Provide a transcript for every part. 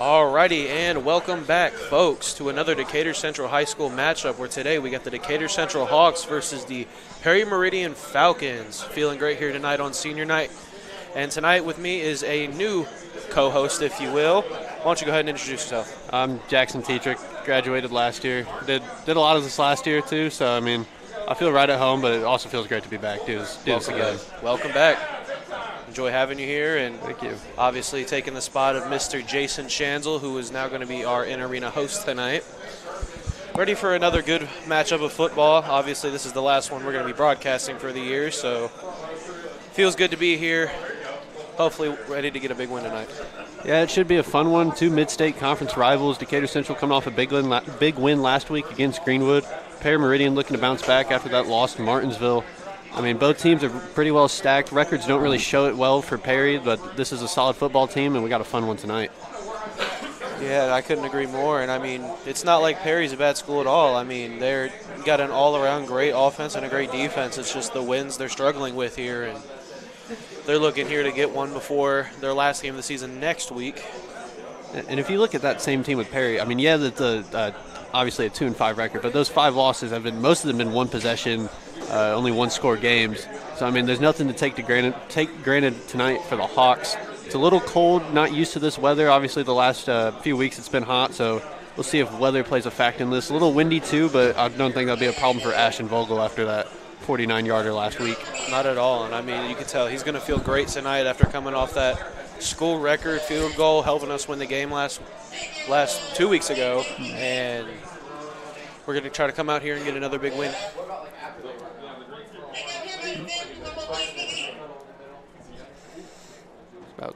Alrighty, and welcome back, folks, to another Decatur Central High School matchup where today we got the Decatur Central Hawks versus the Perry Meridian Falcons. Feeling great here tonight on senior night. And tonight with me is a new co-host, if you will. Why don't you go ahead and introduce yourself? I'm Jackson Tetrick, graduated last year. Did a lot of this last year too, so I feel right at home, but it also feels great to be back. Do this again. Welcome back. Enjoy having you here, and Thank you. obviously taking the spot of Mr. Jason Schanzel, who is now going to be our in-arena host tonight. Ready for another good matchup of football. Obviously, this is the last one we're going to be broadcasting for the year, so feels good to be here. Hopefully ready to get a big win tonight. Yeah, it should be a fun one. Two mid-state conference rivals. Decatur Central coming off a big win last week against Greenwood. Perry Meridian looking to bounce back after that loss to Martinsville. Both teams are pretty well stacked. Records don't really show it well for Perry, but this is a solid football team, and we got a fun one tonight. Yeah, I couldn't agree more. And, it's not like Perry's a bad school at all. They're got an all-around great offense and a great defense. It's just the wins they're struggling with here, and they're looking here to get one before their last game of the season next week. And if you look at that same team with Perry, that's obviously a 2-5 record, but those 5 losses most of them been one possession, only one score games. So there's nothing to take granted tonight for the Hawks. It's a little cold, not used to this weather. Obviously, the last few weeks it's been hot, so we'll see if weather plays a factor in this. A little windy too, but I don't think that'll be a problem for Ashton Vogel after that 49-yarder last week. Not at all. And you can tell he's going to feel great tonight after coming off that school record field goal, helping us win the game last 2 weeks ago. And we're going to try to come out here and get another big win. About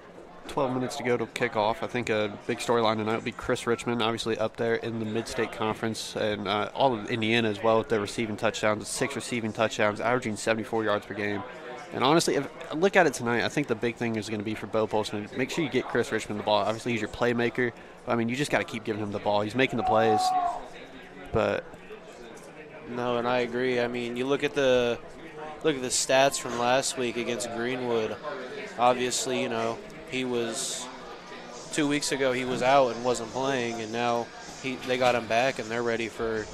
12 minutes to go to kickoff. I think a big storyline tonight will be Chris Richmond, obviously up there in the Mid-State Conference, and all of Indiana as well with their receiving touchdowns, 6 receiving touchdowns, averaging 74 yards per game. And honestly, if I look at it tonight, I think the big thing is going to be for Bo Polson. Make sure you get Chris Richmond the ball. Obviously, he's your playmaker. But, you just got to keep giving him the ball. He's making the plays. But no, and I agree. You look at the stats from last week against Greenwood. Obviously, he was 2 weeks ago he was out and wasn't playing, and now they got him back, and they're ready for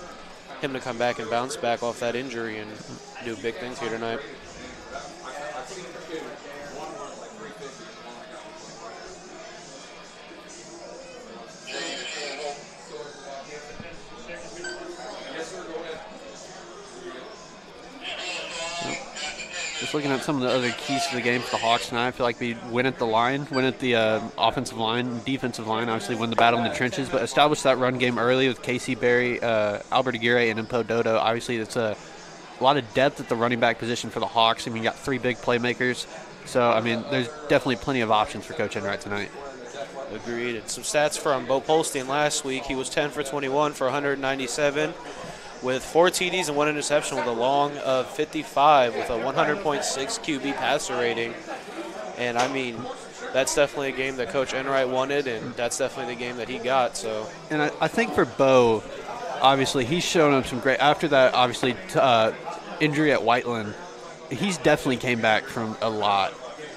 him to come back and bounce back off that injury and do big things here tonight. just looking at some of the other keys to the game for the Hawks tonight, I feel like we win at the line, win at the offensive line, defensive line, obviously win the battle in the trenches, but establish that run game early with Casey Berry, Albert Aguirre, and Impo Dodo. Obviously, it's a lot of depth at the running back position for the Hawks. You got 3 big playmakers. So, there's definitely plenty of options for Coach Enright tonight. Agreed. And some stats from Bo Polstein last week. He was 10 for 21 for 197 with 4 TDs and 1 interception with a long of 55 with a 100.6 QB passer rating. And, that's definitely a game that Coach Enright wanted, and that's definitely the game that he got. So, and I think for Bo, obviously, he's shown up some great – after that, obviously, injury at Whiteland, he's definitely came back from a lot.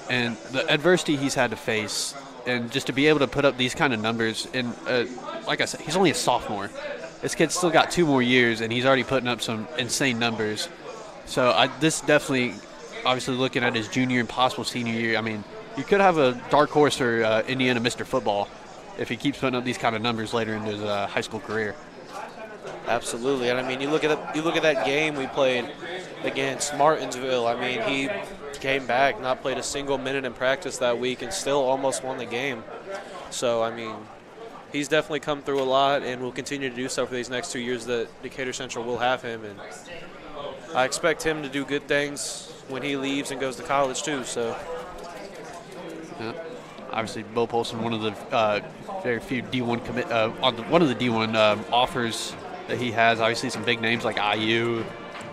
And the adversity he's had to face, and just to be able to put up these kind of numbers, and like I said, he's only a sophomore. This kid's still got 2 more years, and he's already putting up some insane numbers. So this definitely, obviously looking at his junior and possible senior year, you could have a dark horse for Indiana Mr. Football if he keeps putting up these kind of numbers later in his high school career. Absolutely. And, you look at that game we played against Martinsville. He came back, not played a single minute in practice that week, and still almost won the game. So, he's definitely come through a lot and will continue to do so for these next 2 years that Decatur Central will have him. And I expect him to do good things when he leaves and goes to college too. So, yeah. Obviously, Bo Polson, one of the very few D1 one of the D1 offers that he has. Obviously, some big names like IU,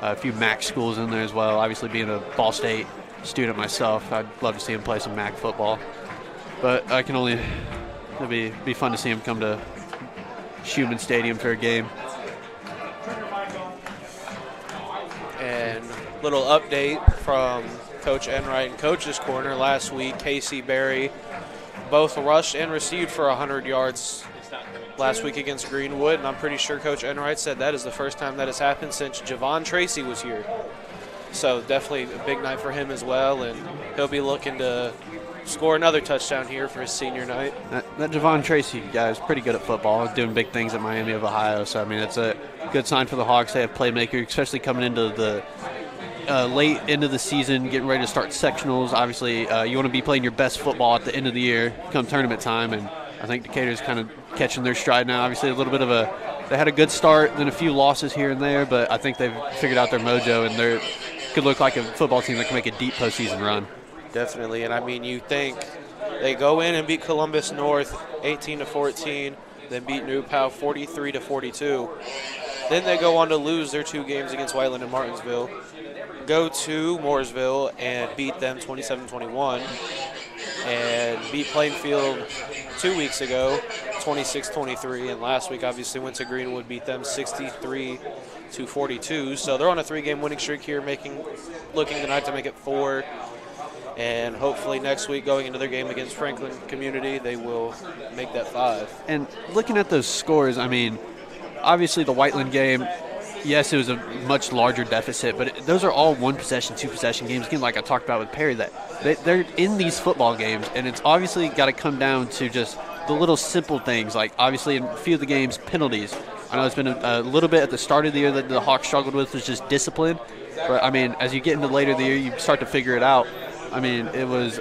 a few MAC schools in there as well. Obviously, being a Ball State student myself, I'd love to see him play some MAC football. But it'll be fun to see him come to Schumann Stadium for a game. And little update from Coach Enright and Coach's Corner last week. Casey Berry, both rushed and received for 100 yards last week against Greenwood, and I'm pretty sure Coach Enright said that is the first time that has happened since Javon Tracy was here. So definitely a big night for him as well, and he'll be looking to score another touchdown here for his senior night. That Javon Tracy guy is pretty good at football, doing big things at Miami of Ohio. So, I mean, it's a good sign for the Hawks. They have playmakers, especially coming into the late into the season, getting ready to start sectionals. Obviously, you want to be playing your best football at the end of the year come tournament time, and I think Decatur's kind of catching their stride now. Obviously, a little bit of they had a good start, then a few losses here and there, but I think they've figured out their mojo, and they could look like a football team that can make a deep postseason run. Definitely, and I mean, you think they go in and beat Columbus North 18-14, then beat New Pal 43-42. Then they go on to lose their 2 games against Whiteland and Martinsville, go to Mooresville and beat them 27-21, and beat Plainfield 2 weeks ago 26-23, and last week obviously went to Greenwood, beat them 63-42. So they're on a 3-game winning streak here, looking tonight to make it 4. And hopefully next week, going into their game against Franklin Community, they will make that 5. And looking at those scores, I mean, obviously the Whiteland game, yes, it was a much larger deficit, but those are all 1-possession, 2-possession games. Again, like I talked about with Perry, that they're in these football games, and it's obviously got to come down to just the little simple things, like obviously in a few of the games, penalties. I know it's been a little bit at the start of the year that the Hawks struggled with was just discipline. But, I mean, as you get into later in the year, you start to figure it out. I mean, it was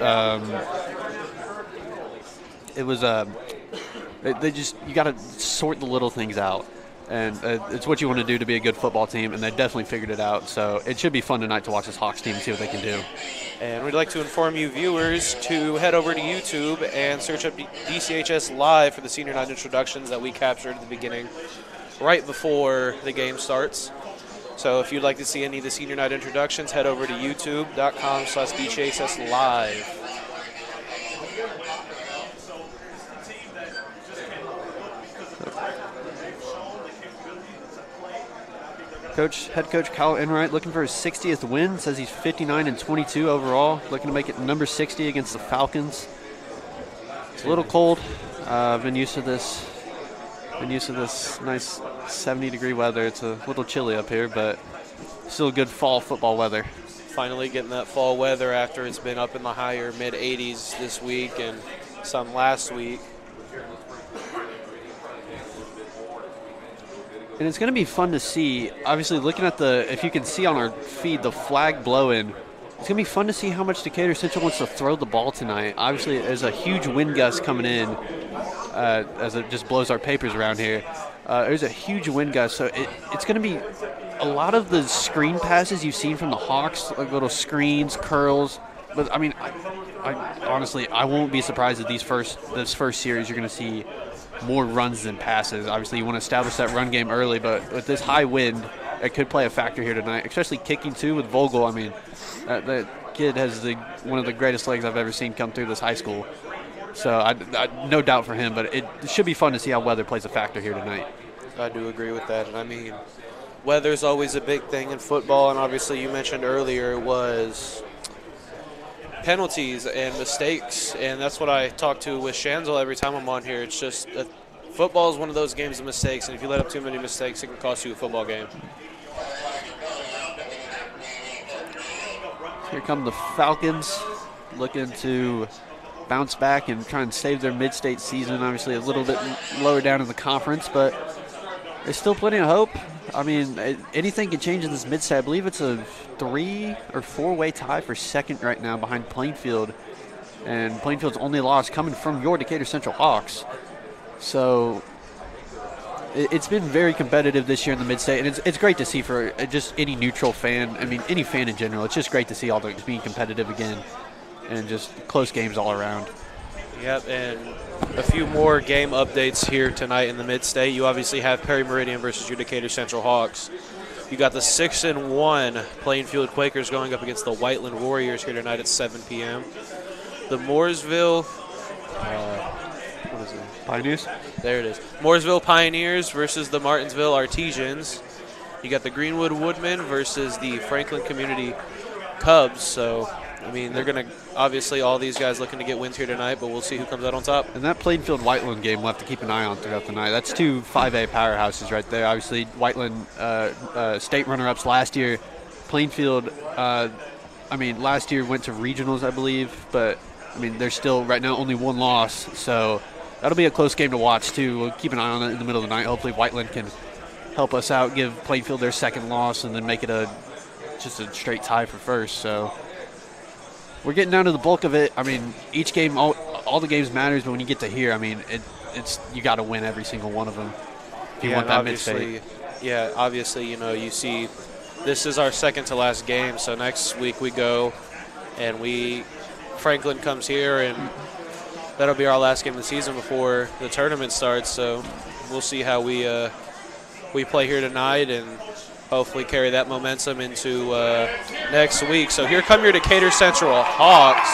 you got to sort the little things out. And it's what you want to do to be a good football team, and they definitely figured it out. So it should be fun tonight to watch this Hawks team and see what they can do. And we'd like to inform you viewers to head over to YouTube and search up DCHS Live for the senior night introductions that we captured at the beginning, right before the game starts. So if you'd like to see any of the senior night introductions, head over to youtube.com/DCHS Live. Head coach Kyle Enright looking for his 60th win. Says he's 59-22 overall. Looking to make it number 60 against the Falcons. It's a little cold. I've been used to this. Nice 70-degree weather. It's a little chilly up here, but still good fall football weather. Finally getting that fall weather after it's been up in the higher mid-80s this week and some last week. And it's going to be fun to see, obviously looking at if you can see on our feed, the flag blowing, it's going to be fun to see how much Decatur Central wants to throw the ball tonight. Obviously, there's a huge wind gust coming in as it just blows our papers around here. There's a huge wind gust, so it's going to be a lot of the screen passes you've seen from the Hawks, like little screens, curls. But, I mean, I honestly, I won't be surprised if this first series you're going to see more runs than passes. Obviously, you want to establish that run game early, but with this high wind, it could play a factor here tonight, especially kicking, too, with Vogel. I mean, that kid has one of the greatest legs I've ever seen come through this high school. So, I no doubt for him, but it should be fun to see how weather plays a factor here tonight. I do agree with that. And I mean, weather's always a big thing in football, and obviously you mentioned earlier was penalties and mistakes, and that's what I talk to with Shanzel every time I'm on here. It's just football is one of those games of mistakes, and if you let up too many mistakes, it can cost you a football game. Here come the Falcons looking to bounce back and try and save their mid-state season. Obviously a little bit lower down in the conference, but there's still plenty of hope. I mean, anything can change in this mid-state. I believe it's a 3- or 4-way tie for second right now behind Plainfield. And Plainfield's only loss coming from your Decatur Central Hawks. So it's been very competitive this year in the mid-state, and it's great to see for just any neutral fan. I mean, any fan in general. It's just great to see all those being competitive again and just close games all around. Yep, and a few more game updates here tonight in the mid-state. You obviously have Perry Meridian versus your Decatur Central Hawks. You got the 6-1 Plainfield Quakers going up against the Whiteland Warriors here tonight at 7 p.m. The Mooresville, Pioneers? There it is. Mooresville Pioneers versus the Martinsville Artesians. You got the Greenwood Woodmen versus the Franklin Community Cubs. So I mean, they're going to obviously all these guys looking to get wins here tonight, but we'll see who comes out on top. And that Plainfield-Whiteland game we'll have to keep an eye on throughout the night. That's two 5A powerhouses right there. Obviously, Whiteland state runner-ups last year. Plainfield, last year went to regionals, I believe, but they're still right now only one loss, so that'll be a close game to watch too. We'll keep an eye on it in the middle of the night. Hopefully Whiteland can help us out, give Plainfield their second loss, and then make it just a straight tie for first. So we're getting down to the bulk of it. Each game, all the games matters, but when you get to here, it's you got to win every single one of them if you want that mid-state. Yeah, obviously, you see this is our second to last game, so next week we go and Franklin comes here, and that'll be our last game of the season before the tournament starts. So we'll see how we play here tonight and hopefully carry that momentum into next week. So here come your Decatur Central Hawks.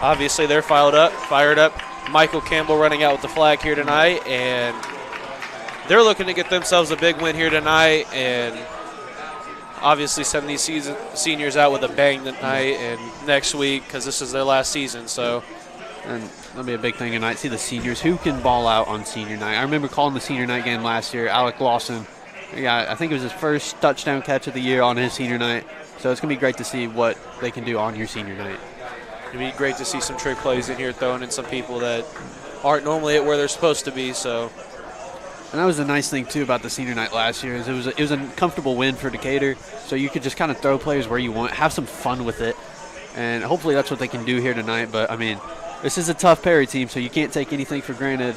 Obviously they're fired up. Michael Campbell running out with the flag here tonight, and they're looking to get themselves a big win here tonight and obviously send these seniors out with a bang tonight and next week because this is their last season. And that'll be a big thing tonight. See the seniors who can ball out on senior night. I remember calling the senior night game last year. Alec Lawson, I think it was his first touchdown catch of the year on his senior night. So it's going to be great to see what they can do on your senior night. It'd be great to see some trick plays in here, throwing in some people that aren't normally at where they're supposed to be. So. And that was the nice thing, too, about the senior night last year is it was a comfortable win for Decatur, so you could just kind of throw players where you want, have some fun with it, and hopefully that's what they can do here tonight. But, this is a tough Perry team, so you can't take anything for granted.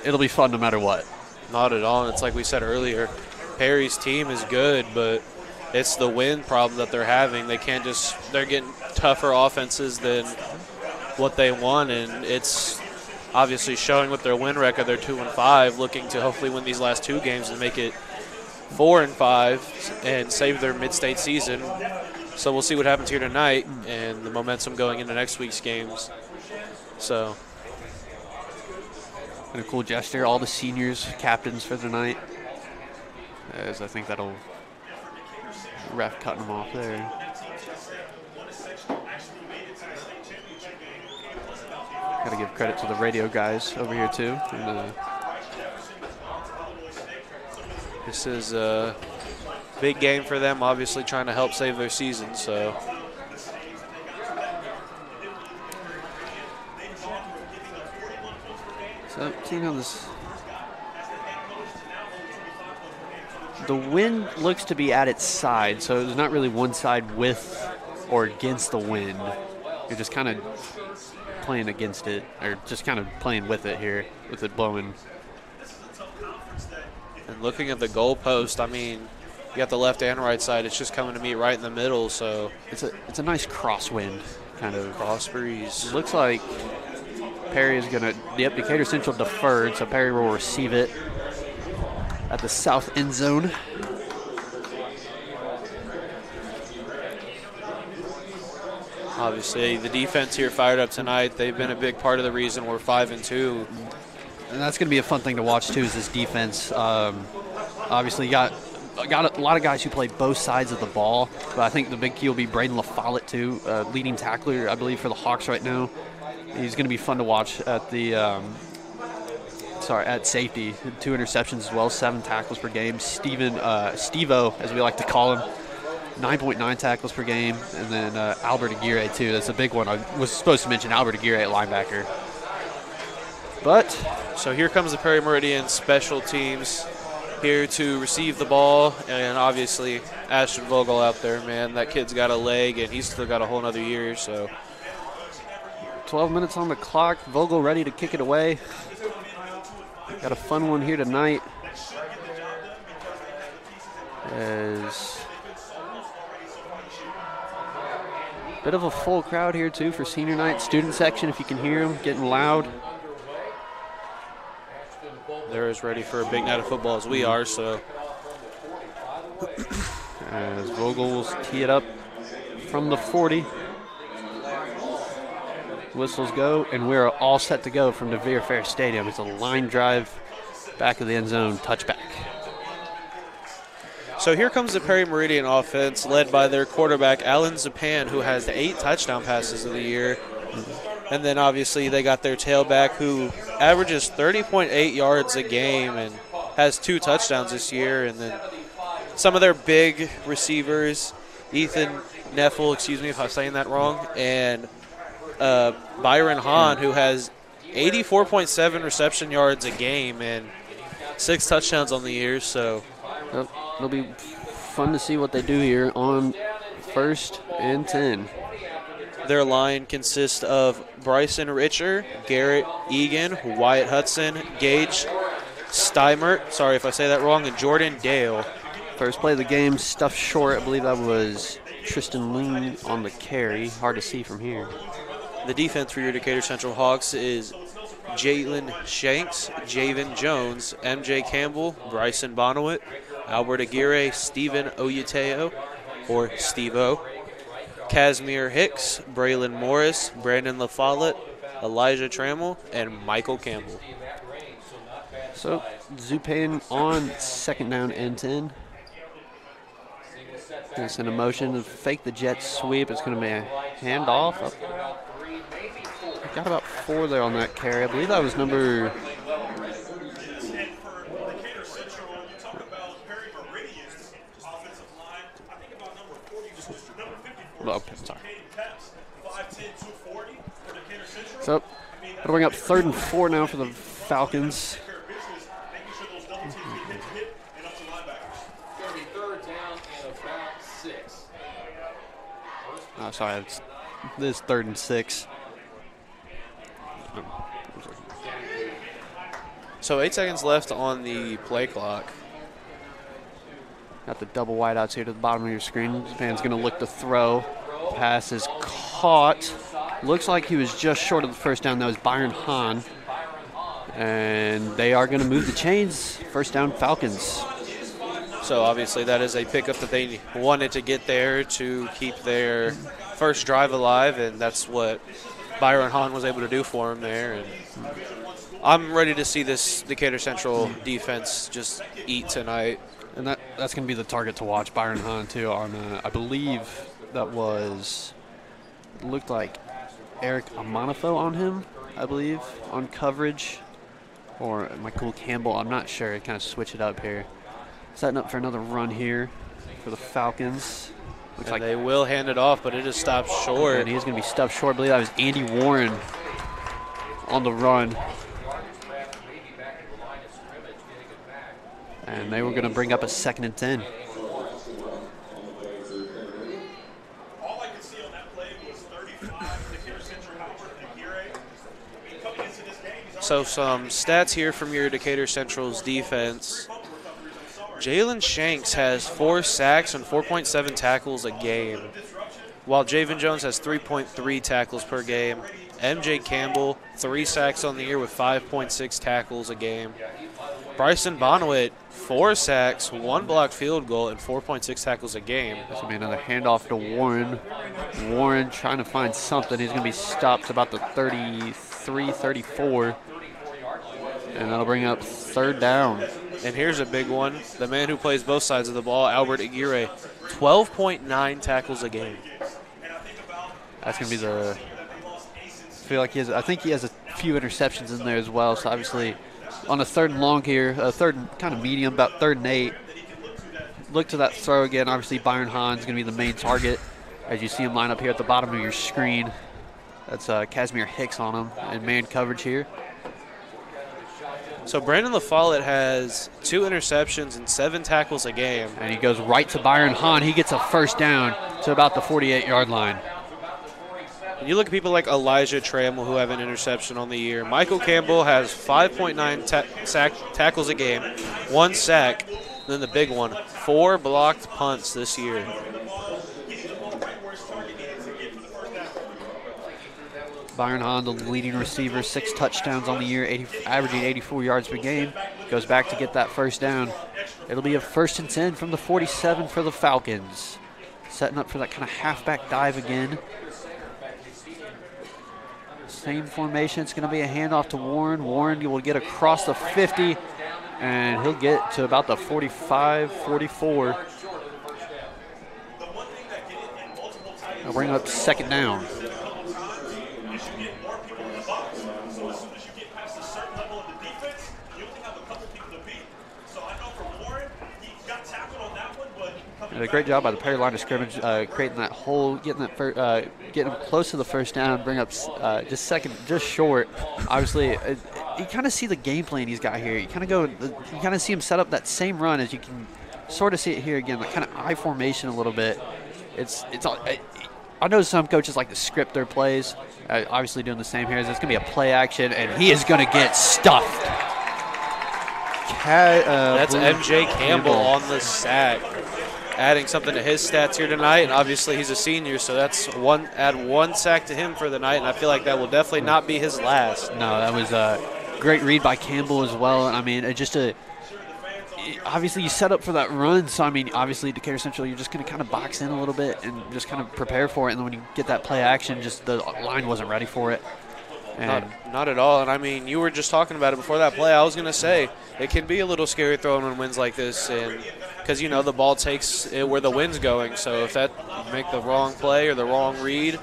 It'll be fun no matter what. Not at all. It's like we said earlier, Perry's team is good, but it's the win problem that they're having. They're getting tougher offenses than what they want, and it's obviously showing with their win record. They're 2-5, looking to hopefully win these last two games and make it 4-5 and save their mid-state season. So we'll see what happens here tonight and the momentum going into next week's games. So, and a cool gesture, all the seniors captains for the night, as I think that'll ref cutting them off there. Got to give credit to the radio guys over here too. And, this is a big game for them, obviously trying to help save their season. So seeing how this, the wind looks to be at its side, so there's not really one side with or against the wind. You're just kind of playing against it, or just kind of playing with it here, with it blowing. And looking at the goalpost, you got the left and right side. It's just coming to meet right in the middle, so it's a nice crosswind, kind of cross breeze. It looks like Perry is gonna. Yep, Decatur Central deferred, so Perry will receive it at the south end zone. Obviously, the defense here fired up tonight. They've been a big part of the reason we're 5-2. And that's going to be a fun thing to watch, too, is this defense. Obviously, got a lot of guys who play both sides of the ball. But I think the big key will be Braden LaFollette, too, leading tackler, I believe, for the Hawks right now. He's going to be fun to watch at the at safety. 2 interceptions as well, 7 tackles per game. Steve-O, as we like to call him, 9.9 tackles per game. And then Albert Aguirre, too. That's a big one. I was supposed to mention Albert Aguirre at linebacker. But so here comes the Perry Meridian special teams here to receive the ball. And obviously, Ashton Vogel out there, man. That kid's got a leg, and he's still got a whole nother year. So 12 minutes on the clock. Vogel ready to kick it away. Got a fun one here tonight. As bit of a full crowd here too for senior night. Student section, if you can hear them, getting loud. They're as ready for a big night of football as we are. So as Vogel will tee it up from the 40. Whistles go, and we're all set to go from DeVere Fair Stadium. It's a line drive, back of the end zone, touchback. So here comes the Perry Meridian offense, led by their quarterback, Alan Zapan, who has 8 touchdown passes of the year. And then obviously they got their tailback, who averages 30.8 yards a game and has 2 touchdowns this year. And then some of their big receivers, Ethan Neffel, excuse me if I'm saying that wrong, and Byron Hahn, who has 84.7 reception yards a game and 6 touchdowns on the year. So it'll be fun to see what they do here on 1st and 10. Their line consists of Bryson Richer, Garrett Egan, Wyatt Hudson, Gage Steimert, sorry if I say that wrong, and Jordan Dale. First play of the game, stuffed short. I believe that was Tristan Loon on the carry. Hard to see from here. The defense for your Decatur Central Hawks is Jalen Shanks, Javen Jones, MJ Campbell, Bryson Bonowit, Albert Aguirre, Steven Oyuteo, or Steve-O, Casimir Hicks, Braylon Morris, Brandon LaFollette, Elijah Trammell, and Michael Campbell. So Zupan on 2nd down and 10. Going to send a motion to fake the jet sweep. It's going to be a handoff. Got about 4 there on that carry. I believe that was number... Oh, sorry. So, it'll bring up 3rd and 4 now for the Falcons. Oh, sorry, this is 3rd and 6. So 8 seconds left on the play clock. Got the double wideouts here to the bottom of your screen. Fan's going to look to throw. Pass is caught. Looks like he was just short of the first down. That was Byron Hahn. And they are going to move the chains. 1st down, Falcons. So obviously that is a pickup that they wanted to get there to keep their first drive alive, and that's what Byron Hahn was able to do for him there. And I'm ready to see this Decatur Central defense just eat tonight. And that's going to be the target to watch, Byron Hahn, too. On I believe that looked like Eric Amanafo on him, I believe, on coverage. Or Michael Campbell, I'm not sure. Kind of switch it up here. Setting up for another run here for the Falcons. Looks like they will hand it off, but it is stopped short. And he's going to be stuffed short. I believe that was Andy Warren on the run. And they were going to bring up a 2nd and 10. All I could see on that play was 35 Decatur Central Albert Aguirre. Coming into this game, So some stats here from your Decatur Central's defense. Jalen Shanks has 4 sacks and 4.7 tackles a game, while Javen Jones has 3.3 tackles per game. MJ Campbell, 3 sacks on the year with 5.6 tackles a game. Bryson Bonowit, 4 sacks, 1 blocked field goal, and 4.6 tackles a game. This will be another handoff to Warren. Warren trying to find something. He's going to be stopped about the 33, 34. And that'll bring up 3rd down. And here's a big one. The man who plays both sides of the ball, Albert Aguirre, 12.9 tackles a game. That's going to be the – I think he has a few interceptions in there as well. So obviously on a 3rd and long here, a 3rd and kind of medium, about 3rd and 8. Look to that throw again. Obviously Byron Hahn is going to be the main target as you see him line up here at the bottom of your screen. That's Casimir Hicks on him in man coverage here. So Brandon LaFollette has 2 interceptions and 7 tackles a game. And he goes right to Byron Hahn. He gets a 1st down to about the 48-yard line. And you look at people like Elijah Trammell who have an interception on the year. Michael Campbell has 5.9 tackles a game, 1 sack, then the big one, 4 blocked punts this year. Byron Hahn, the leading receiver, 6 touchdowns on the year, averaging 84 yards per game. Goes back to get that 1st down. It'll be a 1st and 10 from the 47 for the Falcons. Setting up for that kind of halfback dive again. Same formation. It's going to be a handoff to Warren. Warren will get across the 50 And he'll get to about the 45, 44. I'll bring up second down. Is you get more people in the box. So as soon as you get past a certain level of the defense, you only have a couple people to beat. So I know for Warren, he got tackled on that one, but A great job by the Perry line of scrimmage, creating that hole, getting him close to the first down, bring up just short. Obviously, you kind of see the game plan he's got here. You kind of see him set up that same run as you can sort of see it here again, like kind of I formation a little bit. I know some coaches like to script their plays. Obviously, doing the same here. It's going to be a play action, and he is going to get stuffed. That's MJ Campbell on the sack, adding something to his stats here tonight. And obviously, he's a senior, so that's add one sack to him for the night. And I feel like that will definitely not be his last. No, that was a great read by Campbell as well. And I mean, obviously you set up for that run, so I mean, obviously Decatur Central, you're just going to kind of box in a little bit and just kind of prepare for it. And then when you get that play action, just the line wasn't ready for it. And not at all. And I mean, you were just talking about it before that play. I was going to say it can be a little scary throwing on winds like this, and because the ball takes it where the wind's going. So if you make the wrong play or the wrong read,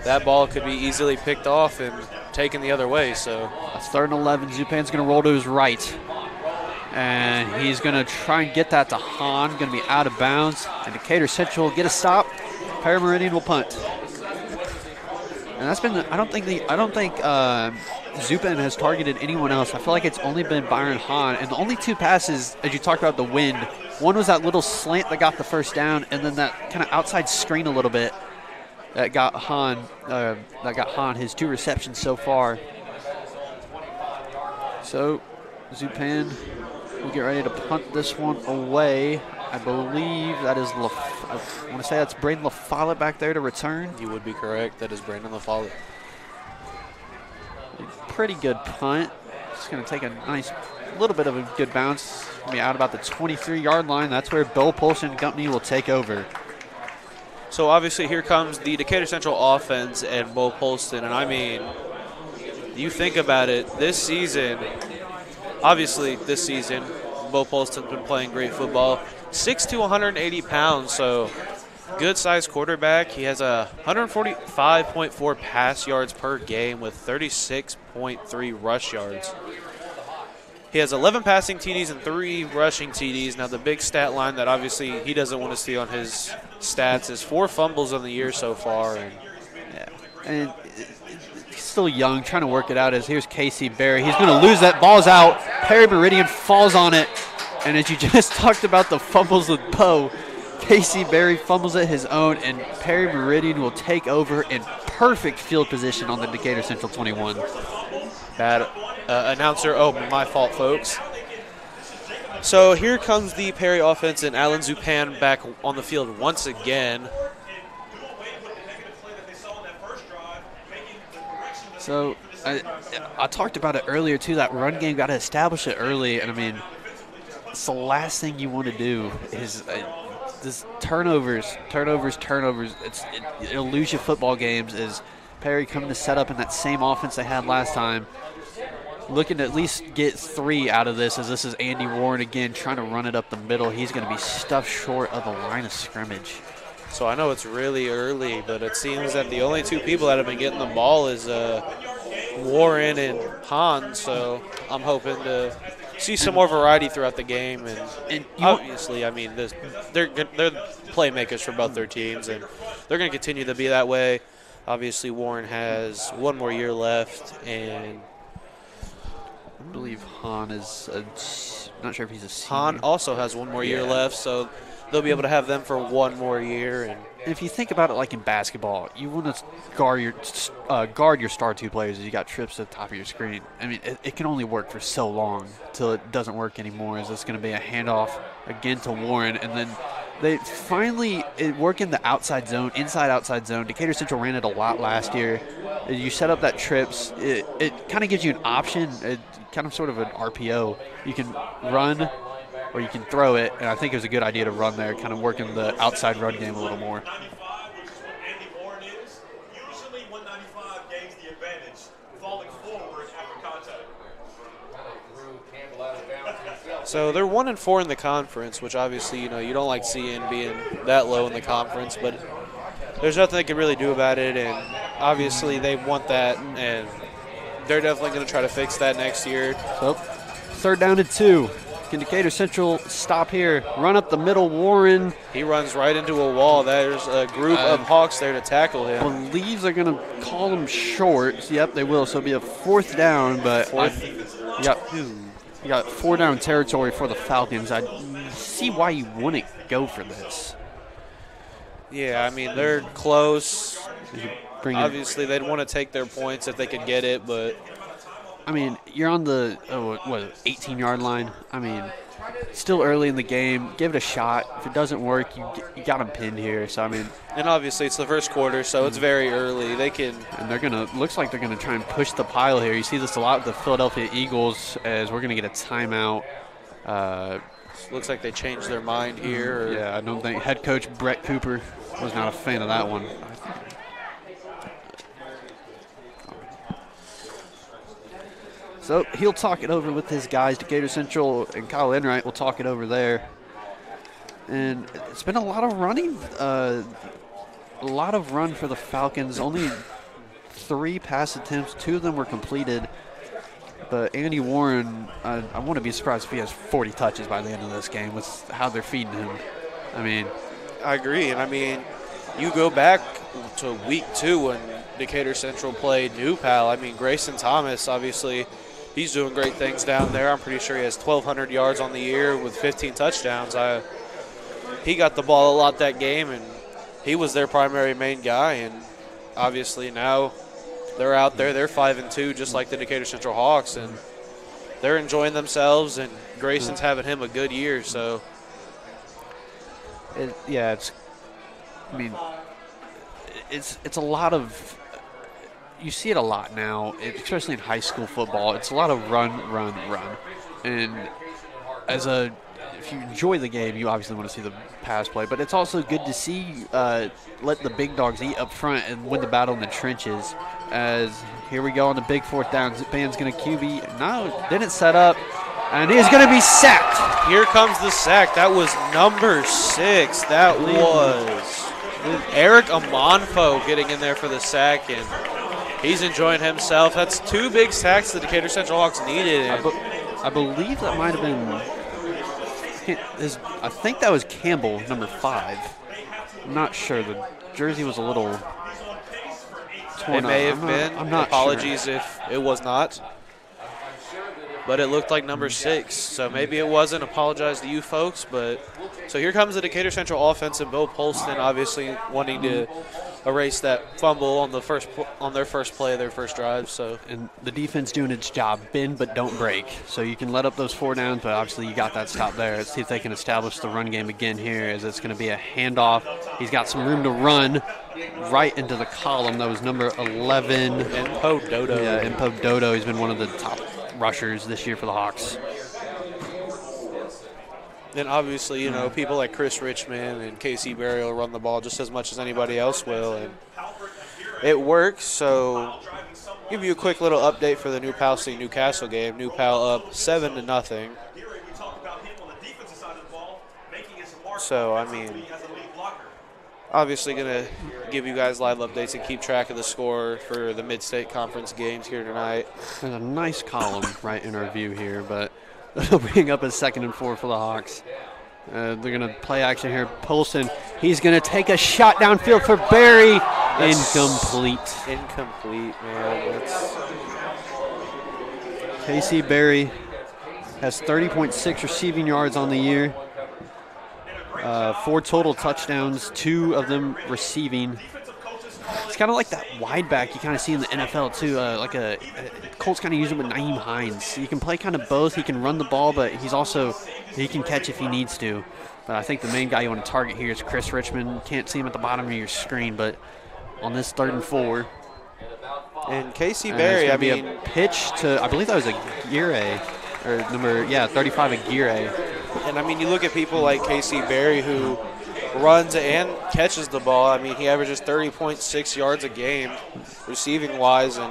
that ball could be easily picked off and taken the other way. So that's 3rd and 11. Zupan's going to roll to his right. And he's going to try and get that to Hahn. Going to be out of bounds. And Decatur Central will get a stop. Meridian will punt. And that's been I don't think Zupan has targeted anyone else. I feel like it's only been Byron Hahn. And the only two passes, as you talked about the wind, one was that little slant that got the first down, and then that kind of outside screen a little bit that got Hahn his 2 receptions so far. So Zupan will get ready to punt this one away. I believe that is, I want to say that's Braden LaFollette back there to return. You would be correct. That is Brandon LaFollette. Pretty good punt. It's going to take a nice little bit of a good bounce. Be out about the 23-yard line. That's where Bill Polson and company will take over. So obviously here comes the Decatur Central offense and Bo Polston. And I mean, you think about it, this season, Bo Polston's been playing great football. 6'2", 180 pounds, so good-sized quarterback. He has a 145.4 pass yards per game with 36.3 rush yards. He has 11 passing TDs and 3 rushing TDs. Now, the big stat line that obviously he doesn't want to see on his stats is 4 fumbles on the year so far. And he's still young, trying to work it out. As here's Casey Berry. He's going to lose that. Ball's out. Perry Meridian falls on it. And as you just talked about the fumbles with Poe, Casey Berry fumbles at his own, and Perry Meridian will take over in perfect field position on the Decatur Central 21. Bad announcer. Oh, my fault, folks. So here comes the Perry offense, and Alan Zupan back on the field once again. So I talked about it earlier, too. That run game, got to establish it early. And, I mean, it's the last thing you want to do is this turnovers. It'll lose you football games. Is Perry coming to set up in that same offense they had last time, looking to at least get 3 out of this, as this is Andy Warren again trying to run it up the middle. He's going to be stuffed short of the line of scrimmage. So I know it's really early, but it seems that the only 2 people that have been getting the ball is Warren and Hahn. So I'm hoping to see some more variety throughout the game, and obviously, I mean, they're playmakers for both their teams, and they're going to continue to be that way. Obviously, Warren has 1 more year left, and I believe Hahn is not sure if he's a senior. Hahn also has 1 more year left, so they'll be able to have them for 1 more year. And if you think about it like in basketball, you want to guard your star 2 players as you got trips at the top of your screen. I mean, it can only work for so long till it doesn't work anymore. Is this going to be a handoff again to Warren, and then they finally work in the outside zone, inside-outside zone. Decatur Central ran it a lot last year. You set up that trips. It kind of gives you an option, kind of sort of an RPO. You can run or you can throw it, and I think it was a good idea to run there, kind of working the outside run game a little more. Andy Warren is. Usually 195 gains the advantage, falling forward after contact. Campbell out of bounds himself. So they're 1-4 in the conference, which obviously, you don't like seeing being that low in the conference, but there's nothing they can really do about it, and obviously they want that, and they're definitely going to try to fix that next year. So, 3rd down and 2. Can Decatur Central stop here? Run up the middle, Warren. He runs right into a wall. There's a group of Hawks there to tackle him. Believes they're going to call him short. Yep, they will. So it'll be a 4th down, but you got 4 down territory for the Falcons. I see why you wouldn't go for this. Yeah, I mean, they're close. Obviously, they'd want to take their points if they could get it, but I mean, you're on the 18-yard line. I mean, still early in the game. Give it a shot. If it doesn't work, you got them pinned here. So I mean, and obviously it's the first quarter, so it's very early. They can, and looks like they're gonna try and push the pile here. You see this a lot with the Philadelphia Eagles, as we're gonna get a timeout. Looks like they changed their mind here. Yeah, I don't think head coach Brett Cooper was not a fan of that one. So he'll talk it over with his guys. Decatur Central and Kyle Enright will talk it over there. And it's been a lot of running, a lot of run for the Falcons. Only 3 pass attempts. 2 of them were completed. But Andy Warren, I wouldn't be surprised if he has 40 touches by the end of this game with how they're feeding him. I mean, I agree. And I mean, you go back to week 2 when Decatur Central played New Pal. I mean, Grayson Thomas, obviously, he's doing great things down there. I'm pretty sure he has 1,200 yards on the year with 15 touchdowns. He got the ball a lot that game, and he was their primary main guy. And obviously now they're out there. They're 5-2, just like the Decatur Central Hawks, and they're enjoying themselves. And Grayson's having him a good year. So, it's a lot of. You see it a lot now, especially in high school football. It's a lot of run. And if you enjoy the game, you obviously want to see the pass play. But it's also good to see let the big dogs eat up front and win the battle in the trenches. As here we go on the big 4th down. Van's going to QB. No, didn't set up. And he's going to be sacked. Here comes the sack. That was number 6. That was Eric Amonfo getting in there for the sack, and he's enjoying himself. That's 2 big sacks the Decatur Central Hawks needed. I believe that might have been I think that was Campbell, number 5. I'm not sure. The jersey was a little torn It may have been. I'm not Apologies sure. if it was not. But it looked like number 6, so maybe it wasn't. Apologize to you folks. But so here comes the Decatur Central offense, and Bill Polston obviously wanting to erase that fumble on their first play of their first drive. So, and the defense doing its job, bend but don't break. So you can let up those 4 downs, but obviously you got that stop there. Let's see if they can establish the run game again here, as it's going to be a handoff. He's got some room to run right into the column. That was number 11. Impo Dodo. Yeah, Impo Dodo. He's been one of the top rushers this year for the Hawks. And obviously, people like Chris Richmond and Casey Berry will run the ball just as much as anybody else will, and it works. So, give you a quick little update for the New Pal State Newcastle game. New Pal up 7-0. So, I mean, obviously going to give you guys live updates and keep track of the score for the Mid-State Conference games here tonight. There's a nice column right in our view here, but it'll bring up a 2nd and 4 for the Hawks. They're going to play action here. Polson, he's going to take a shot downfield for Barry. Incomplete, man. Casey Barry has 30.6 receiving yards on the year. 4 total touchdowns, 2 of them receiving. It's kind of like that wide back you kind of see in the NFL too. Colts kind of use him with Naeem Hines. He can play kind of both. He can run the ball, but he can catch if he needs to. But I think the main guy you want to target here is Chris Richmond. Can't see him at the bottom of your screen, but on this 3rd and 4. And Casey Berry, a pitch to, I believe that was Aguirre, or 35 Aguirre. And I mean, you look at people like Casey Berry who runs and catches the ball. I mean, he averages 30.6 yards a game receiving wise, it's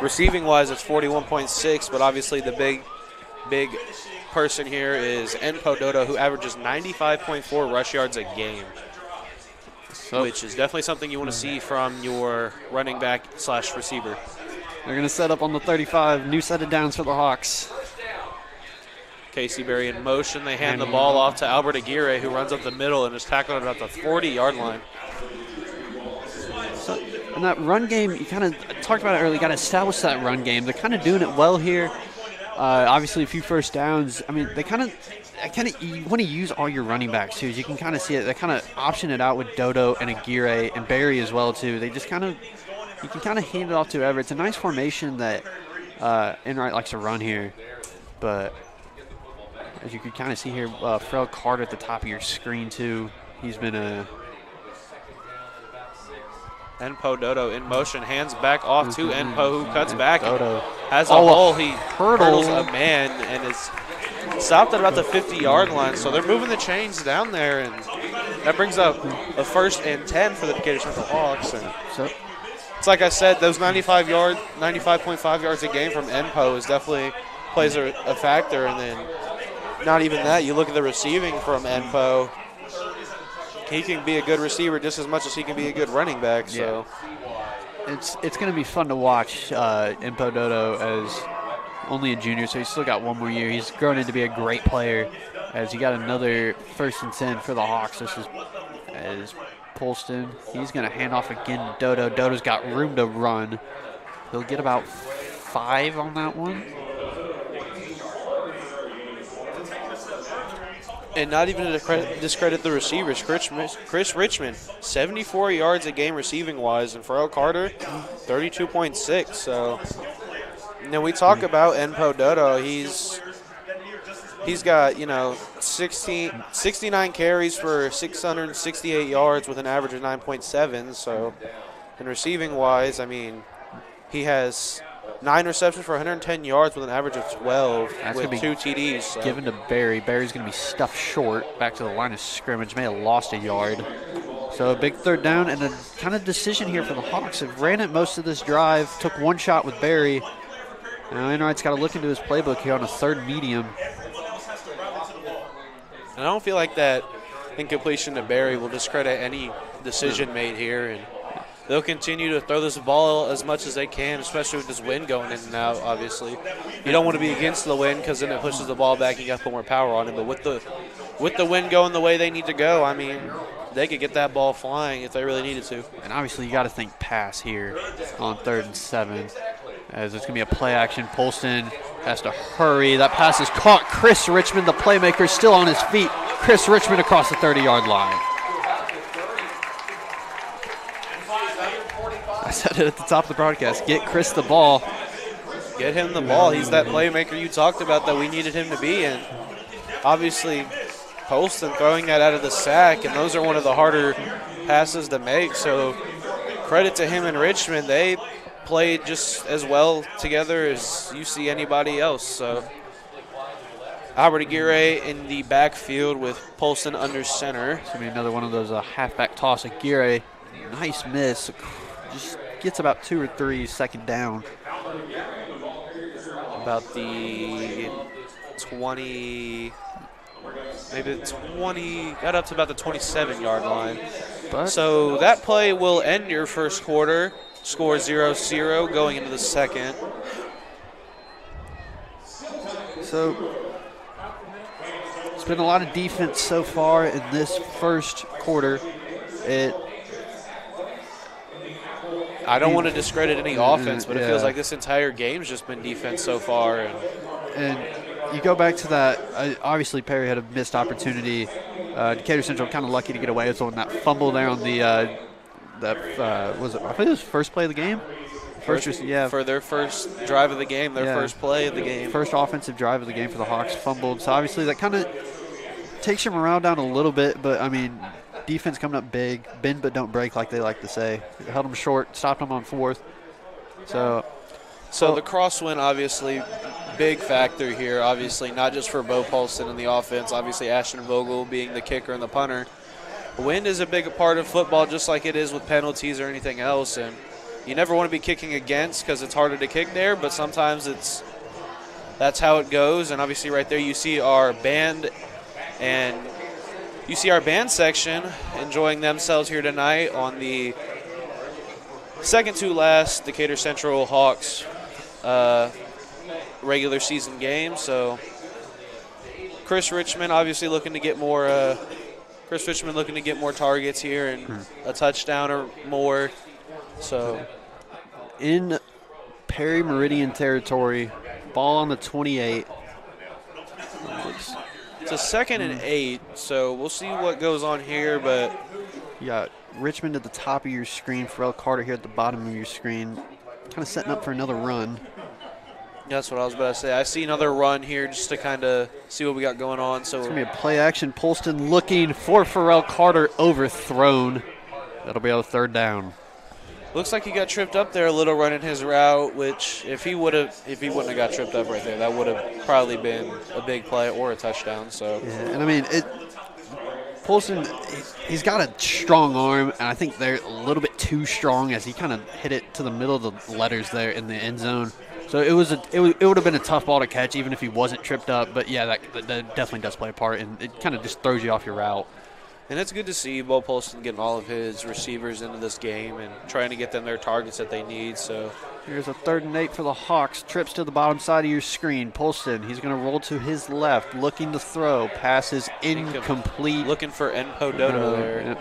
41.6, but obviously the big person here is Enpo Dodo, who averages 95.4 rush yards a game, which is definitely something you want to see from your running back / receiver. They're going to set up on the 35. New set of downs for the Hawks. Casey Berry in motion. They hand the ball off to Albert Aguirre, who runs up the middle and is tackled at about the 40-yard line. So, in that run game, you kind of talked about it earlier. You got to establish that run game. They're kind of doing it well here. Obviously, a few first downs. I mean, you want to use all your running backs too. As you can kind of see it. They kind of option it out with Dodo and Aguirre and Berry as well too. They just you can kind of hand it off to whoever. It's a nice formation that Enright likes to run here, but as you can kind of see here, Pharrell Carter at the top of your screen too. He's been Enpo Dodo in motion, hands back off to Enpo, who cuts back. Dodo Has a hole. He hurdles a man and is stopped at about the 50-yard line. So they're moving the chains down there, and that brings up a 1st and 10 for the Decatur Central Hawks. And so it's like I said, those 95.5 yards a game from Enpo is definitely plays a factor. And then not even that, you look at the receiving from Enpo. He can be a good receiver just as much as he can be a good running back. So it's going to be fun to watch Enpo Dodo as only a junior, so he's still got one more year. He's grown into be a great player as he got another 1st and 10 for the Hawks. This is Polston. He's going to hand off again to Dodo. Dodo's got room to run. He'll get about 5 on that one. And not even to discredit the receivers. Chris Richmond, 74 yards a game receiving-wise, and Pharrell Carter, 32.6. So, we talk about Enpo Dodo. He's got, 69 carries for 668 yards with an average of 9.7. So, and receiving-wise, he has 9 receptions for 110 yards with an average of 12 with 2 TDs. So. Given to Berry. Berry's going to be stuffed short back to the line of scrimmage. May have lost a yard. So a big 3rd down and a kind of decision here for the Hawks. They've ran it most of this drive. Took one shot with Berry. Now Enright's got to look into his playbook here on a 3rd medium. And I don't feel like that incompletion to Berry will discredit any decision made here. And they'll continue to throw this ball as much as they can, especially with this wind going in and out, obviously. You don't want to be against the wind because then it pushes the ball back and you got to put more power on it. But with the wind going the way they need to go, they could get that ball flying if they really needed to. And obviously you got to think pass here on 3rd and 7. As it's going to be a play action. Polston has to hurry. That pass is caught. Chris Richmond, the playmaker, still on his feet. Chris Richmond across the 30-yard line. I said it at the top of the broadcast. Get Chris the ball. Get him the ball. He's that playmaker you talked about that we needed him to be. And obviously, Polston throwing that out of the sack, and those are one of the harder passes to make. So credit to him and Richmond. They played just as well together as you see anybody else. So Albert Aguirre in the backfield with Polston under center. It's going to be another one of those halfback toss. Aguirre, nice miss. Just gets about 2 or 3 2nd down. About the 20, maybe the 20, got up to about the 27-yard line. So that play will end your 1st quarter. Score 0-0 going into the 2nd. So it's been a lot of defense so far in this 1st quarter. I don't want to discredit any offense, but it feels like this entire game's just been defense so far. And you go back to that, obviously Perry had a missed opportunity. Decatur Central kind of lucky to get away with on that fumble there on the, was it, I think it was first play of the game? For their first drive of the game, first play of the game. First offensive drive of the game for the Hawks, fumbled. So obviously that kind of takes your morale down a little bit, but defense coming up big, bend but don't break, like they like to say. Held them short, stopped them on 4th. So the crosswind, obviously, big factor here. Obviously, not just for Bo Polston in the offense. Obviously, Ashton Vogel being the kicker and the punter. Wind is a big part of football, just like it is with penalties or anything else. And you never want to be kicking against because it's harder to kick there, but sometimes it's that's how it goes. And obviously right there you see our band section enjoying themselves here tonight on the second to last Decatur Central Hawks regular season game. So Chris Richmond obviously looking to get more targets here and a touchdown or more. So in Perry Meridian territory, ball on the 28. It's a 2nd and 8, so we'll see what goes on here. But you got Richmond at the top of your screen, Pharrell Carter here at the bottom of your screen, kind of setting up for another run. That's what I was about to say. I see another run here just to kind of see what we got going on. So it's going to be a play action. Polston looking for Pharrell Carter, overthrown. That'll be a 3rd down. Looks like he got tripped up there a little running his route, which if he wouldn't have got tripped up right there, that would have probably been a big play or a touchdown. So yeah, and I mean, Polston, he's got a strong arm, and I think they're a little bit too strong as he kind of hit it to the middle of the letters there in the end zone. So it would have been a tough ball to catch even if he wasn't tripped up. But yeah, that definitely does play a part, and it kind of just throws you off your route. And it's good to see Bo Polston getting all of his receivers into this game and trying to get them their targets that they need. So here's a 3rd and 8 for the Hawks. Trips to the bottom side of your screen. Polston, he's going to roll to his left, looking to throw. Passes incomplete. Looking for Enpo Dodo there. Yep.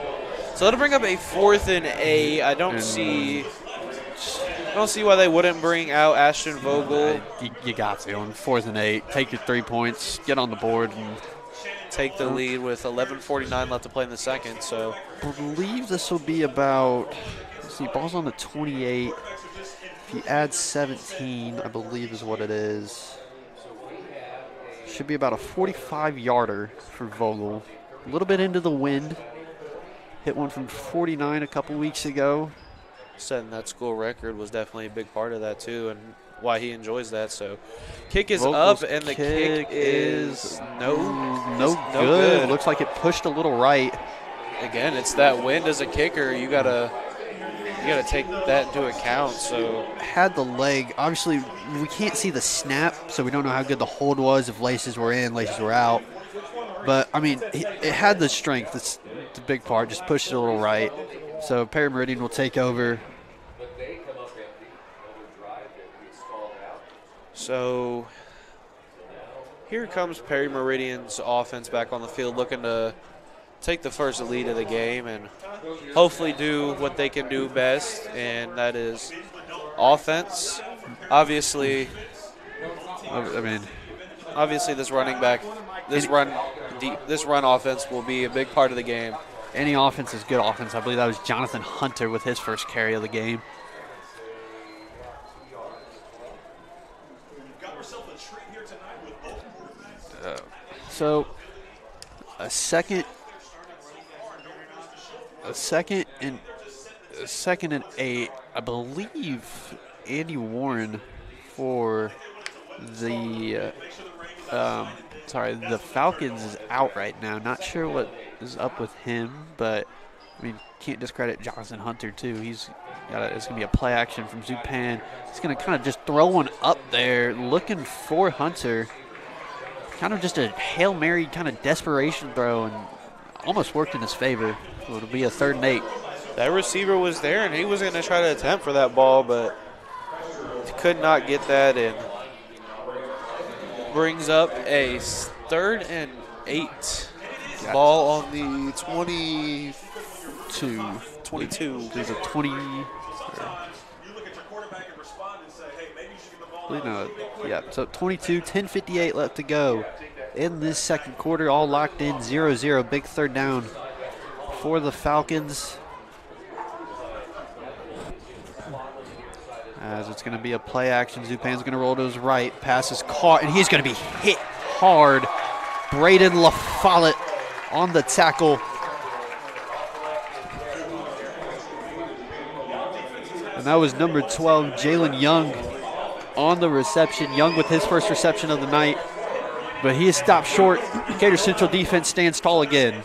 So that'll bring up a 4th and 8. I don't see why they wouldn't bring out Ashton Vogel. You got to on 4th and 8. Take your 3 points, get on the board, and take the lead with 11:49 left to play in the second. So I believe this will be about, let's see, ball's on the 28. If you add 17, I believe is what it is. Should be about a 45-yarder for Vogel. A little bit into the wind. Hit one from 49 a couple weeks ago. Setting that school record was definitely a big part of that too, and why he enjoys that. So kick is Vogel's up, and the kick is no good. Looks like it pushed a little right. Again, it's that wind as a kicker. You gotta take that into account. So had the leg. Obviously, we can't see the snap, so we don't know how good the hold was. If laces were in, laces were out. But I mean, it had the strength. That's the big part. Just pushed it a little right. So Perry Meridian will take over. So here comes Perry Meridian's offense back on the field, looking to take the first lead of the game and hopefully do what they can do best, and that is offense. Obviously, this running back, this run offense will be a big part of the game. Any offense is good offense. I believe that was Jonathan Hunter with his first carry of the game. So a second and 8. I believe Andy Warren for the Falcons is out right now. Not sure what is up with him, but I mean, can't discredit Jonathan Hunter too. It's going to be a play action from Zupan. He's going to kind of just throw one up there, looking for Hunter. Kind of just a Hail Mary kind of desperation throw, and almost worked in his favor. So it'll be a 3rd and 8. That receiver was there, and he was going to try to attempt for that ball, but could not get that in. Brings up a 3rd and 8. Gotcha. Ball on the 22. There's a 20. So 22, 10:58 left to go in this second quarter. All locked in 0-0. Big 3rd down for the Falcons. As it's going to be a play action. Zupan's going to roll to his right. Pass is caught, and he's going to be hit hard. Braden LaFollette on the tackle. And that was number 12, Jalen Young, on the reception. Young with his first reception of the night. But he is stopped short. Decatur Central defense stands tall again.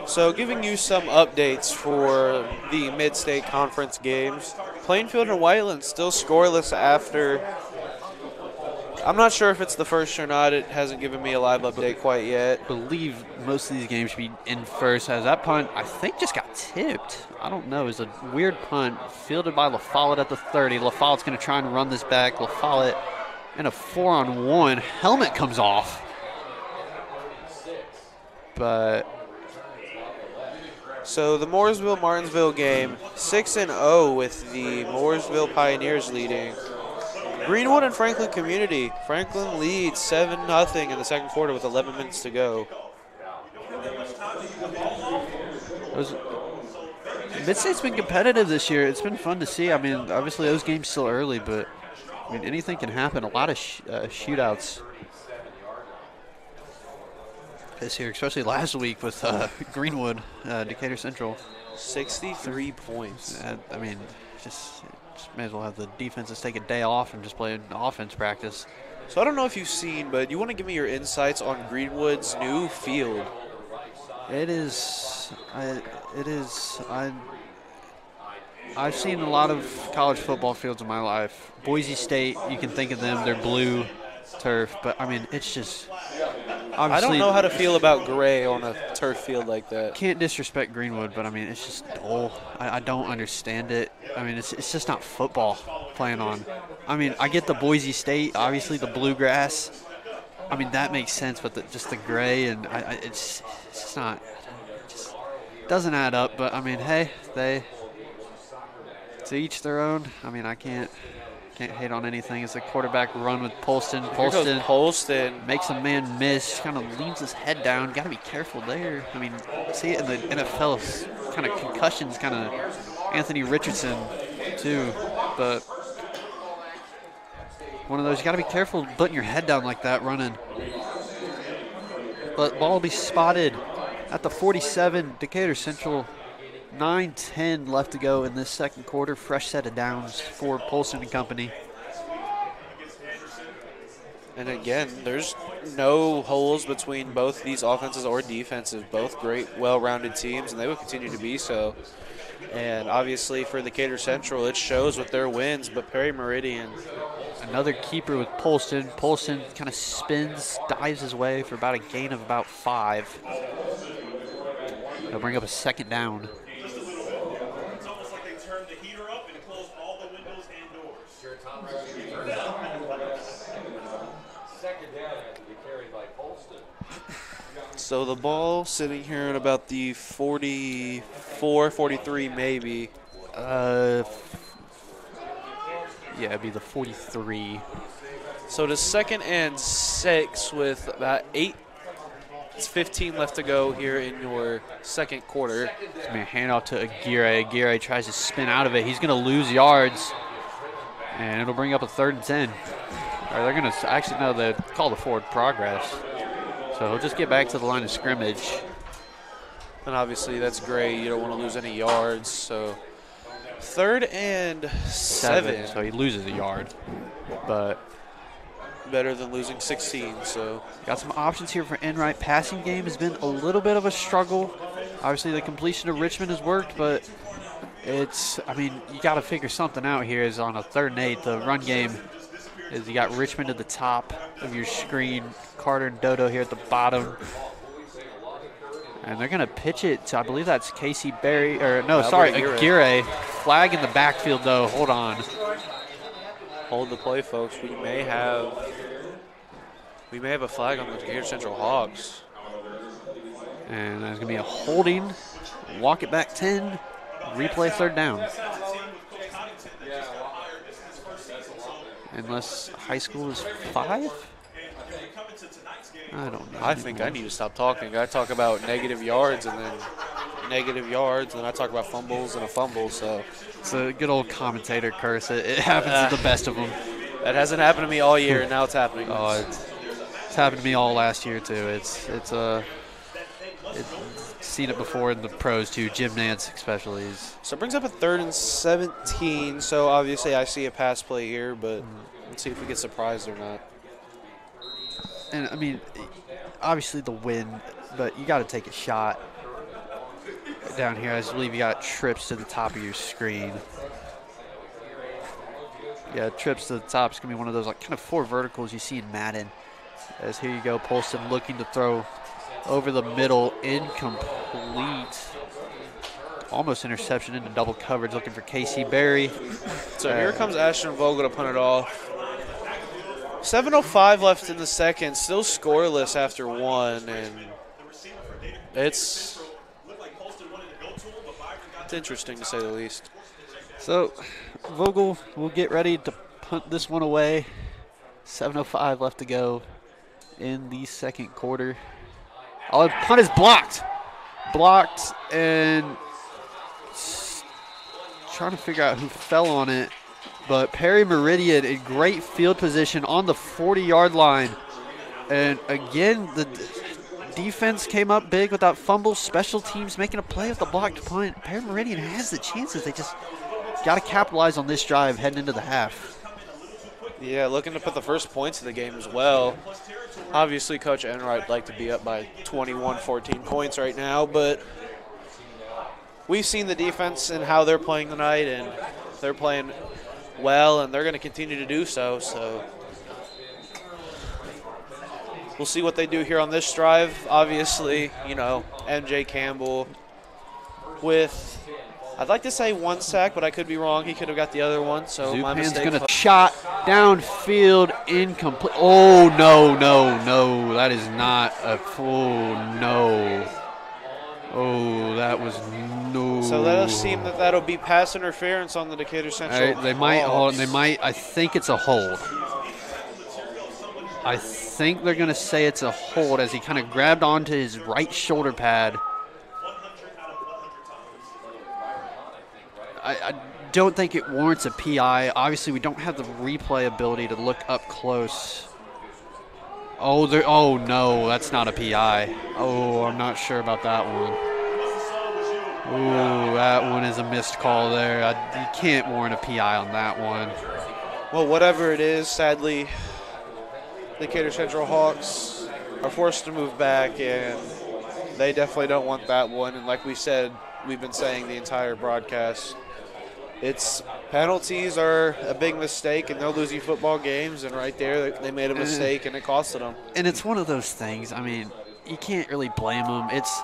So giving you some updates for the Mid-State Conference games. Plainfield and Whiteland still scoreless after I'm not sure if it's the first or not. It hasn't given me a live update quite yet. I believe most of these games should be in first. As that punt, I think, just got tipped. I don't know. It was a weird punt fielded by LaFollette at the 30. LaFollette's going to try and run this back. LaFollette in a 4-on-1. Helmet comes off. But so the Mooresville-Martinsville game, 6-0 with the Mooresville Pioneers leading. Greenwood and Franklin Community. Franklin leads 7-0 in the second quarter with 11 minutes to go. Mid-State's been competitive this year. It's been fun to see. I mean, obviously those games still early, but I mean anything can happen. A lot of shootouts this year, especially last week with Greenwood, Decatur Central. 63 points. I mean, just may as well have the defenses take a day off and just play an offense practice. So I don't know if you've seen, but you want to give me your insights on Greenwood's new field? I've seen a lot of college football fields in my life. Boise State, you can think of them, they're blue turf, but I mean, it's just I don't know how to feel about gray on a turf field like that. Can't disrespect Greenwood, but I mean, it's just dull. I don't understand it. I mean, it's just not football playing on. I mean, I get the Boise State, obviously the bluegrass. I mean, that makes sense, but just the gray and it's just not. It just doesn't add up. But I mean, hey, to each their own. I mean, I can't hate on anything. It's a quarterback run with Polston. Polston makes a man miss, kind of leans his head down. Got to be careful there. I mean, see it in the NFL, kind of concussions, kind of Anthony Richardson too. But one of those, you got to be careful putting your head down like that running. But ball will be spotted at the 47, Decatur Central. 9:10 left to go in this second quarter. Fresh set of downs for Polston and company. And again, there's no holes between both these offenses or defenses. Both great, well-rounded teams, and they will continue to be so. And obviously for Decatur Central, it shows with their wins, but Perry Meridian. Another keeper with Polston. Polston kind of spins, dives his way for about a gain of about 5. They'll bring up a second down. So the ball sitting here at about the 44, 43 maybe. Yeah, it'd be the 43. So to 2nd and 6 with about 8:15 left to go here in your second quarter. It's going to be a handoff to Aguirre. Aguirre tries to spin out of it. He's going to lose yards, and it'll bring up a 3rd and 10. Or they're going to actually, no, they call the forward progress. So he'll just get back to the line of scrimmage. And obviously that's great. You don't want to lose any yards. So 3rd and 7. So he loses a yard. But better than losing 16. So got some options here for Enright. Passing game has been a little bit of a struggle. Obviously the completion of Richmond has worked, but it's, I mean, you got to figure something out here. Is on a 3rd and 8. The run game is you got Richmond at the top of your screen, Carter and Dodo here at the bottom. And they're going to pitch it to, I believe that's Casey Berry, or no, sorry, Aguirre. Flag in the backfield, though. Hold on. Hold the play, folks. We may have a flag on the Decatur Central Hawks. And there's going to be a holding. Walk it back 10. Replay 3rd down. Unless high school is 5? I don't know. I think I need to stop talking. I talk about negative yards and then I talk about fumbles and a fumble. So it's a good old commentator curse. It happens to the best of them. That hasn't happened to me all year, and now it's happening. Oh, it's happened to me all last year too. It's seen it before in the pros too. Jim Nance especially. So it brings up a 3rd and 17. So obviously I see a pass play here, but let's see if we get surprised or not. And I mean, obviously the win, but you got to take a shot. Down here, I believe you got trips to the top of your screen. Yeah, trips to the top is going to be one of those like kind of 4 verticals you see in Madden. As here you go, Polston looking to throw over the middle, incomplete. Almost interception into double coverage, looking for Casey Berry. So here comes Ashton Vogel to punt it off. 7:05 left in the second, still scoreless after 1, and it's interesting to say the least. So Vogel will get ready to punt this one away. 7:05 left to go in the second quarter. Oh, the punt is blocked. Blocked, and trying to figure out who fell on it. But Perry Meridian in great field position on the 40-yard line. And again, the defense came up big with that fumble. Special teams making a play with the blocked punt. Perry Meridian has the chances. They just got to capitalize on this drive heading into the half. Yeah, looking to put the first points of the game as well. Obviously, Coach Enright would like to be up by 21, 14 points right now, but we've seen the defense and how they're playing tonight, and they're playing well, and they're going to continue to do so. So we'll see what they do here on this drive. Obviously, you know, MJ Campbell with, I'd like to say 1 sack, but I could be wrong. He could have got the other one, so my Zupan's mistake. going to shot downfield, incomplete. Oh, no. That is not a full no. Oh, that was no. So that'll seem that'll be pass interference on the Decatur Central. All right, they might hold. They might. I think it's a hold. I think they're going to say it's a hold as he kind of grabbed onto his right shoulder pad. I don't think it warrants a PI. Obviously, we don't have the replay ability to look up close. Oh, no, that's not a PI. Oh, I'm not sure about that one. Ooh, that one is a missed call there. You can't warrant a PI on that one. Well, whatever it is, sadly, the Decatur Central Hawks are forced to move back, and they definitely don't want that one. And like we said, we've been saying the entire broadcast, it's penalties are a big mistake, and they'll lose you football games. And right there, they made a mistake, and it costed them. And it's one of those things. I mean, you can't really blame them. It's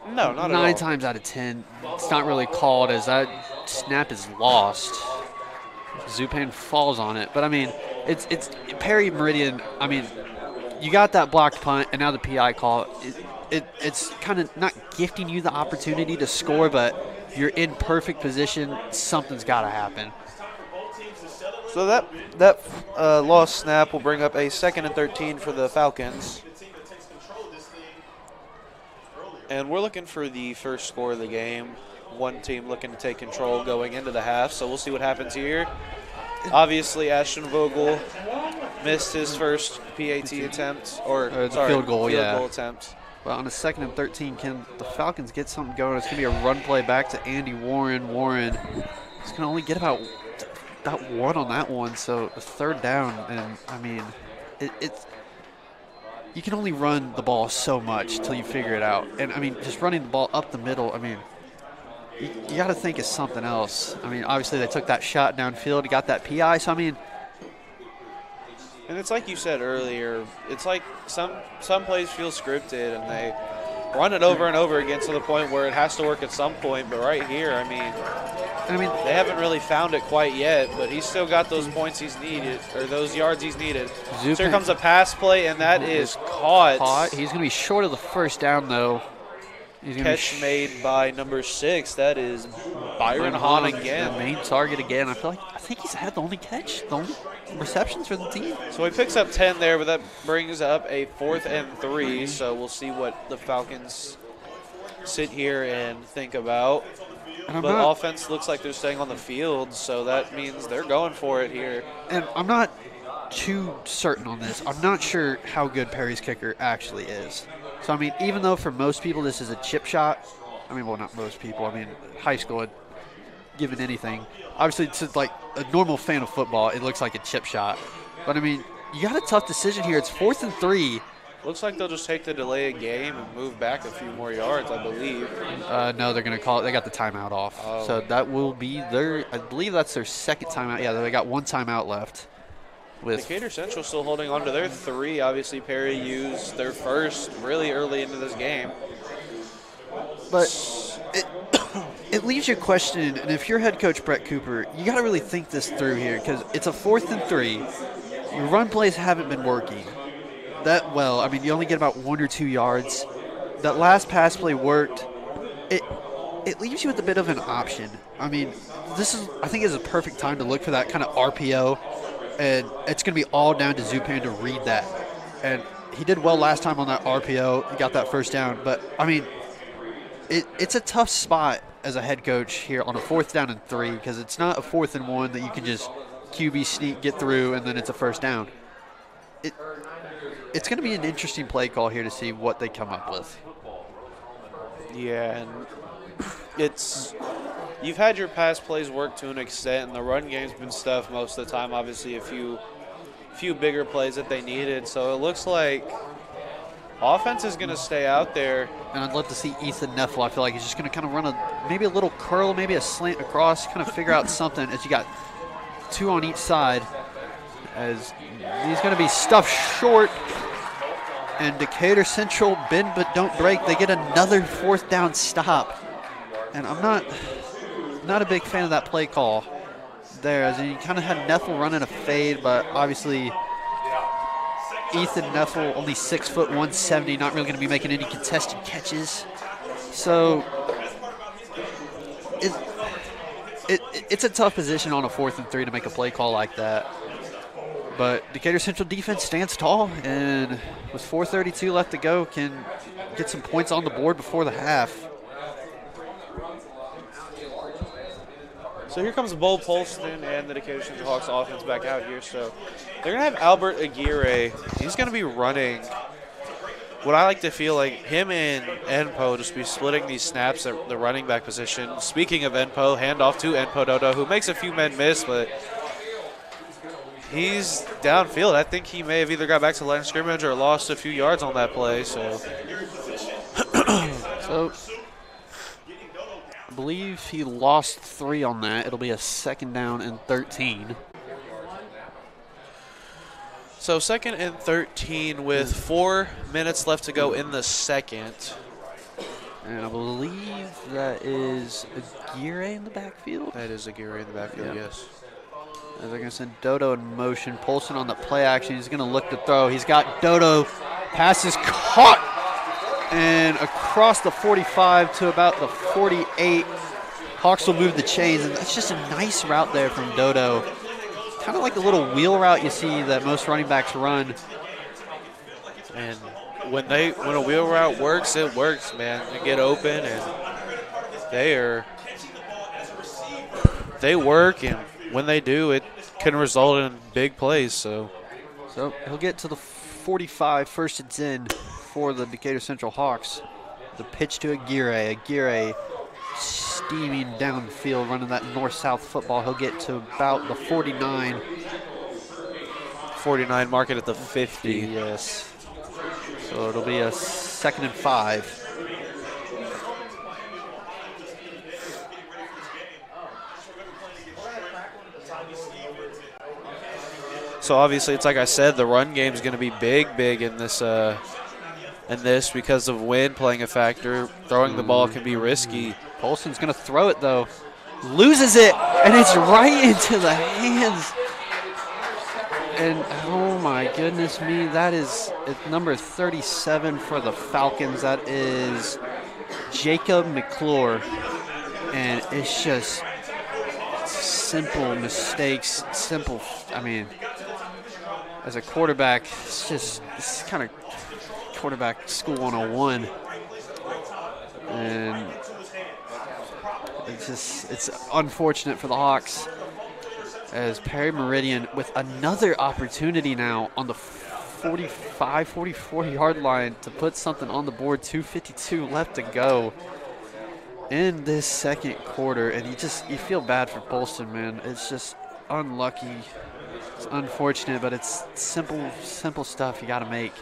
no, not at all. 9 times out of 10, it's not really called as that snap is lost. Zupan falls on it, but I mean, it's Perry Meridian. I mean, you got that blocked punt, and now the PI call. It's kind of not gifting you the opportunity to score, but you're in perfect position. Something's got to happen. So that lost snap will bring up a 2nd and 13 for the Falcons. And we're looking for the first score of the game. One team looking to take control going into the half, so we'll see what happens here. Obviously, Ashton Vogel missed his first PAT attempt, or field goal attempt. Well, on a 2nd and 13, can the Falcons get something going? It's going to be a run play back to Andy Warren. Warren is going to only get about 1 on that one, so a 3rd down. And, I mean, it's you can only run the ball so much till you figure it out. And, I mean, just running the ball up the middle, I mean, you got to think of something else. I mean, obviously they took that shot downfield, got that PI, so, I mean. And it's like you said earlier, it's like some plays feel scripted, and they run it over and over again to the point where it has to work at some point. But right here, I mean, they haven't really found it quite yet, but he's still got those points he's needed, or those yards he's needed. So here comes a pass play, and that is caught. He's going to be short of the 1st down, though. Catch made by number 6. That is Byron Hahn again. The main target again. I think he's had the only catch, the only receptions for the team. So he picks up 10 there, but that brings up a 4th and 3. So we'll see what the Falcons sit here and think about. But offense looks like they're staying on the field, so that means they're going for it here. And I'm not too certain on this. I'm not sure how good Perry's kicker actually is. So, I mean, even though for most people this is a chip shot, I mean, well, not most people. I mean, high school, given anything. Obviously, to like a normal fan of football, it looks like a chip shot. But, I mean, you got a tough decision here. It's 4th and 3. Looks like they'll just take the delay of game and move back a few more yards, I believe. No, they're going to call it. They got the timeout off. Oh. So that will be their, I believe that's their second timeout. Yeah, they got one timeout left. With Decatur Central still holding on to their 3. Obviously, Perry used their first really early into this game. But it leaves you questioning, and if you're head coach Brett Cooper, you got to really think this through here because it's a 4th and 3. Your run plays haven't been working that well. I mean, you only get about 1 or 2 yards. That last pass play worked. It leaves you with a bit of an option. I mean, I think is a perfect time to look for that kind of RPO, and it's going to be all down to Zupan to read that. And he did well last time on that RPO. He got that first down. But, I mean, it's a tough spot as a head coach here on a 4th down and 3 because it's not a 4th and 1 that you can just QB sneak, get through, and then it's a first down. It's going to be an interesting play call here to see what they come up with. Yeah, and you've had your pass plays work to an extent, and the run game's been stuffed most of the time. Obviously, a few bigger plays that they needed. So it looks like offense is going to stay out there. And I'd love to see Ethan Neffel. I feel like he's just going to kind of run maybe a little curl, maybe a slant across, kind of figure out something as you got 2 on each side. As he's going to be stuffed short. And Decatur Central bend but don't break. They get another 4th down stop. And I'm not a big fan of that play call there. As you kind of had Neffel running a fade, but obviously Ethan Neffel, only 6 foot 170, not really going to be making any contested catches. So it's a tough position on a 4th and 3 to make a play call like that. But Decatur Central defense stands tall, and with 4:32 left to go, can get some points on the board before the half. So here comes Bo Polston and the Decatur Central Hawks offense back out here. So they're going to have Albert Aguirre. He's going to be running what I like to feel like him and Enpo just be splitting these snaps at the running back position. Speaking of Enpo, handoff to Enpo Dodo, who makes a few men miss, but he's downfield. I think he may have either got back to the line of scrimmage or lost a few yards on that play. So I believe he lost 3 on that. It'll be a 2nd down and 13. So 2nd and 13 with 4 minutes left to go in the second. And I believe that is Aguirre in the backfield. That is Aguirre in the backfield, Yeah. yes. As they're going to send Dodo in motion. Polson on the play action. He's going to look to throw. He's got Dodo. Pass is caught. And across the 45 to about the 48. Hawks will move the chains. And that's just a nice route there from Dodo. Kind of like a little wheel route you see that most running backs run. And when a wheel route works, it works, man. They get open and they work, and when they do, it can result in big plays. So he'll get to the 45, 1st and 10 for the Decatur Central Hawks. The pitch to Aguirre. Aguirre steaming downfield, running that north-south football. He'll get to about the 49. 49, mark it at the 50. Yes. So it'll be a 2nd and 5. So obviously, it's like I said, the run game is going to be big in this because of wind playing a factor. Throwing the ball can be risky. Polson's going to throw it, though. Loses it, and it's right into the hands. And, oh, my goodness me, that is number 37 for the Falcons. That is Jacob McClure. And it's just simple mistakes, as a quarterback, it's kind of quarterback school 101. And it's unfortunate for the Hawks as Perry Meridian with another opportunity now on the 45, 44-yard line to put something on the board. 2:52 left to go in this second quarter, and you feel bad for Polston, man. It's just unlucky. It's unfortunate, but it's simple stuff you got to make.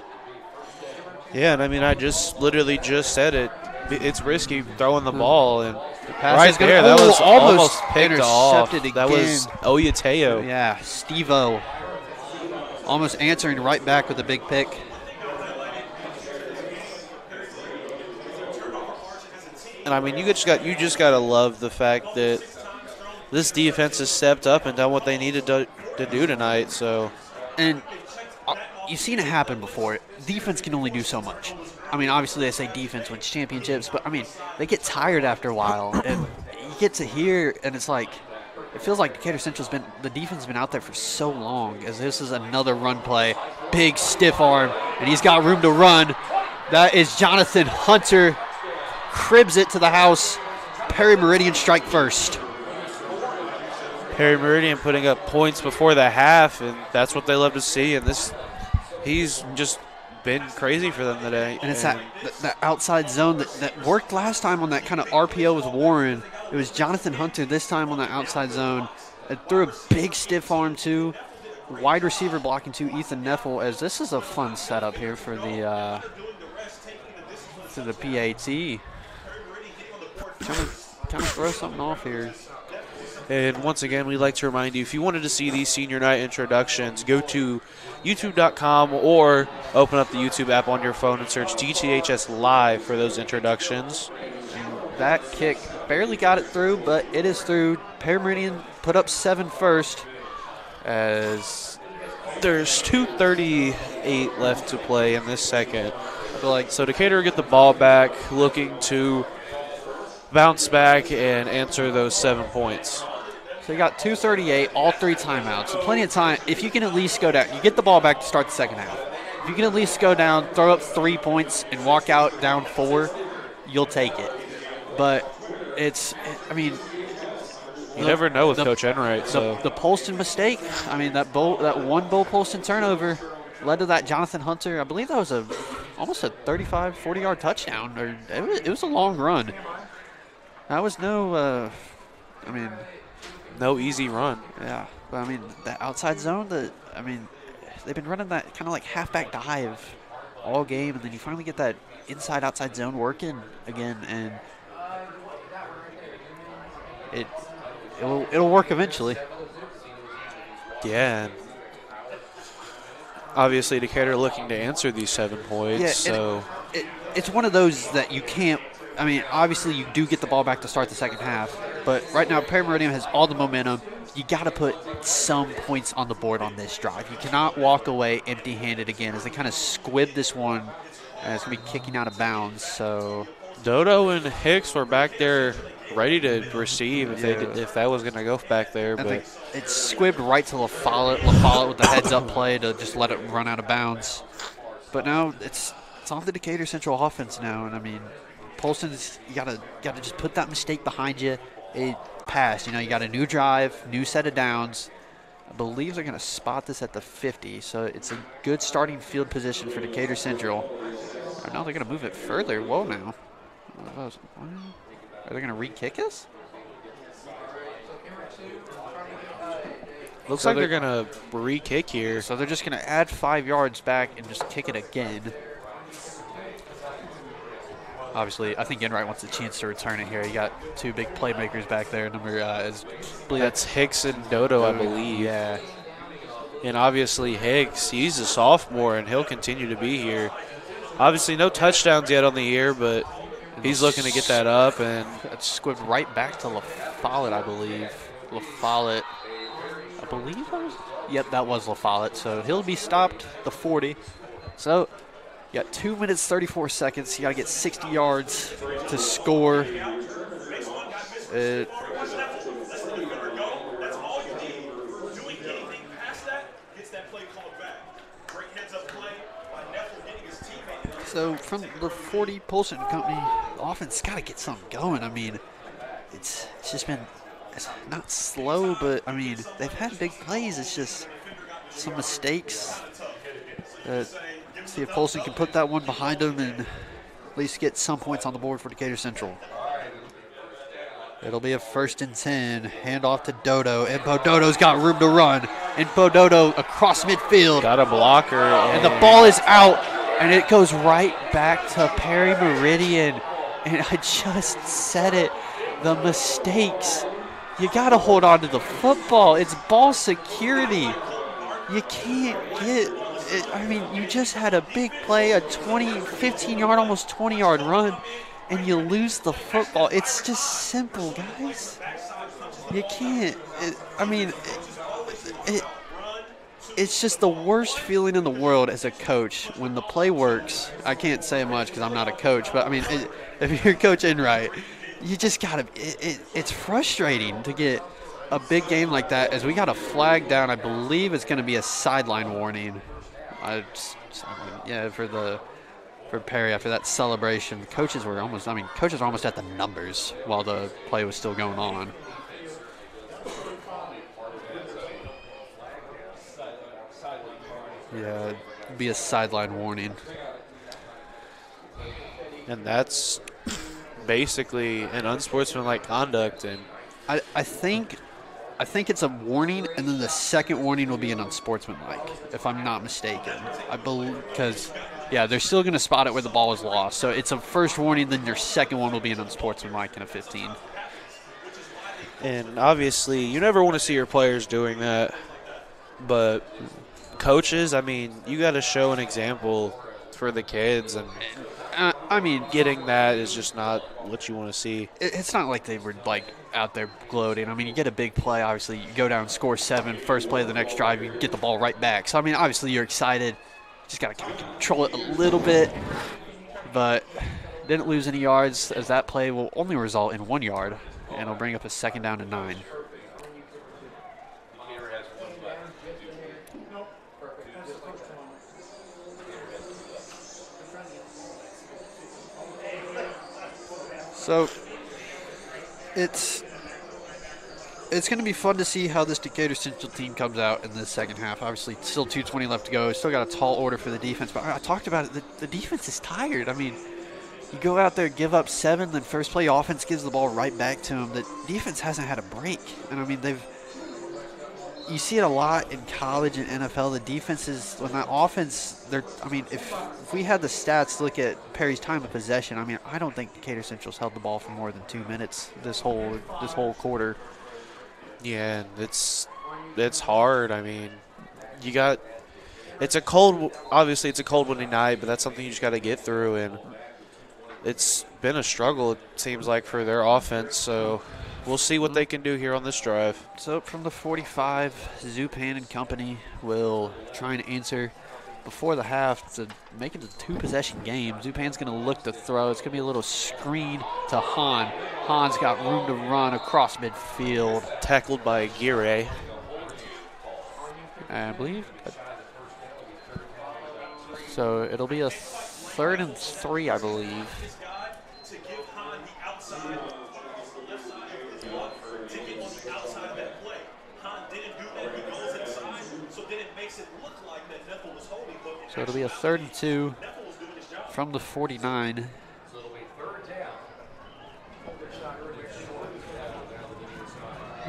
Yeah, and I mean, I literally just said it. It's risky throwing the ball, and Pass right is gonna- there, that was almost almost picked off. intercepted That was again. Oyateo. Yeah, Steve-O almost answering right back with a big pick. And I mean, you just got to love the fact that this defense has stepped up and done what they needed to do tonight. So, And you've seen it happen before. Defense can only do so much. I mean, obviously they say defense wins championships, but I mean, they get tired after a while. And you get to here, and it's like, it feels like Decatur Central's the defense has been out there for so long, as this is another run play. Big stiff arm, and he's got room to run. That is Jonathan Hunter. Cribs it to the house. Perry Meridian strike first. Perry Meridian putting up points before the half, and that's what they love to see. And he's just been crazy for them today. And it's that outside zone that worked last time on that kind of RPO with Warren. It was Jonathan Hunter this time on that outside zone. It threw a big stiff arm too. Wide receiver blocking to Ethan Neffel, as this is a fun setup here for the PAT. Kind of throw something off here. And once again, we'd like to remind you, if you wanted to see these senior night introductions, go to youtube.com or open up the YouTube app on your phone and search DTHS Live for those introductions. And that kick barely got it through, but it is through. Perry Meridian put up 7 first, as there's 2:38 left to play in this second. So Decatur will get the ball back, looking to bounce back and answer those 7 points. So you got 2:38, all 3 timeouts. So plenty of time. If you can at least go down, you get the ball back to start the second half. If you can at least go down, throw up 3 points, and walk out down 4, you'll take it. But You never know with Coach Enright. So the Polston mistake, that one Bo Polston turnover led to that Jonathan Hunter. I believe that was almost a 35, 40-yard touchdown. Or it was a long run. That was no easy run. Yeah, but the outside zone, they've been running that kind of like halfback dive all game, and then you finally get that inside-outside zone working again, and it'll work eventually. Yeah. Obviously, Decatur looking to answer these 7 points. Yeah, so it's one of those that you can't. Obviously you do get the ball back to start the second half, but right now Perry Meridian has all the momentum. You got to put some points on the board on this drive. You cannot walk away empty-handed again, as they kind of squib this one, and it's going to be kicking out of bounds. So Dodo and Hicks were back there ready to receive if that was going to go back there. But it's squibbed right to LaFollette with the heads-up play to just let it run out of bounds. But now it's on the Decatur Central offense now, and Polston's, you gotta just put that mistake behind you. It passed. You got a new drive, new set of downs. I believe they're going to spot this at the 50, so it's a good starting field position for Decatur Central. Now they're going to move it further. Whoa, now. Are they going to re-kick us? Looks like they're going to re-kick here. So they're just going to add 5 yards back and just kick it again. Obviously, I think Enright wants a chance to return it here. You got 2 big playmakers back there. That's Hicks and Dodo, I believe. Yeah. And obviously Hicks, he's a sophomore, and he'll continue to be here. Obviously, no touchdowns yet on the year, but he's looking to get that up. And that's squibbed right back to LaFollette, I believe. LaFollette, I believe that was? Yep, that was LaFollette. So he'll be stopped the 40. So you got 2 minutes, 34 seconds. You got to get 60 yards to score. So from the 40 Polston Company offense, got to get something going. It's just been not slow, but they've had big plays. It's just some mistakes. See if Polston can put that one behind them and at least get some points on the board for Decatur Central. It'll be a 1st and 10. Hand off to Dodo. And Dodo's got room to run. And Dodo across midfield. Got a blocker. And the ball is out. And it goes right back to Perry Meridian. And I just said it. The mistakes. You got to hold on to the football. It's ball security. You can't get it. I mean, you just had a big play, a 15-yard, almost 20-yard run, and you lose the football. It's just simple, guys. You can't. It's just the worst feeling in the world as a coach when the play works. I can't say much because I'm not a coach, but I mean, if you're coaching right, you just gotta. It's frustrating to get a big game like that. As we got a flag down, I believe it's going to be a sideline warning. For Perry after that celebration, coaches were almost at the numbers while the play was still going on. Yeah, it'd be a sideline warning. And that's basically an unsportsmanlike conduct. And I think it's a warning, and then the second warning will be an unsportsmanlike, if I'm not mistaken. I believe, because, yeah, they're still going to spot it where the ball was lost. So it's a first warning, then your second one will be an unsportsmanlike in a 15. And obviously, you never want to see your players doing that. But coaches, I mean, you got to show an example for the kids. And getting that is just not what you want to see. It's not like they were, out there gloating. I mean, you get a big play, obviously, you go down, score 7, first play of the next drive, you get the ball right back. So, I mean, obviously you're excited. Just got to kind of control it a little bit. But didn't lose any yards, as that play will only result in 1 yard, and it'll bring up a 2nd down and 9. So it's going to be fun to see how this Decatur Central team comes out in the second half. Obviously, still 2:20 left to go. Still got a tall order for the defense. But I talked about it. The defense is tired. I mean, you go out there, give up 7, then first play offense gives the ball right back to them. The defense hasn't had a break. And, I mean, you see it a lot in college and NFL. The defenses, when that offense, if we had the stats to look at Perry's time of possession, I mean, I don't think Decatur Central's held the ball for more than 2 minutes this whole quarter. Yeah, it's hard. I mean, it's a cold windy night, but that's something you just got to get through. And it's been a struggle, it seems like, for their offense. So we'll see what they can do here on this drive. So from the 45, Zupan and company will try and answer before the half to make it a 2-possession game. Zupan's going to look to throw. It's going to be a little screen to Han. Han's got room to run across midfield. Tackled by Gire, I believe. So it'll be a 3rd and 3, I believe. So it'll be a 3rd and 2 from the 49.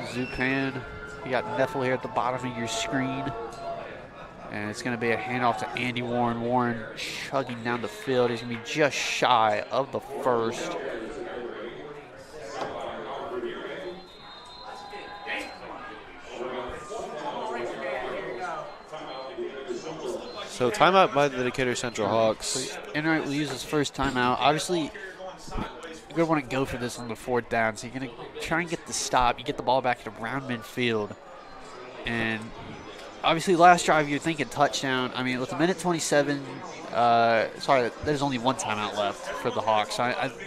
Zupan, you got Neffel here at the bottom of your screen. And it's going to be a handoff to Andy Warren. Warren chugging down the field. He's going to be just shy of the first. So timeout by the Decatur Central Hawks. So Enright will use his first timeout. Obviously, you're going to want to go for this on the 4th down. So you're going to try and get the stop. You get the ball back at around midfield. And obviously, last drive, you're thinking touchdown. I mean, with a minute 27, there's only 1 timeout left for the Hawks.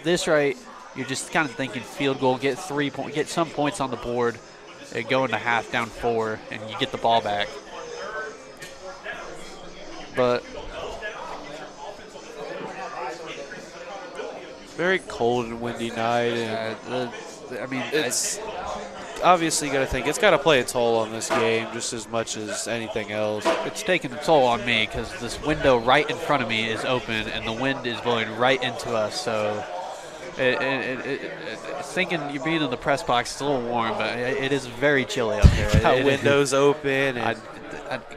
This right, you're just kind of thinking field goal, get some points on the board, and go into half down 4, and you get the ball back. But very cold and windy night. And it's obviously got to think it's got to play a toll on this game just as much as anything else. It's taking a toll on me because this window right in front of me is open and the wind is blowing right into us. So thinking you're being in the press box, it's a little warm, but it is very chilly up there. Got windows open. And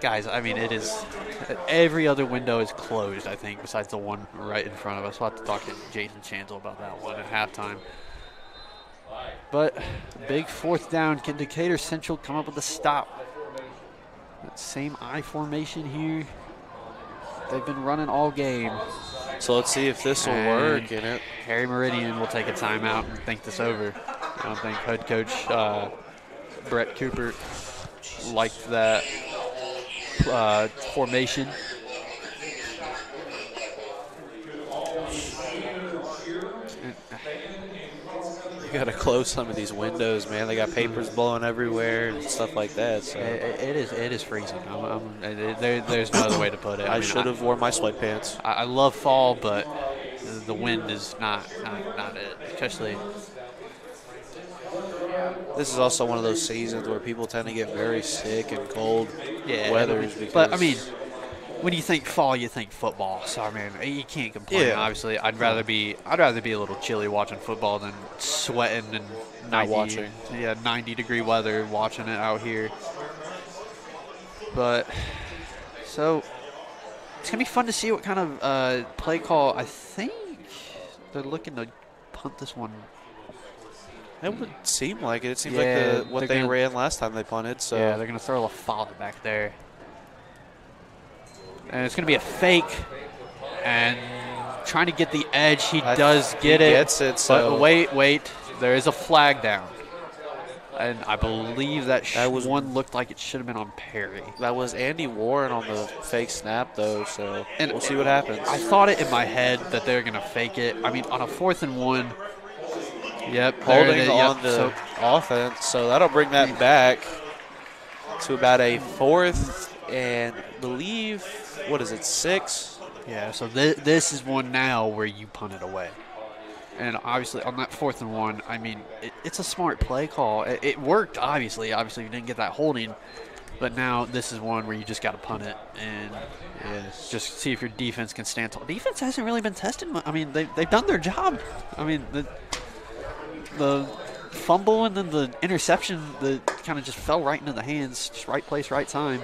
guys, I mean, it is. Every other window is closed, I think, besides the one right in front of us. We'll have to talk to Jason Chancel about that one at halftime. But big fourth down. Can Decatur Central come up with a stop? That same I formation here. They've been running all game. So let's see if this will work in it. Harry Meridian will take a timeout and think this over. I don't think head coach Brett Cooper liked that formation. You got to close some of these windows, man. They got papers blowing everywhere and stuff like that. So It is freezing. There's no other way to put it. I should have worn my sweatpants. I love fall, but the wind is not it. Especially. This is also one of those seasons where people tend to get very sick and cold weathers. But I mean, when you think fall, you think football. So I mean, you can't complain. Yeah. Obviously, I'd rather be a little chilly watching football than sweating and 90-degree weather watching it out here. But so it's gonna be fun to see what kind of play call. I think they're looking to punt this one. It would seem like it. It seems like what they ran last time they punted. So yeah, they're gonna throw a foul back there. And it's going to be a fake. And trying to get the edge. He does get it. He gets it. So. But wait. There is a flag down. And I believe that one looked like it should have been on Perry. That was Andy Warren on the fake snap, though. So we'll see what happens. I thought it in my head that they were going to fake it. I mean, on a 4th and 1. Yep. Holding on the offense. So that'll bring that back to about a 4th and believe, what is it, 6? Yeah, so this is one now where you punt it away. And obviously on that 4th and 1, I mean, it's a smart play call. It worked, obviously. Obviously, you didn't get that holding. But now this is one where you just got to punt it and just see if your defense can stand tall. Defense hasn't really been tested much. I mean, they've done their job. I mean, the fumble and then the interception that kind of just fell right into the hands, just right place, right time.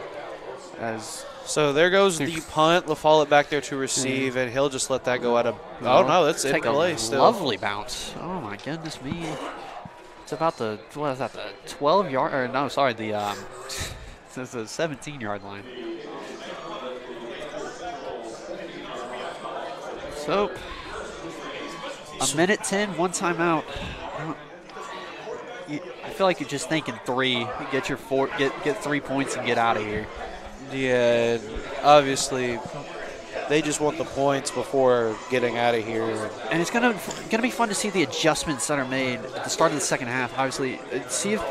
So there goes the punt. They'll fall it back there to receive, and he'll just let that go out of. Oh no, that's in play still. Lovely bounce. Oh my goodness me! It's about the 12-yard or no, sorry, the 17-yard line. So a minute 10, one timeout. I feel like you're just thinking 3. Get your 4. Get 3 points and get out of here. Yeah, obviously, they just want the points before getting out of here. And it's gonna be fun to see the adjustments that are made at the start of the second half. Obviously, see if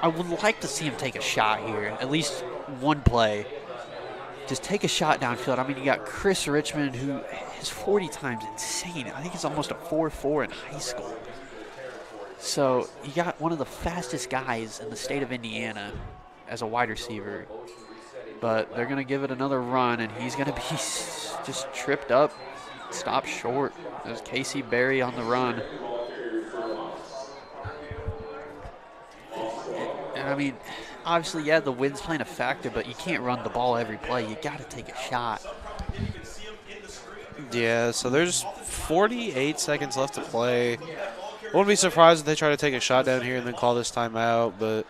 I would like to see him take a shot here, at least one play. Just take a shot downfield. I mean, you got Chris Richmond, who his 40 times insane. I think he's almost a 4.4 in high school. So you got one of the fastest guys in the state of Indiana as a wide receiver. But they're going to give it another run, and he's going to be just tripped up, stopped short. There's Casey Berry on the run. And, I mean, obviously, yeah, the wind's playing a factor, but you can't run the ball every play. You got to take a shot. Yeah, so there's 48 seconds left to play. I wouldn't be surprised if they try to take a shot down here and then call this timeout, but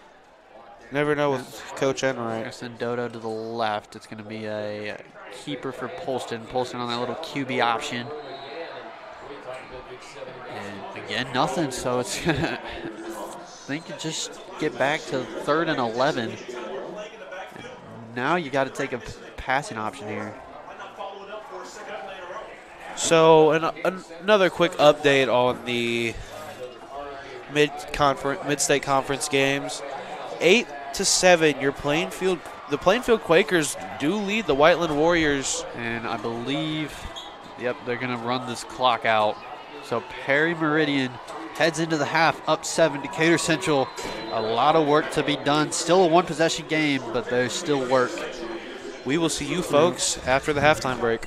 never know with Coach Enright. Send Dodo to the left. It's going to be a keeper for Polston. Polston on that little QB option. And again, nothing. So it's going to, I think, you just get back to 3rd and 11. And now you got to take a passing option here. So another quick update on the mid-state conference games. 8-7, the Plainfield Quakers do lead the Whiteland Warriors. And I believe, yep, they're going to run this clock out. So Perry Meridian heads into the half, up 7. Decatur Central, a lot of work to be done. Still a one-possession game, but there's still work. We will see you folks after the halftime break.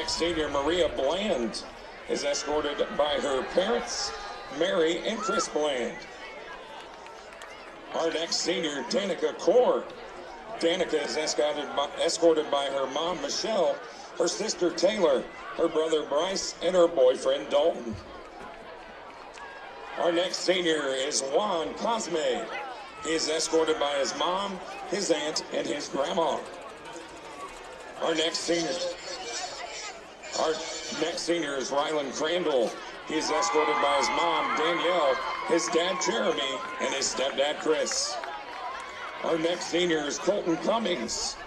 next senior, Maria Bland, is escorted by her parents, Mary and Chris Bland. Our next senior, Danica Core. Danica is escorted by her mom, Michelle, her sister, Taylor, her brother, Bryce, and her boyfriend, Dalton. Our next senior is Juan Cosme. He is escorted by his mom, his aunt, and his grandma. Our next senior is Rylan Crandall. He is escorted by his mom, Danielle, his dad, Jeremy, and his stepdad, Chris. Our next senior is Colton Cummings.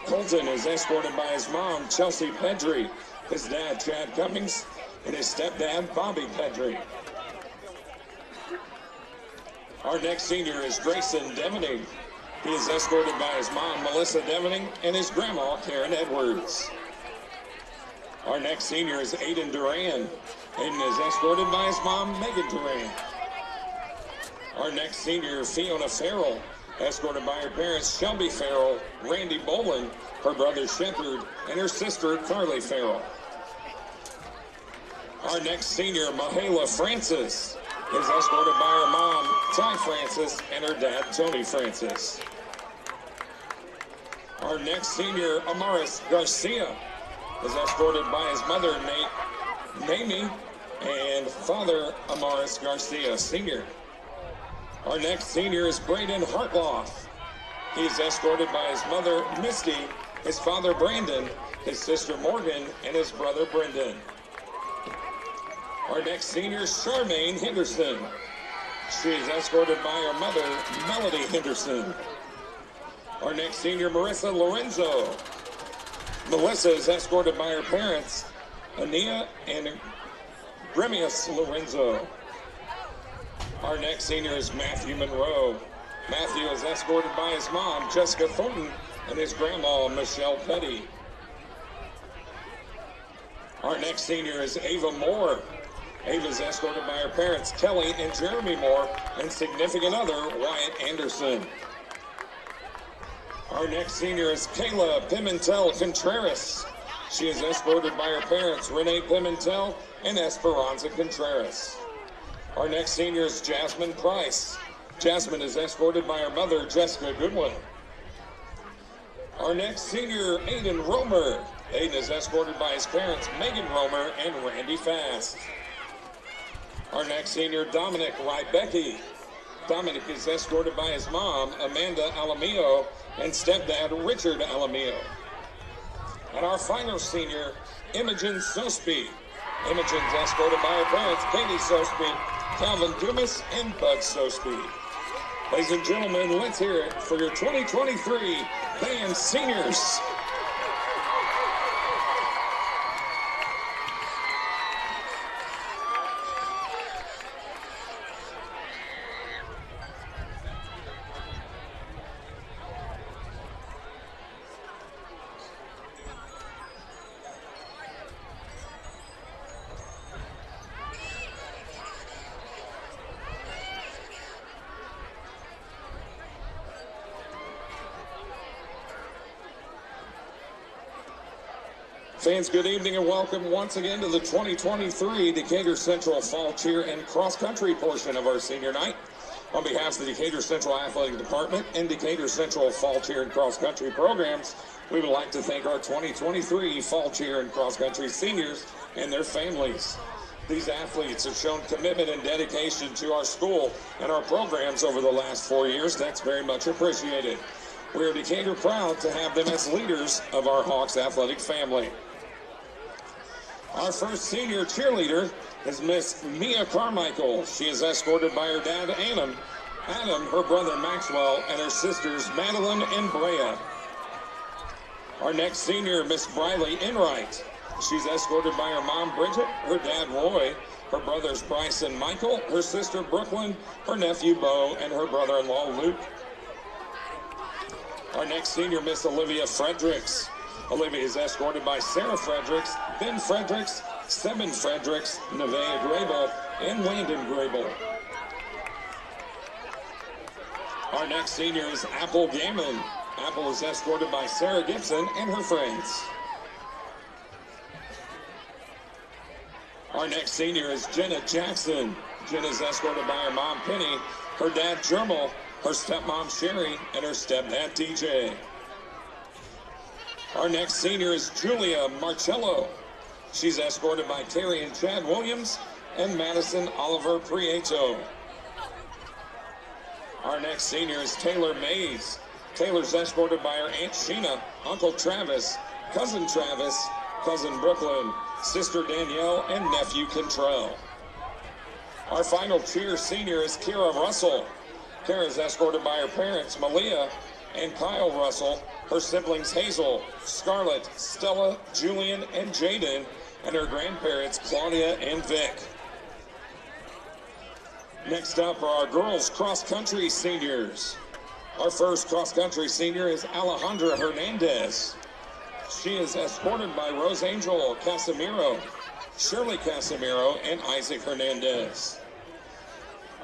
Colton is escorted by his mom, Chelsea Pedry, his dad, Chad Cummings, and his stepdad, Bobby Pedry. Our next senior is Grayson Devening. He is escorted by his mom, Melissa Devening, and his grandma, Karen Edwards. Our next senior is Aiden Duran. Aiden is escorted by his mom, Megan Duran. Our next senior, Fiona Farrell, escorted by her parents, Shelby Farrell, Randy Bolin, her brother Shepard, and her sister, Carly Farrell. Our next senior, Mahala Francis, is escorted by her mom, Ty Francis, and her dad, Tony Francis. Our next senior, Amaris Garcia, is escorted by his mother, Mamie, and father, Amaris Garcia, Sr. Our next senior is Braden Hartloff. He is escorted by his mother, Misty, his father, Brandon, his sister, Morgan, and his brother, Brendan. Our next senior is Charmaine Henderson. She is escorted by her mother, Melody Henderson. Our next senior, Marissa Lorenzo. Melissa is escorted by her parents, Ania and Gremius Lorenzo. Our next senior is Matthew Monroe. Matthew is escorted by his mom, Jessica Thornton, and his grandma, Michelle Petty. Our next senior is Ava Moore. Ava is escorted by her parents, Kelly and Jeremy Moore, and significant other, Wyatt Anderson. Our next senior is Kayla Pimentel Contreras. She is escorted by her parents, Renee Pimentel and Esperanza Contreras. Our next senior is Jasmine Price. Jasmine is escorted by her mother, Jessica Goodwin. Our next senior, Aiden Romer. Aiden is escorted by his parents, Megan Romer and Randy Fast. Our next senior, Dominic Rybecki. Dominic is escorted by his mom, Amanda Alamio, and stepdad, Richard Alamio. And our final senior, Imogen Sosby. Imogen's escorted by her parents, Katie Sosby, Calvin Dumas, and Bud Sosby. Ladies and gentlemen, let's hear it for your 2023 band seniors. Fans, good evening and welcome once again to the 2023 Decatur Central Fall Cheer and Cross Country portion of our senior night. On behalf of the Decatur Central Athletic Department and Decatur Central Fall Cheer and Cross Country programs, we would like to thank our 2023 Fall Cheer and Cross Country seniors and their families. These athletes have shown commitment and dedication to our school and our programs over the last 4 years. That's very much appreciated. We are Decatur proud to have them as leaders of our Hawks athletic family. Our first senior cheerleader is Miss Mia Carmichael. She is escorted by her dad, Adam, her brother Maxwell, and her sisters Madeline and Brea. Our next senior, Miss Briley Enright. She's escorted by her mom, Bridget, her dad, Roy, her brothers Bryce and Michael, her sister Brooklyn, her nephew Bo, and her brother-in-law Luke. Our next senior, Miss Olivia Fredericks. Olivia is escorted by Sarah Fredericks, Ben Fredericks, Seven Fredericks, Nevaeh Grable, and Landon Grable. Our next senior is Apple Gammon. Apple is escorted by Sarah Gibson and her friends. Our next senior is Jenna Jackson. Jenna is escorted by her mom, Penny, her dad, Jermel, her stepmom, Sherry, and her stepdad, DJ. Our next senior is Julia Marcello. She's escorted by Terry and Chad Williams and Madison Oliver Prieto. Our next senior is Taylor Mays. Taylor's escorted by her Aunt Sheena, Uncle Travis, Cousin Brooklyn, Sister Danielle, and Nephew Contrell. Our final cheer senior is Kira Russell. Kira is escorted by her parents, Malia and Kyle Russell, her siblings Hazel, Scarlett, Stella, Julian, and Jaden, and her grandparents Claudia and Vic. Next up are our girls cross-country seniors. Our first cross-country senior is Alejandra Hernandez. She is escorted by Rose Angel Casimiro, Shirley Casimiro, and Isaac Hernandez.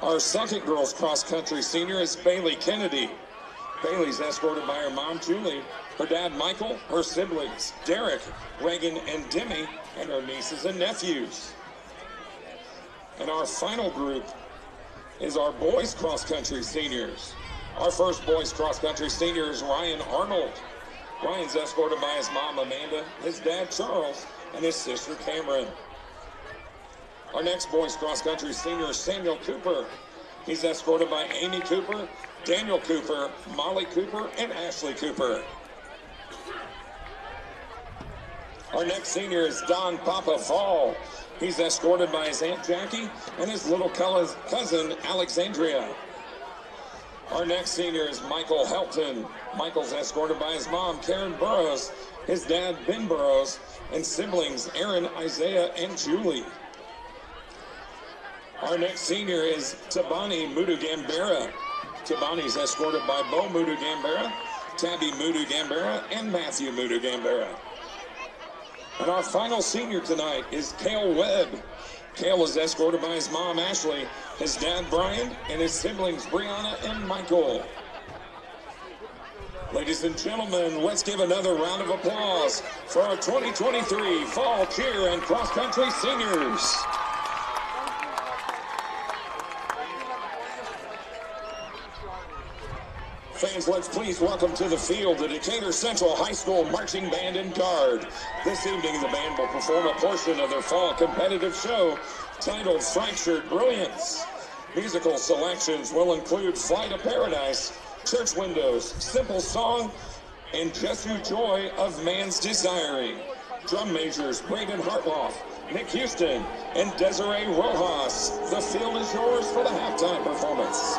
Our second girls cross-country senior is Bailey Kennedy. Bailey's escorted by her mom, Julie, her dad, Michael, her siblings, Derek, Reagan, and Demi, and her nieces and nephews. And our final group is our boys cross-country seniors. Our first boys cross-country senior is Ryan Arnold. Ryan's escorted by his mom, Amanda, his dad, Charles, and his sister, Cameron. Our next boys cross-country senior is Samuel Cooper. He's escorted by Amy Cooper, Daniel Cooper, Molly Cooper, and Ashley Cooper. Our next senior is Don Papa Fall. He's escorted by his Aunt Jackie and his little cousin, Alexandria. Our next senior is Michael Helton. Michael's escorted by his mom, Karen Burrows, his dad, Ben Burrows, and siblings, Aaron, Isaiah, and Julie. Our next senior is Tabani Mudu Gambera. Tabani's escorted by Bo Mudu Gambera, Tabby Mudu Gambera, and Matthew Mudu Gambera. And our final senior tonight is Cale Webb. Cale is escorted by his mom, Ashley, his dad, Brian, and his siblings, Brianna and Michael. Ladies and gentlemen, let's give another round of applause for our 2023 Fall Cheer and Cross Country Seniors. Fans, let's please welcome to the field the Decatur Central High School Marching Band and Guard. This evening, the band will perform a portion of their fall competitive show titled Fractured Brilliance. Musical selections will include Flight of Paradise, Church Windows, Simple Song, and Just You Joy of Man's Desiring. Drum majors Braden Hartloff, Nick Houston, and Desiree Rojas. The field is yours for the halftime performance.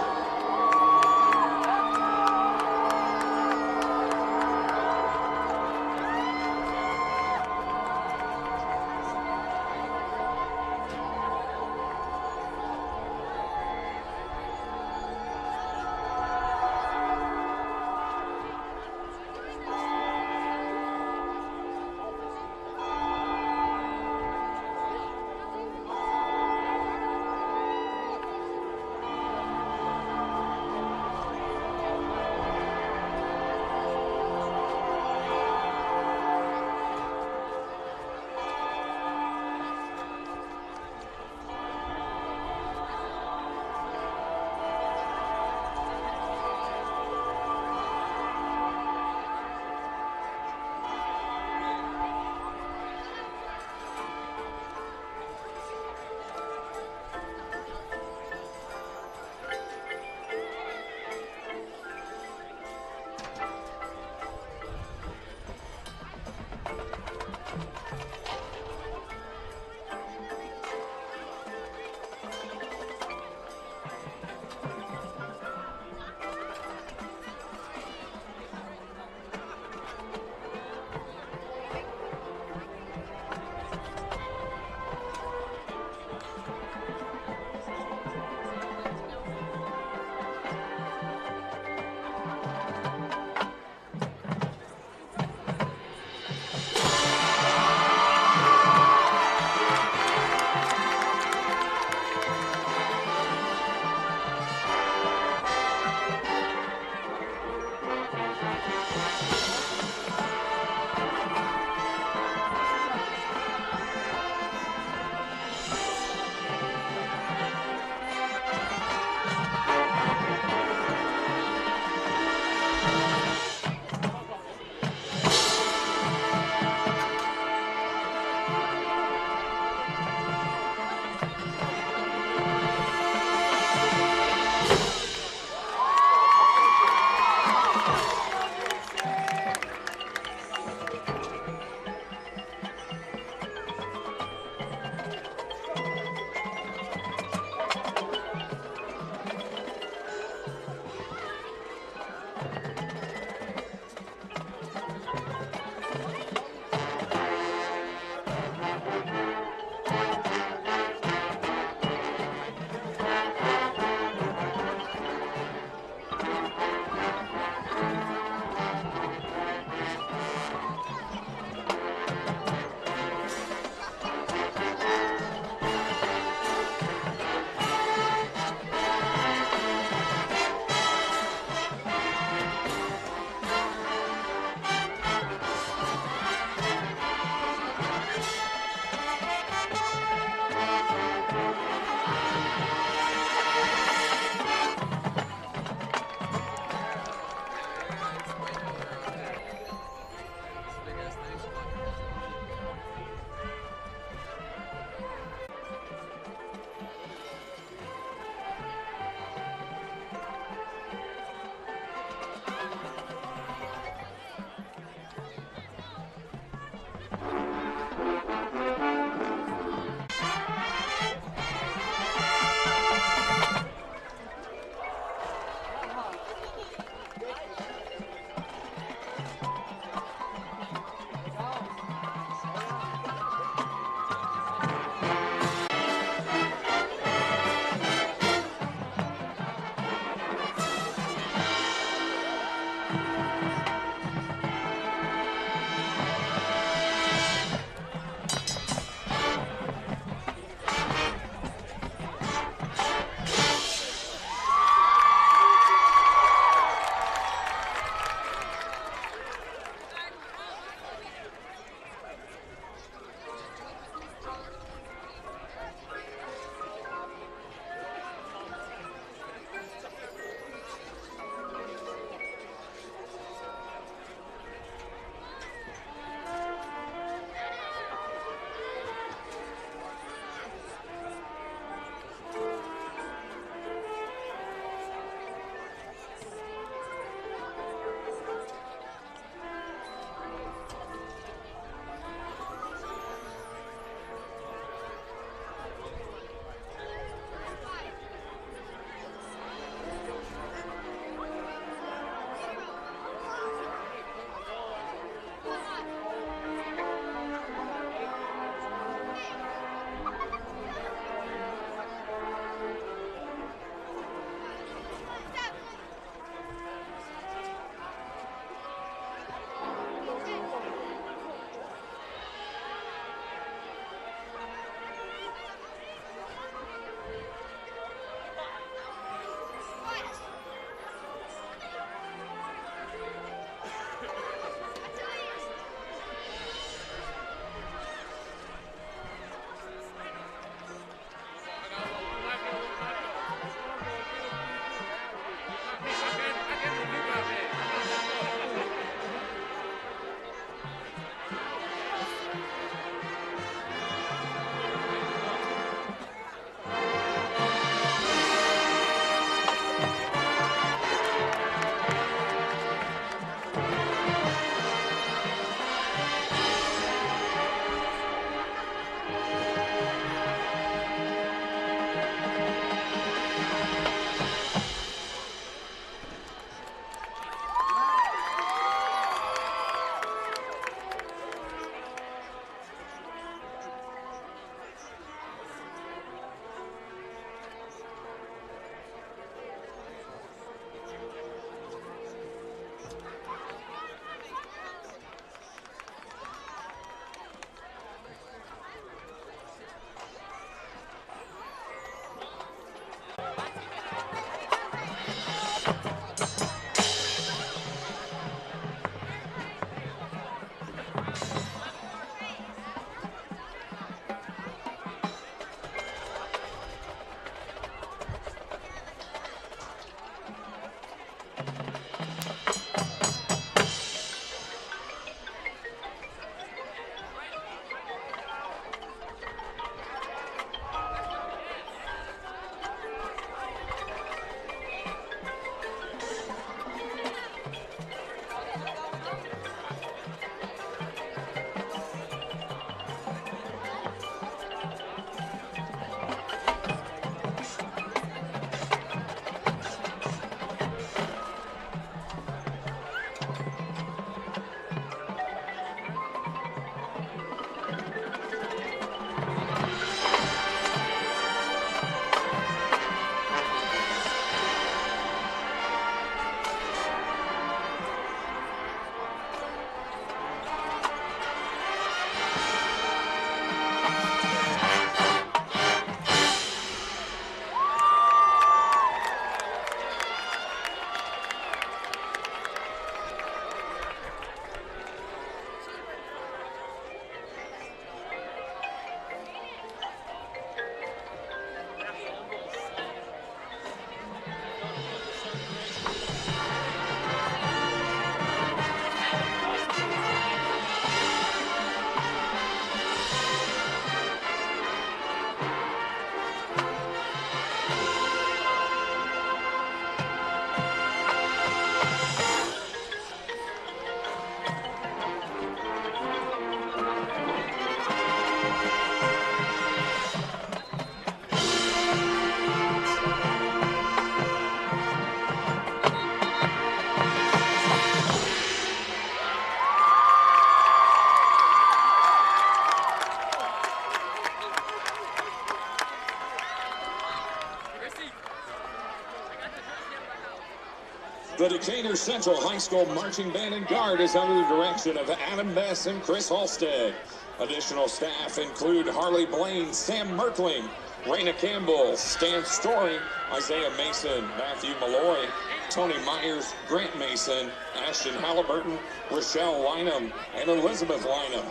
The Decatur Central High School Marching Band and Guard is under the direction of Adam Bess and Chris Halstead. Additional staff include Harley Blaine, Sam Merkling, Raina Campbell, Stan Story, Isaiah Mason, Matthew Malloy, Tony Myers, Grant Mason, Ashton Halliburton, Rochelle Lynham, and Elizabeth Lynham.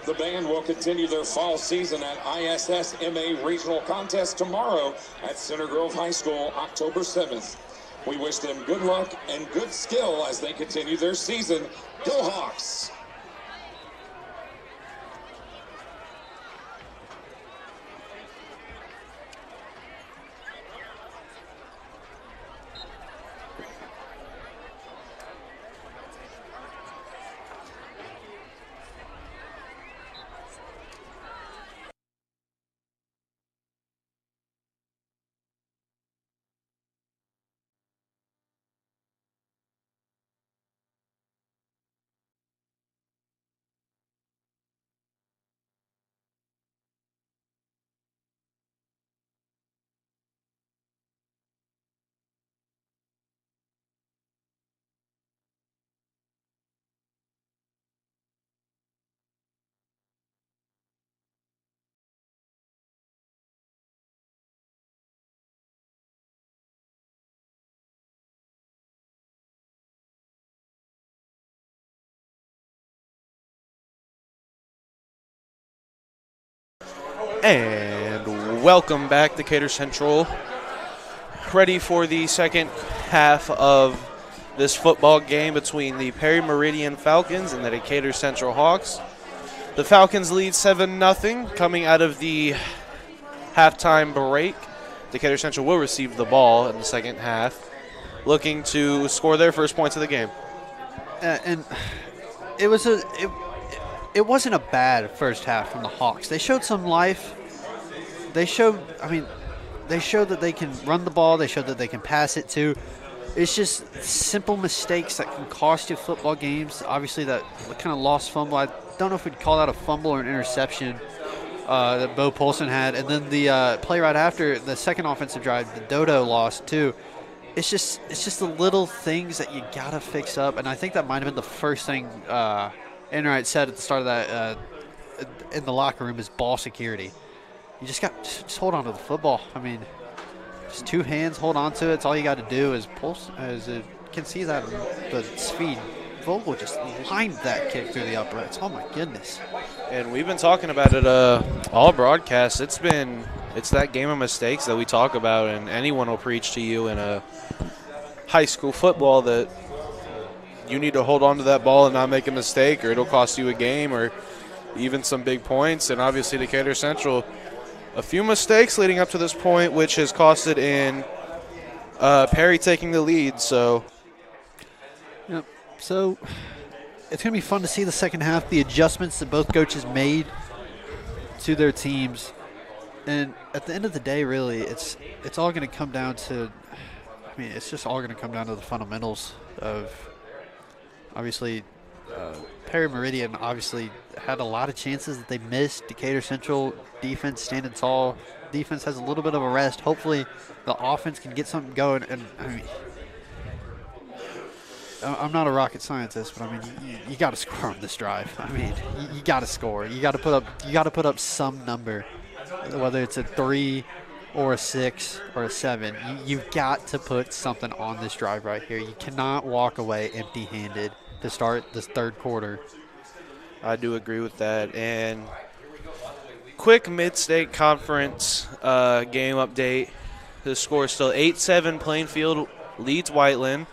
The band will continue their fall season at ISSMA Regional Contest tomorrow at Center Grove High School, October 7th. We wish them good luck and good skill as they continue their season. Go Hawks! And welcome back, Decatur Central. Ready for the second half of this football game between the Perry Meridian Falcons and the Decatur Central Hawks. The Falcons lead 7-0 coming out of the halftime break. Decatur Central will receive the ball in the second half, looking to score their first points of the game. And it wasn't a bad first half from the Hawks. They showed some life. They showed that they can run the ball. They showed that they can pass it too. It's just simple mistakes that can cost you football games. Obviously, that kind of lost fumble. I don't know if we'd call that a fumble or an interception that Bo Polson had. And then the play right after, the second offensive drive, the Dodo lost too. It's just the little things that you got to fix up. And I think that might have been the first thing Enright said at the start of that in the locker room is ball security. You just hold on to the football. I mean, just two hands, hold on to it. It's all you got to do is pulse. As you can see that the speed. Vogel just lined that kick through the uprights. Oh my goodness! And we've been talking about it all broadcast. It's that game of mistakes that we talk about, and anyone will preach to you in a high school football that you need to hold on to that ball and not make a mistake, or it'll cost you a game or even some big points. And obviously Decatur Central, a few mistakes leading up to this point, which has costed in Perry taking the lead. So, yep. So it's going to be fun to see the second half, the adjustments that both coaches made to their teams. And at the end of the day, really, it's all going to come down to, it's just all going to come down to the fundamentals of, obviously, Perry Meridian obviously had a lot of chances that they missed. Decatur Central defense standing tall. Defense has a little bit of a rest. Hopefully the offense can get something going. And I'm not a rocket scientist, but you got to score on this drive. You got to score. You got to put up some number, whether it's a 3 or a 6 or a 7. You've got to put something on this drive right here. You cannot walk away empty-handed to start this third quarter. I do agree with that. And quick mid-state conference game update. The score is still 8-7. Plainfield leads Whiteland.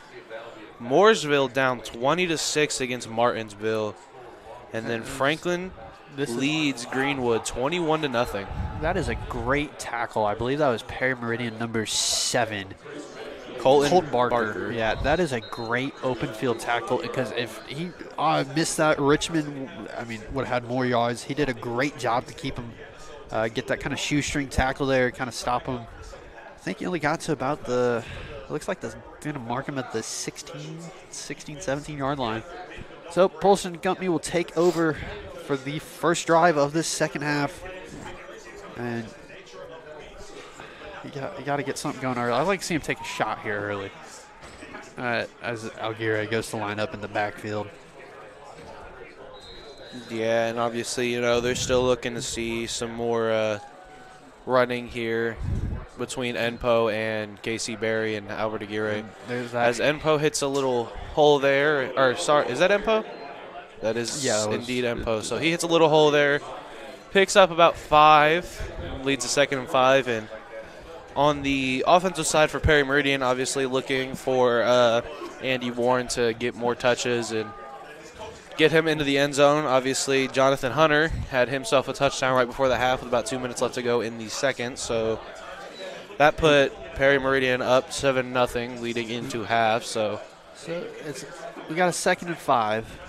Mooresville down 20-6 against Martinsville. And then Franklin leads Greenwood 21-0. That is a great tackle. I believe that was Perry Meridian number 7. Colton Barker. Yeah, that is a great open field tackle, because if he missed that, Richmond, would have had more yards. He did a great job to keep him, get that kind of shoestring tackle there, kind of stop him. I think he only got to about it looks like they're going to mark him at the 16, 17-yard line. So Polson and Company will take over for the first drive of this second half. And you got to get something going early. I'd like to see him take a shot here early. as Alguera goes to line up in the backfield. Yeah, and obviously, they're still looking to see some more running here between Enpo and Casey Berry and Albert Aguirre. There's that. As Enpo hits a little hole there, or sorry, is that Enpo? That is indeed Enpo. So he hits a little hole there, picks up about 5, leads the second and 5, and on the offensive side for Perry Meridian, obviously looking for Andy Warren to get more touches and get him into the end zone. Obviously, Jonathan Hunter had himself a touchdown right before the half with about 2 minutes left to go in the second. So that put Perry Meridian up 7-0 leading into half. So we got a 2nd and 5.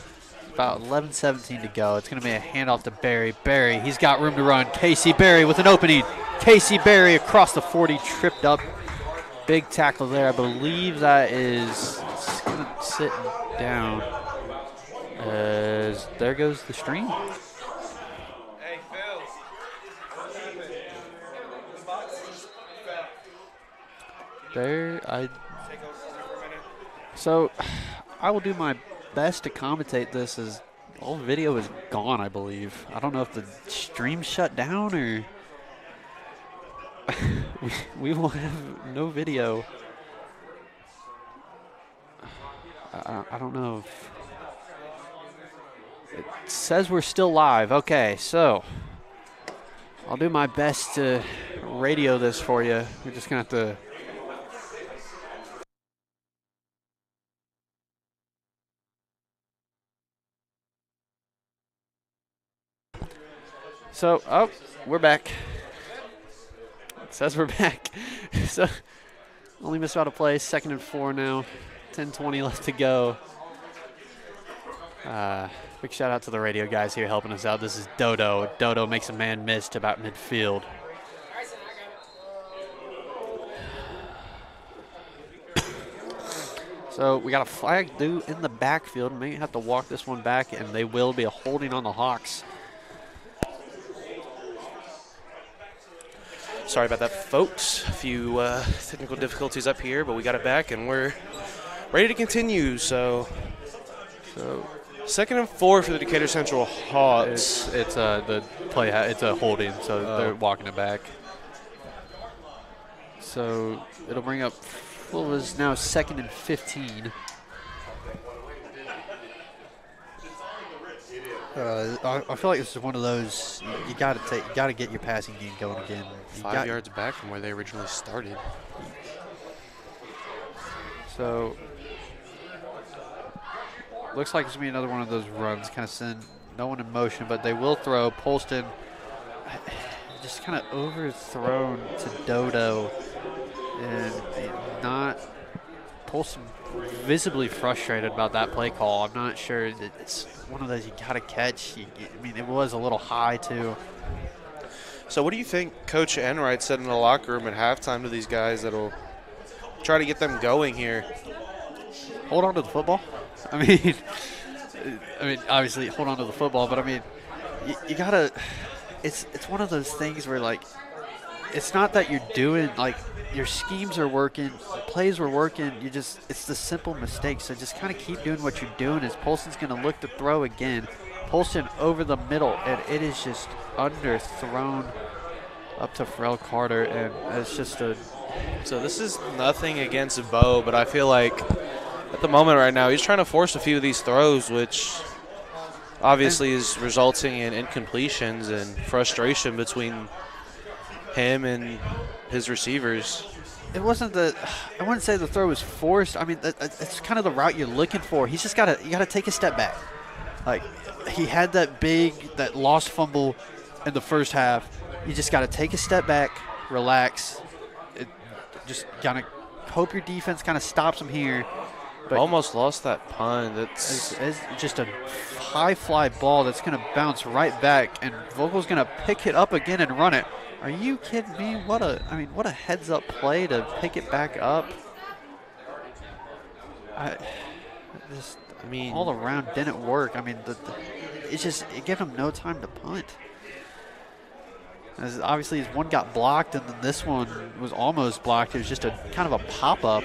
About 11:17 to go. It's going to be a handoff to Berry. Berry, he's got room to run. Casey Berry with an opening. Casey Berry across the 40, tripped up. Big tackle there. I believe that is sitting down. As there goes the stream. Hey, Phil. So I will do my best to commentate this as all video is gone, I believe. I don't know if the stream shut down or we will have no video. I don't know if it says we're still live. Okay, so I'll do my best to radio this for you. We're just going to have to. So, we're back. It says we're back. So, only missed out a play. 2nd and 4 now. 10:20 left to go. Big shout out to the radio guys here helping us out. This is Dodo. Dodo makes a man miss to about midfield. So we got a flag due in the backfield. May have to walk this one back, and they will be a holding on the Hawks. Sorry about that, folks. A few technical difficulties up here, but we got it back, and we're ready to continue. So 2nd and 4 for the Decatur Central Hawks. It's the play. It's a holding, so they're walking it back. So it'll bring up what was now 2nd and 15. I feel like this is one of those you got to get your passing game going again. 5 yards back from where they originally started. So looks like it's going to be another one of those runs, kind of send no one in motion, but they will throw. Polston just kind of overthrown to Dodo, and not Polston visibly frustrated about that play call. I'm not sure. It's one of those you got to catch. I mean, it was a little high, too. So what do you think Coach Enright said in the locker room at halftime to these guys that'll try to get them going here? Hold on to the football. I mean, obviously hold on to the football, but I mean, you gotta. It's one of those things where, like, it's not that you're doing, like, your schemes are working, plays were working. It's the simple mistakes. So just kind of keep doing what you're doing. As Polston's going to look to throw again. Polston over the middle, and it is just underthrown up to Pharrell Carter, and it's just a. So this is nothing against Bo, but I feel like at the moment right now he's trying to force a few of these throws, which obviously is resulting in incompletions and frustration between him and his receivers. It wasn't I wouldn't say the throw was forced. I mean, it's kind of the route you're looking for. He's just you got to take a step back. Like, he had that lost fumble in the first half. You just got to take a step back, relax. Just kind of hope your defense kind of stops him here. But almost lost that punt. It's just a high fly ball that's going to bounce right back, and Vogel's going to pick it up again and run it. Are you kidding me? What a heads up play to pick it back up. All around didn't work. I mean, it gave him no time to punt. As obviously, one got blocked, and then this one was almost blocked. It was just a kind of a pop-up.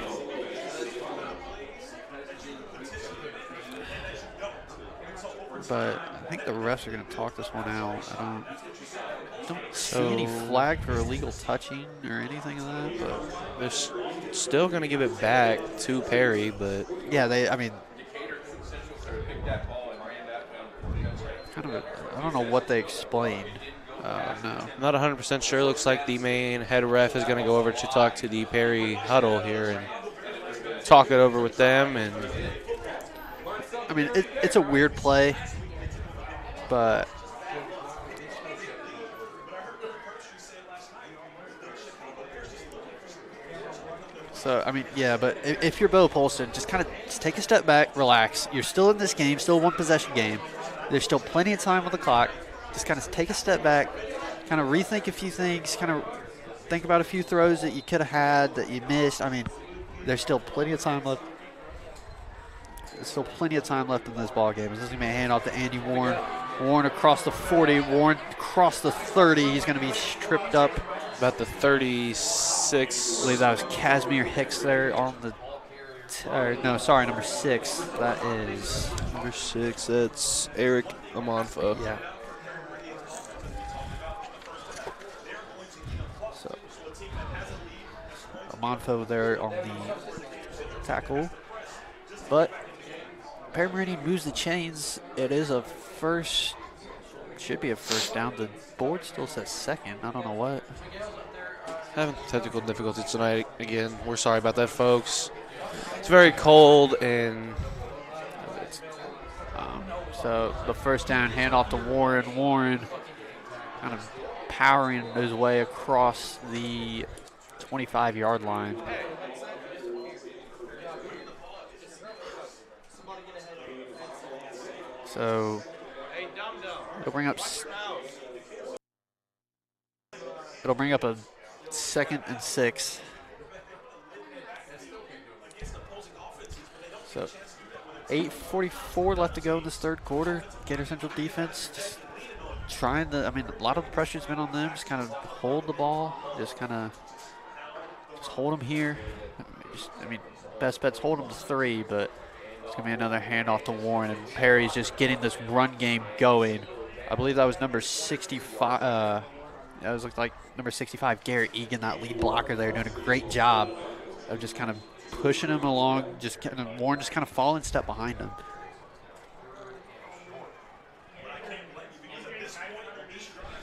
but I think the refs are going to talk this one out. I don't see any flag for illegal touching or anything of that, but they're still going to give it back to Perry, but yeah, I don't know what they explained. No. Not 100% sure. Looks like the main head ref is going to go over to talk to the Perry huddle here and talk it over with them. And I mean, it's a weird play, but so I mean, yeah. But if you're Bo Polston, just take a step back, relax. You're still in this game, still a one-possession game. There's still plenty of time on the clock. Just kind of take a step back, kind of rethink a few things, kind of think about a few throws that you could have had that you missed. I mean, there's still plenty of time left. There's still plenty of time left in this ball game. This is going to be a handoff to Andy Warren. Warren across the 40. Warren across the 30. He's going to be stripped up. About the 36. I believe that was Casimir Hicks there on the number 6. That is number 6. That's Eric Amonfo. Yeah. So Amonfo there on the tackle. But Perry Meridian moves the chains. It is a first, should be a first down. The board still says second. I don't know what. Having technical difficulties tonight again. We're sorry about that, folks. It's very cold and so the first down, handoff to Warren. Warren kind of powering his way across the 25-yard line. So it'll bring up a 2nd and 6. So 8:44 left to go in this third quarter. Gator Central defense just trying to, I mean, a lot of the pressure's been on them. Just kind of hold the ball. Just hold them here. Best bet's hold them to 3, but it's going to be another handoff to Warren. And Perry's just getting this run game going. I believe that was number 65. That was looked like number 65, Garrett Egan, that lead blocker there, doing a great job of just kind of pushing him along. Warren just kind of following step behind him.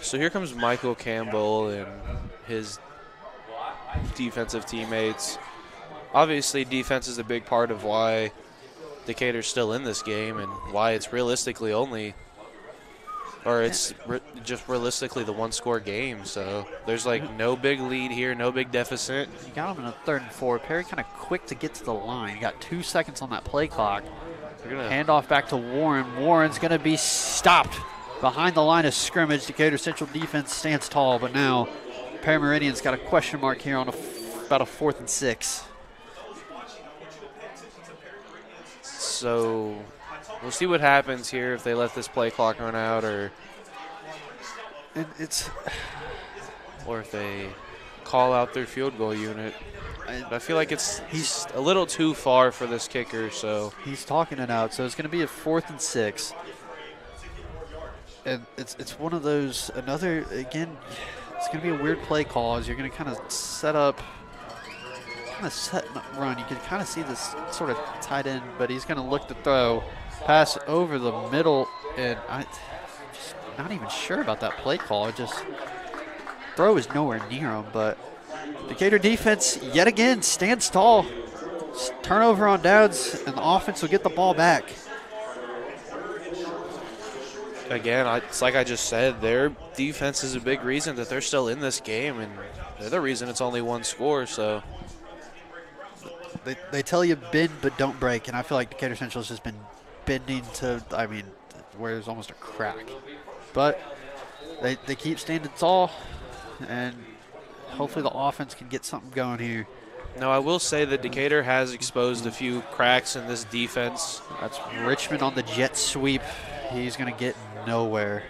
So here comes Michael Campbell and his defensive teammates. Obviously, defense is a big part of why Decatur's still in this game and why it's realistically just realistically the one-score game. So there's no big lead here, no big deficit. You got him in a 3rd and 4. Perry kind of quick to get to the line. You got 2 seconds on that play clock. Hand off back to Warren. Warren's going to be stopped behind the line of scrimmage. Decatur Central defense stands tall, but now Perry Meridian's got a question mark here on about a 4th and 6. So we'll see what happens here if they let this play clock run out, or if they call out their field goal unit. I feel like he's a little too far for this kicker, so he's talking it out. So it's going to be a 4th and 6, and it's one of those. It's going to be a weird play call as you're going to kind of set up. Set and run. You can kind of see this sort of tight end, but he's going to look to throw. Pass over the middle, and I'm just not even sure about that play call. Throw is nowhere near him, but Decatur defense yet again stands tall. Turnover on downs, and the offense will get the ball back. Again, it's like I just said, their defense is a big reason that they're still in this game, and they're the reason it's only 1 score, so. They tell you bend but don't break, and I feel like Decatur Central's just been bending to, where there's almost a crack. But they keep standing tall, and hopefully the offense can get something going here. Now, I will say that Decatur has exposed a few cracks in this defense. That's Richmond on the jet sweep. He's going to get nowhere.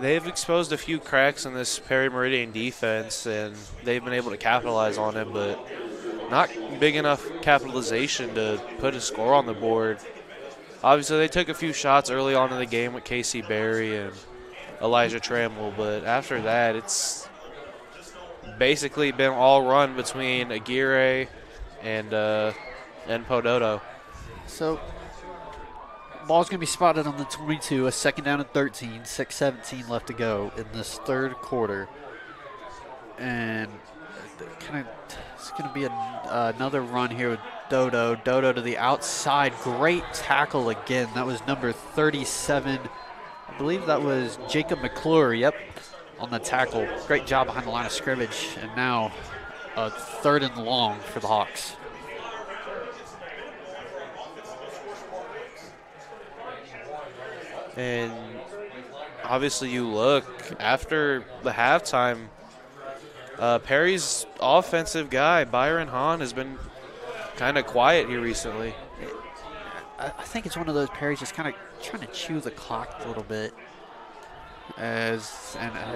They've exposed a few cracks in this Perry Meridian defense, and they've been able to capitalize on it, but not big enough capitalization to put a score on the board. obviously they took a few shots early on in the game with Casey Berry and Elijah Trammell, but after that it's basically been all run between Aguirre and Podoto. So, ball's going to be spotted on the 22, a second down and 13, 6:17 left to go in this third quarter. And it's going to be another run here with Dodo. Dodo to the outside. Great tackle again. That was number 37. I believe that was Jacob McClure, yep, on the tackle. Great job behind the line of scrimmage. And now a 3rd and long for the Hawks. And obviously you look after the halftime, Perry's offensive guy, Byron Hahn, has been kind of quiet here recently. I think it's one of those Perry's just kind of trying to chew the clock a little bit. And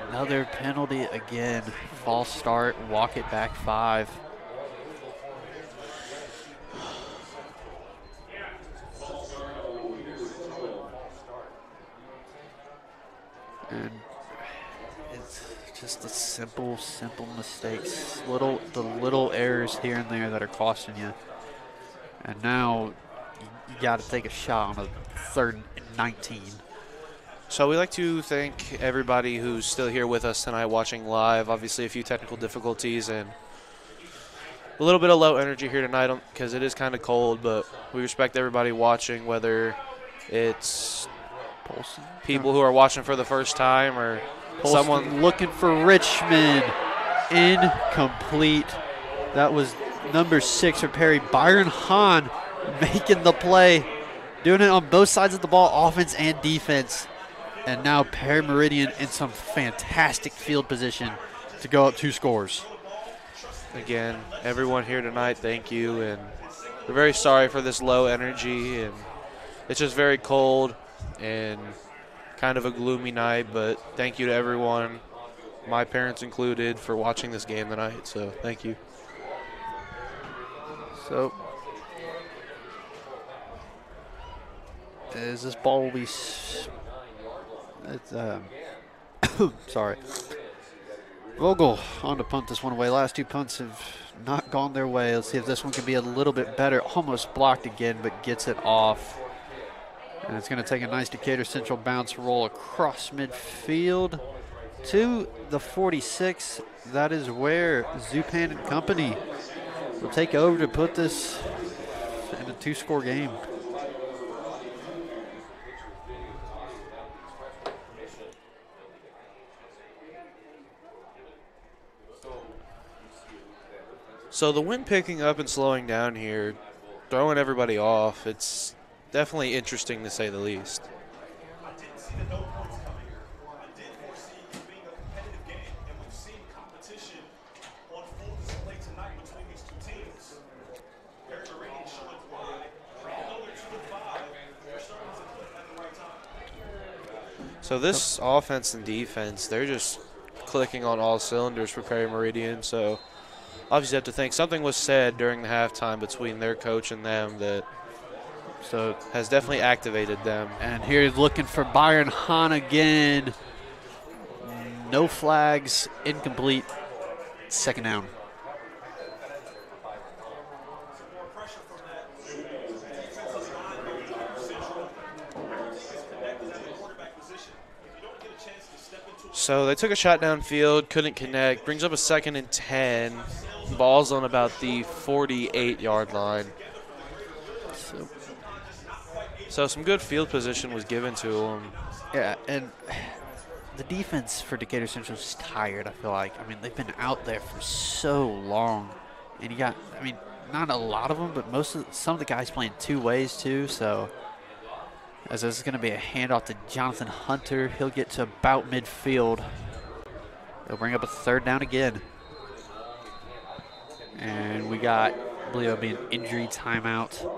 another penalty again. False start, walk it back 5. And it's just the simple mistakes, the little errors here and there that are costing you. And now you got to take a shot on a 3rd and 19. So we'd like to thank everybody who's still here with us tonight watching live. Obviously a few technical difficulties and a little bit of low energy here tonight because it is kind of cold, but we respect everybody watching, whether it's people who are watching for the first time or someone looking for Richmond. Incomplete. That was number 6 for Perry. Byron Hahn making the play, doing it on both sides of the ball, offense and defense. And now Perry Meridian in some fantastic field position to go up 2 scores. Again, everyone here tonight, thank you. And we're very sorry for this low energy. And it's just very cold and kind of a gloomy night. But thank you to everyone, my parents included, for watching this game tonight. So thank you. So, as this ball will be... sorry. Vogel on to punt this one away. Last 2 punts have not gone their way. Let's see if this one can be a little bit better. Almost blocked again, but gets it off. And it's going to take a nice Decatur Central bounce roll across midfield to the 46. That is where Zupan and company will take over to put this in a 2-score game. So the wind picking up and slowing down here, throwing everybody off. It's definitely interesting to say the least. I didn't see the no points coming. I did foresee it being a competitive game, and we've seen competition on full display tonight between these 2 teams. Perry Meridian showing why. Even though they're 2-5, they're starting to click at the right time. So this offense and defense, they're just clicking on all cylinders for Perry Meridian. So obviously have to think something was said during the halftime between their coach and them that has definitely activated them. And here's looking for Byron Hahn again. No flags, incomplete, 2nd down. So they took a shot downfield, couldn't connect, brings up a 2nd and 10. Ball's on about the 48-yard line. So some good field position was given to them. Yeah, and the defense for Decatur Central is tired, I feel like. I mean, they've been out there for so long. And you got, I mean, not a lot of them, but some of the guys playing 2 ways too. So as this is going to be a handoff to Jonathan Hunter, he'll get to about midfield. They'll bring up a 3rd down again. And we got, I believe it'll be an injury timeout.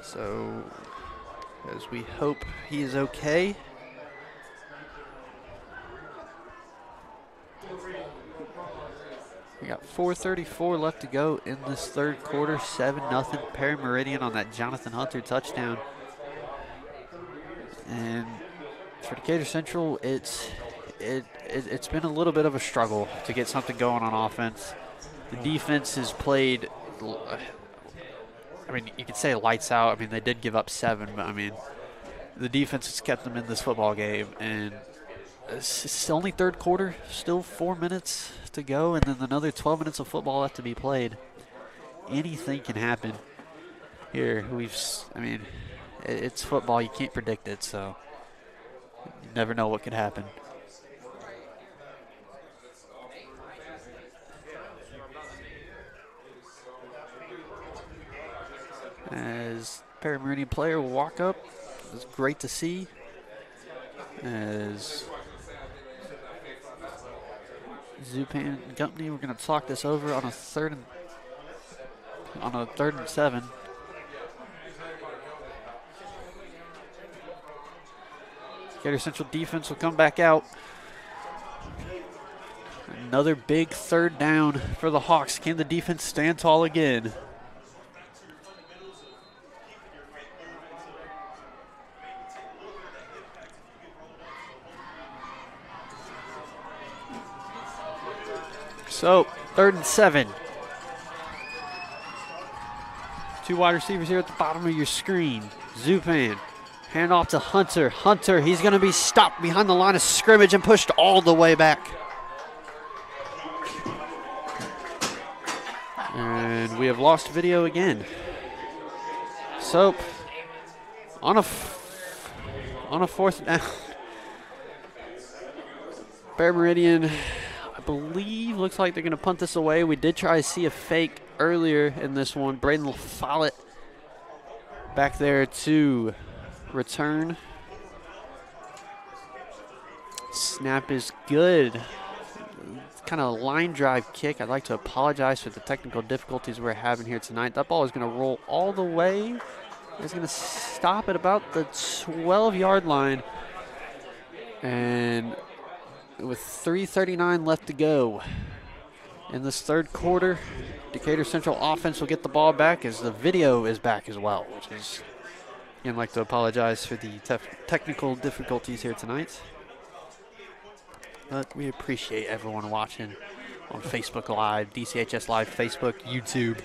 So, as we hope he is okay. We got 4:34 left to go in this third quarter. 7-0 Perry Meridian on that Jonathan Hunter touchdown. And for Decatur Central, it's been a little bit of a struggle to get something going on offense. The defense has played, I mean, you could say lights out. I mean, they did give up 7, but I mean, the defense has kept them in this football game. And it's only third quarter, still 4 minutes to go, and then another 12 minutes of football left to be played. Anything can happen here. I mean, it's football. You can't predict it, so you never know what could happen. As Perry Meridian player will walk up, it's great to see. As Zupan and company, we're going to talk this over on a third and 7. Decatur Central defense will come back out. Another big third down for the Hawks. Can the defense stand tall again? So, 3rd and 7. 2 wide receivers here at the bottom of your screen. Zupan, hand off to Hunter. Hunter, he's going to be stopped behind the line of scrimmage and pushed all the way back. And we have lost video again. So, on a 4th down, Bear Meridian, I believe, looks like they're going to punt this away. We did try to see a fake earlier in this one. Braden Follett back there to return. Snap is good. Kind of a line drive kick. I'd like to apologize for the technical difficulties we're having here tonight. That ball is going to roll all the way. It's going to stop at about the 12-yard line. And with 3:39 left to go in this third quarter, Decatur Central offense will get the ball back as the video is back as well, which is, again, I'd like to apologize for the technical difficulties here tonight. But we appreciate everyone watching on Facebook Live, DCHS Live, Facebook, YouTube,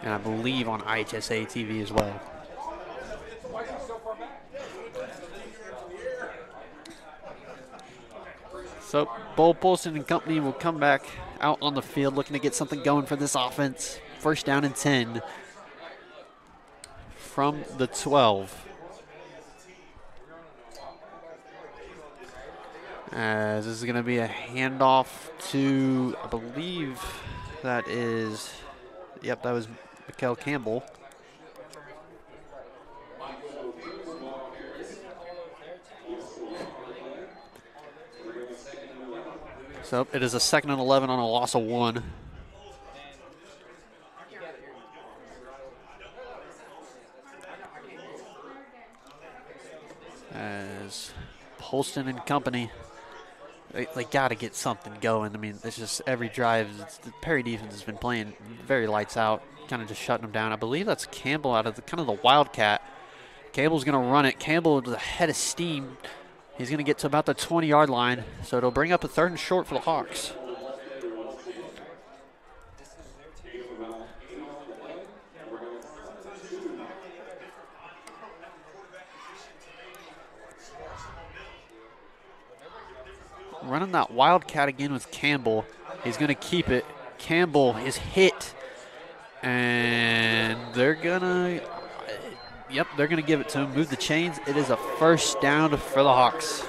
and I believe on IHSA TV as well. So, Bo Polson and company will come back out on the field looking to get something going for this offense. 1st down and 10 from the 12. As this is going to be a handoff to, I believe that is, yep, that was Mikael Campbell. So it is a 2nd and 11 on a loss of 1. As Holston and company, they got to get something going. I mean, it's just every drive. The Perry defense has been playing very lights out, kind of just shutting them down. I believe that's Campbell out of the kind of the Wildcat. Campbell's going to run it. Campbell with a head of steam. He's going to get to about the 20-yard line, so it'll bring up a 3rd and short for the Hawks. Running that Wildcat again with Campbell. He's going to keep it. Campbell is hit, and they're going to, yep, they're going to give it to him. Move the chains. It is a 1st down for the Hawks.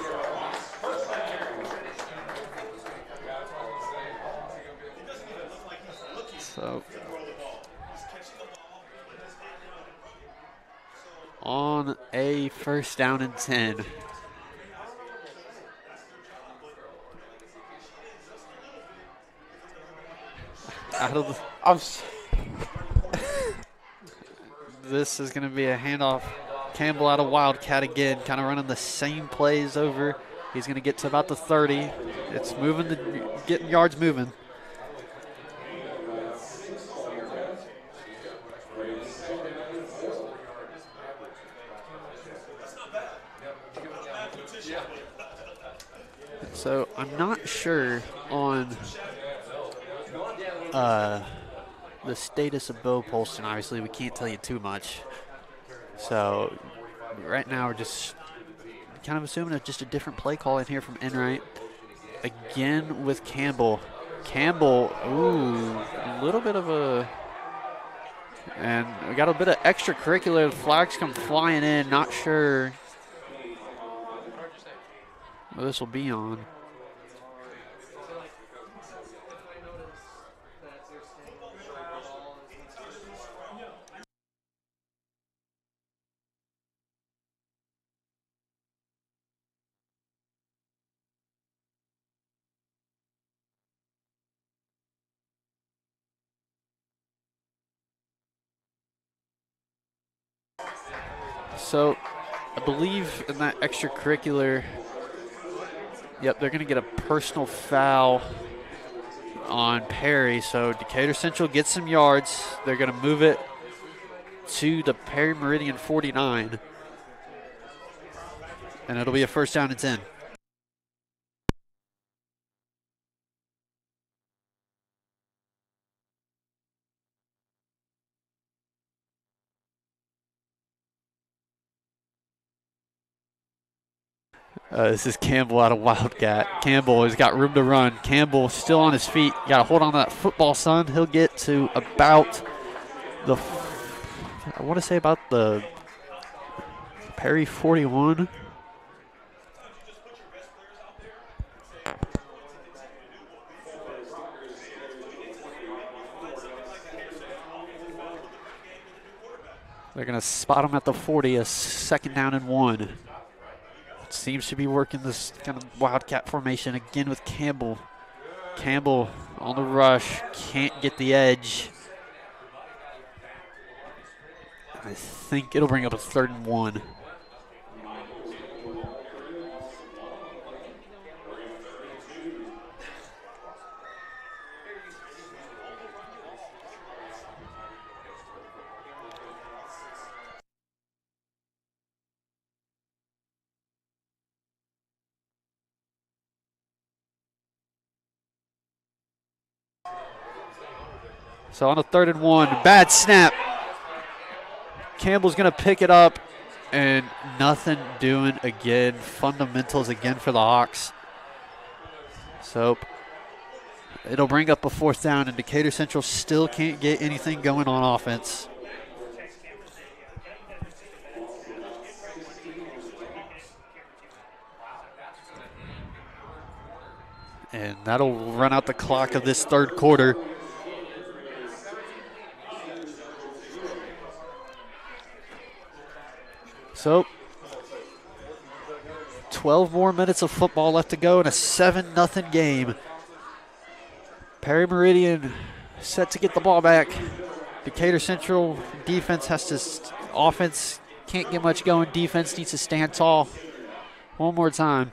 So, on a 1st down and 10. Out of the, this is going to be a handoff. Campbell out of Wildcat again, kind of running the same plays over. He's going to get to about the 30. It's moving, getting yards moving. So I'm not sure on the status of Bo Polston. Obviously, we can't tell you too much. So right now we're just kind of assuming it's just a different play call in here from Enright. Again with Campbell. Campbell, ooh, a little bit of a, and we got a bit of extracurricular. Flags come flying in. Not sure what this will be on. So I believe in that extracurricular, yep, they're going to get a personal foul on Perry. So Decatur Central gets some yards. They're going to move it to the Perry Meridian 49. And it'll be a first down and 10. This is Campbell out of Wildcat. Campbell has got room to run. Campbell still on his feet. Got to hold on to that football, son. He'll get to about the, I want to say about the Perry 41. They're going to spot him at the 40, a second down and 1. Seems to be working this kind of Wildcat formation again with Campbell. Campbell on the rush, can't get the edge. I think it'll bring up a 3rd and 1. So on a 3rd and 1, bad snap. Campbell's going to pick it up, and nothing doing again. Fundamentals again for the Hawks. So it'll bring up a 4th down, and Decatur Central still can't get anything going on offense. And that'll run out the clock of this 3rd quarter. So 12 more minutes of football left to go in a 7-0 game. Perry Meridian set to get the ball back. Decatur Central defense has to, offense can't get much going. Defense needs to stand tall. One more time.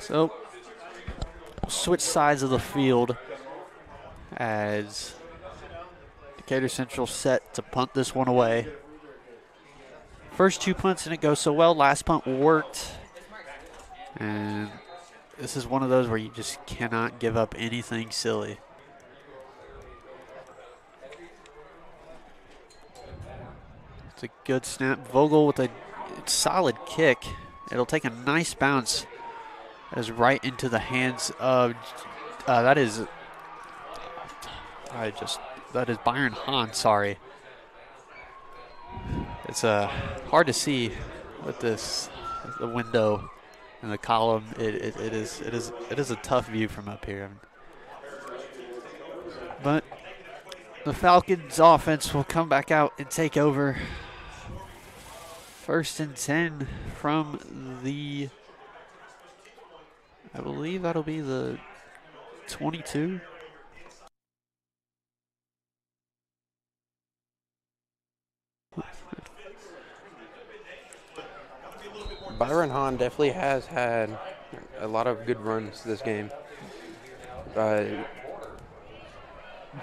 So switch sides of the field as Decatur Central set to punt this one away. First 2 punts didn't go so well. Last punt worked. And this is one of those where you just cannot give up anything silly. It's a good snap. Vogel with a solid kick. It'll take a nice bounce. That is right into the hands of, that is Byron Hahn, sorry. It's hard to see with this, the window and the column. It is a tough view from up here. But the Falcons offense will come back out and take over. 1st and 10 from the, I believe that'll be the 22. Byron Hahn definitely has had a lot of good runs this game.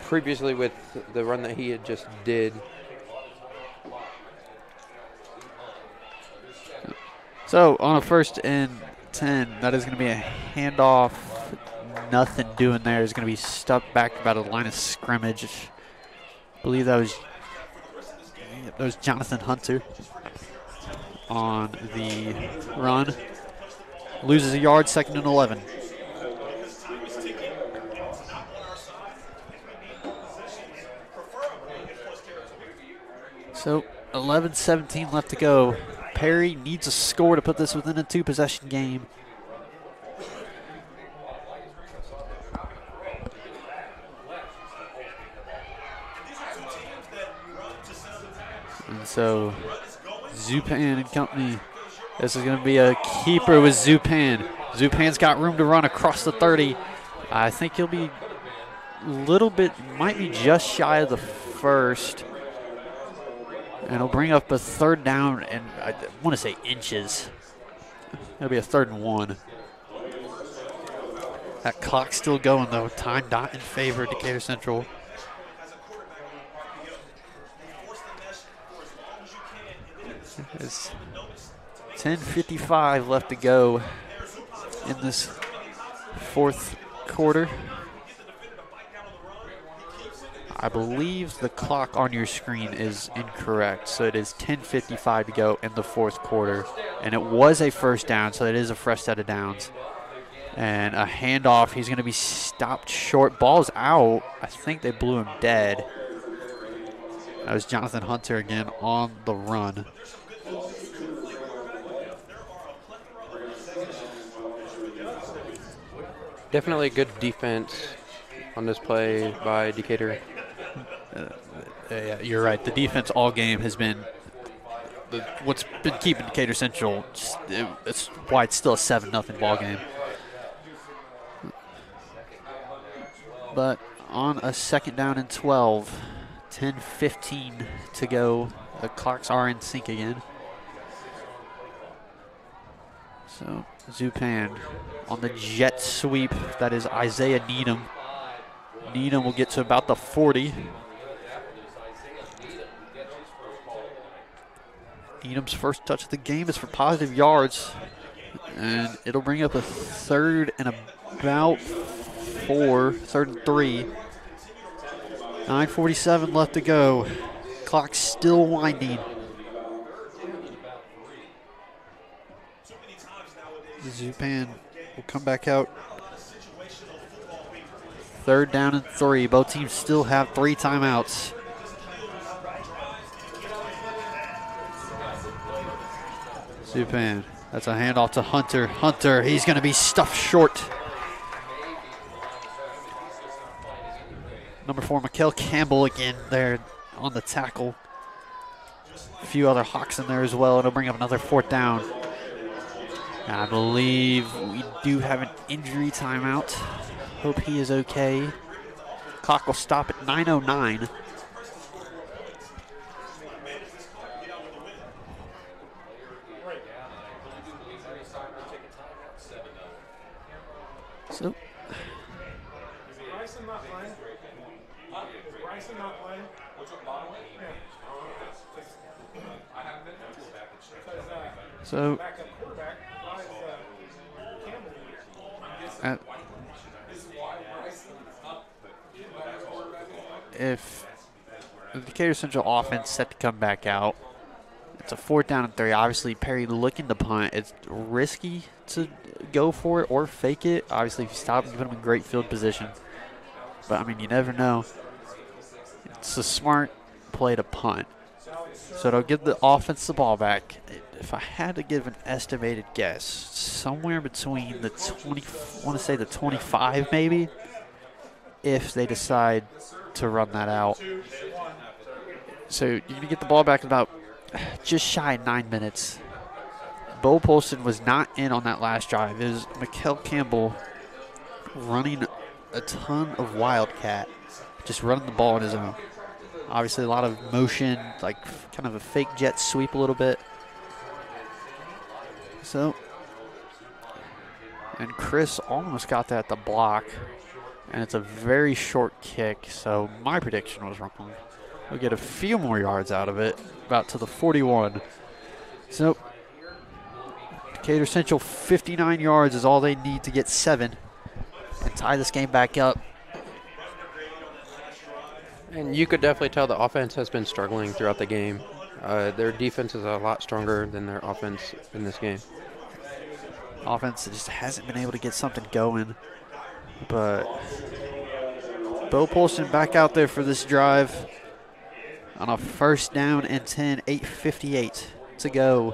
Previously with the run that he had just did. So on a 1st and 10, that is going to be a handoff. Nothing doing there. Is going to be stuck back about a line of scrimmage. I believe that was Jonathan Hunter on the run. Loses a yard, 2nd and 11. So 11-17 left to go. Perry needs a score to put this within a 2-possession game. And so Zupan and company. This is going to be a keeper with Zupan. Zupan's got room to run across the 30. I think he'll be a little bit, might be just shy of the 1st. And it'll bring up a 3rd down, and I want to say inches. It'll be a 3rd and 1. That clock's still going, though. Time not in favor of Decatur Central. There's 10:55 left to go in this 4th quarter. I believe the clock on your screen is incorrect, so it is 10:55 to go in the 4th quarter. And it was a 1st down, so it is a fresh set of downs. And a handoff, he's going to be stopped short. Ball's out. I think they blew him dead. That was Jonathan Hunter again on the run. Definitely good defense on this play by Decatur. Yeah, you're right. The defense all game has been what's been keeping Decatur Central. It's why it's still a 7-0 ball game. But on a 2nd down and 12, 10:15 to go. The clocks are in sync again. So Zupan on the jet sweep. That is Isaiah Needham. Needham will get to about the 40. Needham's first touch of the game is for positive yards. And it'll bring up a 3rd and about 4, 3rd and 3. 9:47 left to go. Clock's still winding. Zupan will come back out. 3rd down and 3. Both teams still have 3 timeouts. Zupan, that's a handoff to Hunter. Hunter, he's going to be stuffed short. Number 4, Mikael Campbell again there on the tackle. A few other Hawks in there as well. It'll bring up another 4th down. And I believe we do have an injury timeout. Hope he is okay. Clock will stop at 9:09. So if the Decatur Central offense set to come back out, it's a 4th down and 3. Obviously, Perry looking to punt. It's risky to go for it or fake it. Obviously, if you stop, you put them in great field position. But, I mean, you never know. It's a smart play to punt. So it'll give the offense the ball back. If I had to give an estimated guess, somewhere between the 20, I want to say the 25 maybe, if they decide to run that out. So you're going to get the ball back in about just shy of 9 minutes. Bo Polston was not in on that last drive. It was Mikael Campbell running a ton of Wildcat, just running the ball on his own. Obviously, a lot of motion, like kind of a fake jet sweep a little bit. So, and Chris almost got that at the block, and it's a very short kick, so my prediction was wrong. We'll get a few more yards out of it, about to the 41. So, Decatur Central, 59 yards is all they need to get 7 and tie this game back up. And you could definitely tell the offense has been struggling throughout the game. Their defense is a lot stronger than their offense in this game. Offense just hasn't been able to get something going. But Bo Polston back out there for this drive on a 1st down and 10, 8:58 to go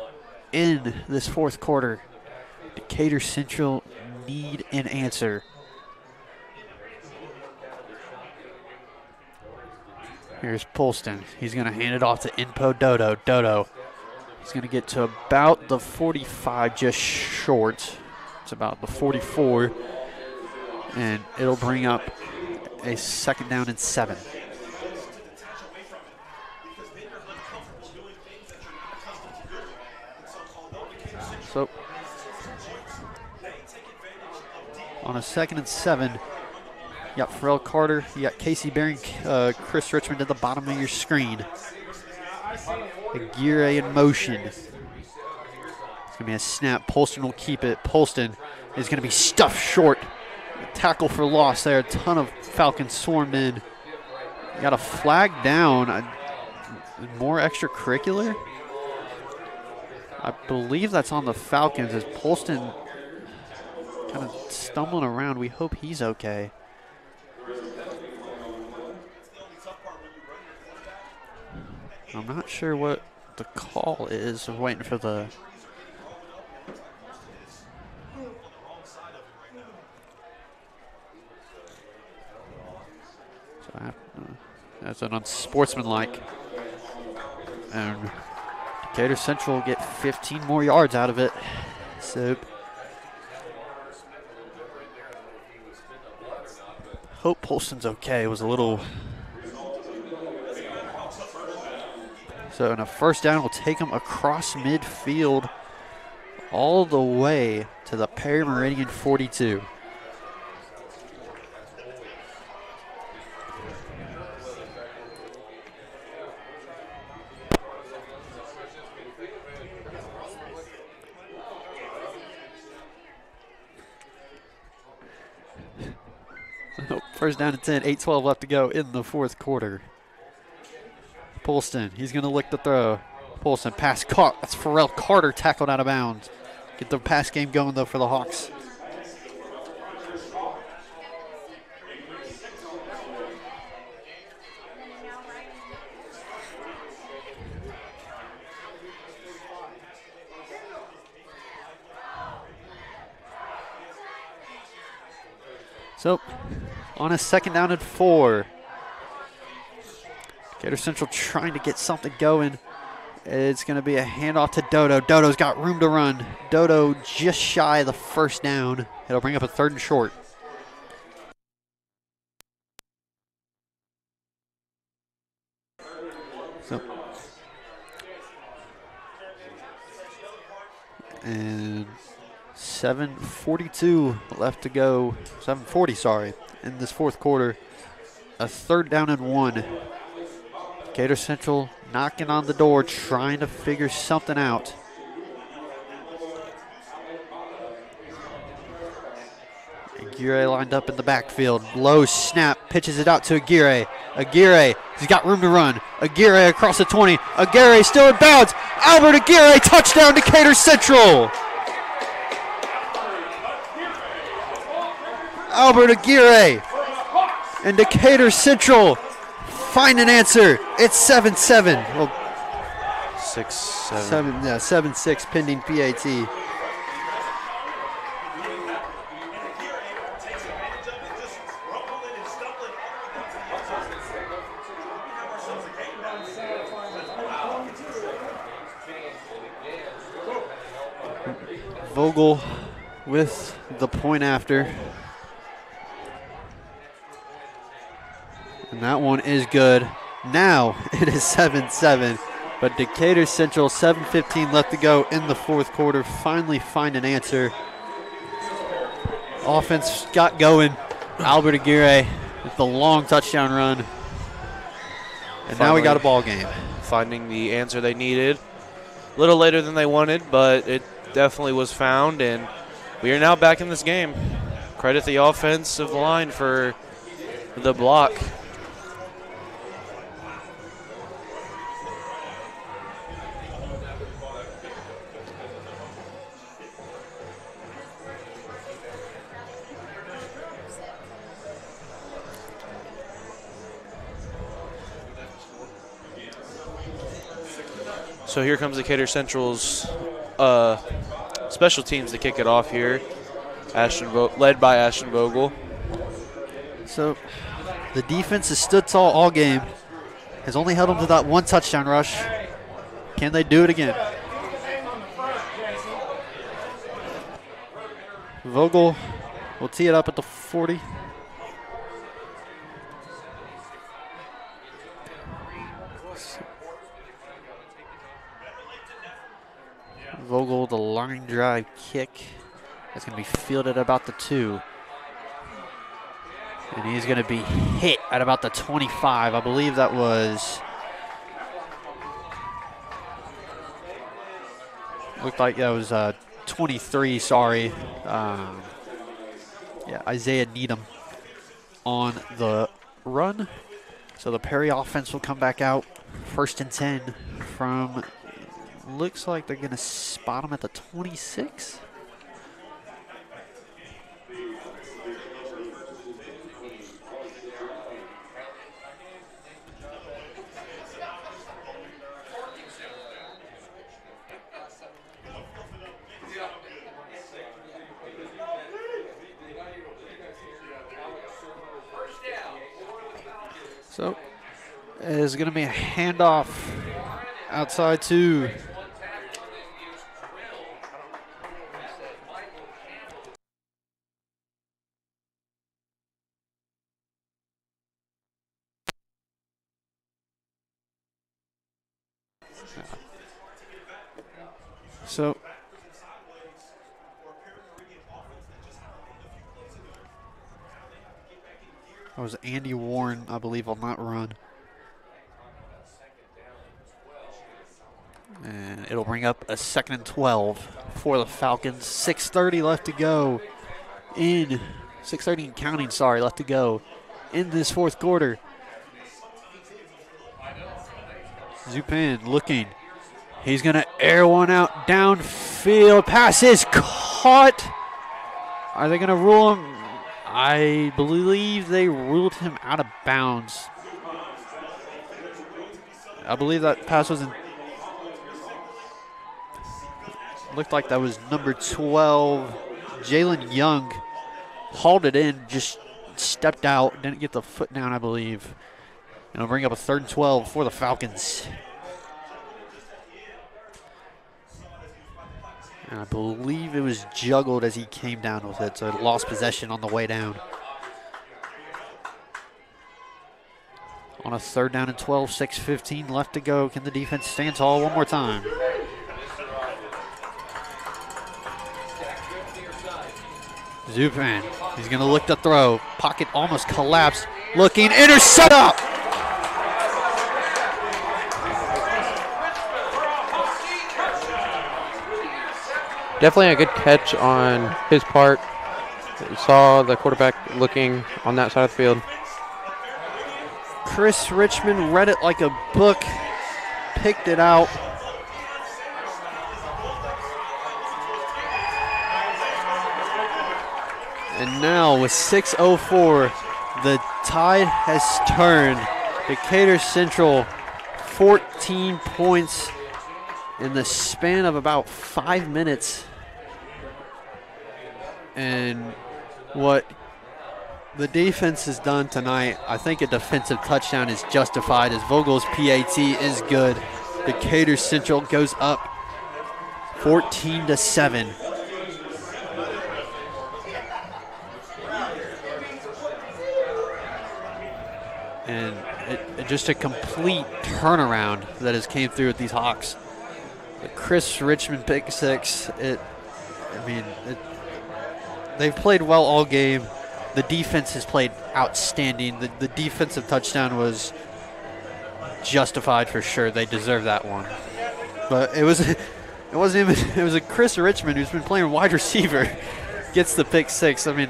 in this 4th quarter. Decatur Central need an answer. Here's Polston. He's going to hand it off to Inpo Dodo. Dodo. He's going to get to about the 45, just short. It's about the 44. And it'll bring up a 2nd down and 7. So, on a 2nd and 7, you got Pharrell Carter, you got Casey Baring, Chris Richmond at the bottom of your screen. Aguirre in motion. It's going to be a snap. Polston will keep it. Polston is going to be stuffed short. A tackle for loss there. A ton of Falcons swarmed in. You got a flag down. More extracurricular? I believe that's on the Falcons as Polston kind of stumbling around. We hope he's okay. I'm not sure what the call is. We're waiting for the... So that's an unsportsmanlike. And Decatur Central will get 15 more yards out of it. So hope Polston's okay. It was a little... So in a 1st down, we'll take him across midfield all the way to the Perry Meridian 42. First down and 10, 8:12 left to go in the 4th quarter. Polston, he's going to lick the throw. Polston, pass caught. That's Pharrell Carter tackled out of bounds. Get the pass game going, though, for the Hawks. So, on a 2nd down and 4. Decatur Central trying to get something going. It's going to be a handoff to Dodo. Dodo's got room to run. Dodo just shy of the 1st down. It'll bring up a 3rd and short. So, and 7:42 left to go. 7:40, sorry, in this 4th quarter. A 3rd down and 1. Decatur Central knocking on the door, trying to figure something out. Aguirre lined up in the backfield. Low snap, pitches it out to Aguirre. Aguirre, he's got room to run. Aguirre across the 20. Aguirre still in bounds. Albert Aguirre, touchdown Decatur Central. Albert Aguirre and Decatur Central find an answer. It's 7-7. Well, 6-7. 7-6 pending PAT. Vogel with the point after. And that one is good. Now it is 7-7, but Decatur Central, 7:15 left to go in the fourth quarter, finally find an answer. Offense got going. Albert Aguirre with the long touchdown run. And now we got a ball game. Finding the answer they needed. A little later than they wanted, but it definitely was found, and we are now back in this game. Credit the offensive line for the block. So here comes Decatur Central's special teams to kick it off here. Led by Ashton Vogel. So the defense has stood tall all game, has only held them to that one touchdown rush. Can they do it again? Vogel will tee it up at the 40. Vogel, the line drive kick. That's going to be fielded at about the 2. And he's going to be hit at about the 25. I believe that was... Looked like that was 23, sorry. Yeah, Isaiah Needham on the run. So the Perry offense will come back out. 1st and 10 from... Looks like they're going to spot him at the 26. So it's going to be a handoff outside to So that was Andy Warren, I believe, on that run. And it'll bring up a 2nd and 12 for the Falcons. 6:30 left to go in 6:30 and counting, sorry, left to go in this fourth quarter. Zupan looking. He's going to air one out downfield. Pass is caught. Are they going to rule him? I believe they ruled him out of bounds. I believe that pass was in. Looked like that was number 12. Jalen Young hauled it in, just stepped out, didn't get the foot down, I believe. And it'll bring up a 3rd and 12 for the Falcons. And I believe it was juggled as he came down with it, so it lost possession on the way down. On a 3rd down and 12, 6:15 left to go. Can the defense stand tall one more time? Zupan, he's going to look to throw. Pocket almost collapsed. Looking, intercept up! Definitely a good catch on his part. Saw the quarterback looking on that side of the field. Chris Richmond read it like a book, picked it out. And now with 6:04, the tide has turned. Decatur Central 14 points in the span of about 5 minutes. And what the defense has done tonight, I think a defensive touchdown is justified as Vogel's PAT is good. Decatur Central goes up 14-7. And it just a complete turnaround that has came through with these Hawks. The Chris Richmond pick six, they've played well all game. The defense has played outstanding. The defensive touchdown was justified for sure. They deserve that one. But it wasn't even, it was a Chris Richmond who's been playing wide receiver gets the pick six. I mean,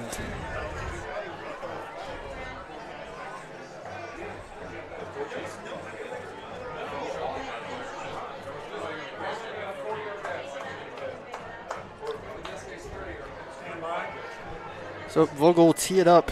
so Vogel will tee it up.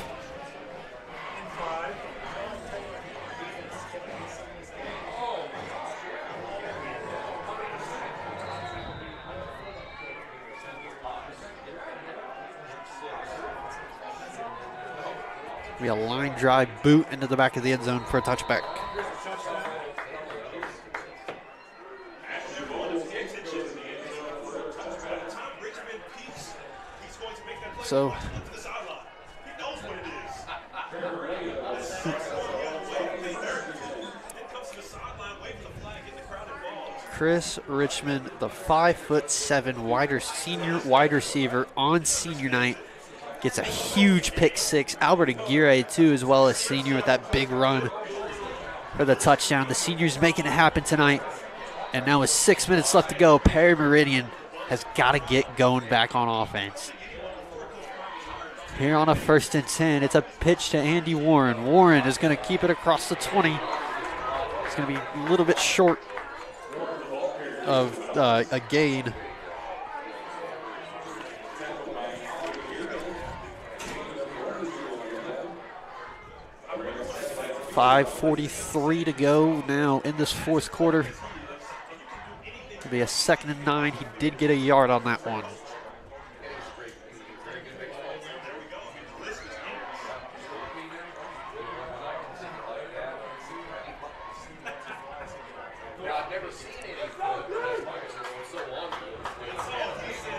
Be a line drive boot into the back of the end zone for a touchback. So Chris Richmond, the 5'7" senior wide receiver on senior night, gets a huge pick six. Albert Aguirre, too, as well as senior with that big run for the touchdown. The senior's making it happen tonight. And now with 6 minutes left to go, Perry Meridian has got to get going back on offense. Here on a 1st and 10, it's a pitch to Andy Warren. Warren is going to keep it across the 20. It's going to be a little bit short of a gain. .5:43 to go now in this 4th quarter. It'll be a 2nd and 9. He did get a yard on that one.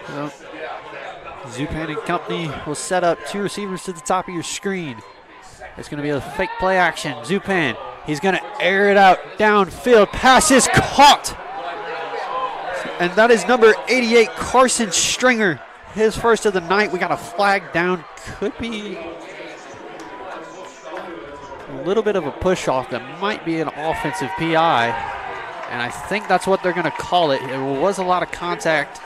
Well, Zupan and company will set up 2 receivers to the top of your screen. It's going to be a fake play action. Zupan, he's going to air it out downfield. Pass is caught. And that is number 88, Carson Stringer. His first of the night. We got a flag down. Could be a little bit of a push off. That might be an offensive PI. And I think that's what they're going to call it. It was a lot of contact.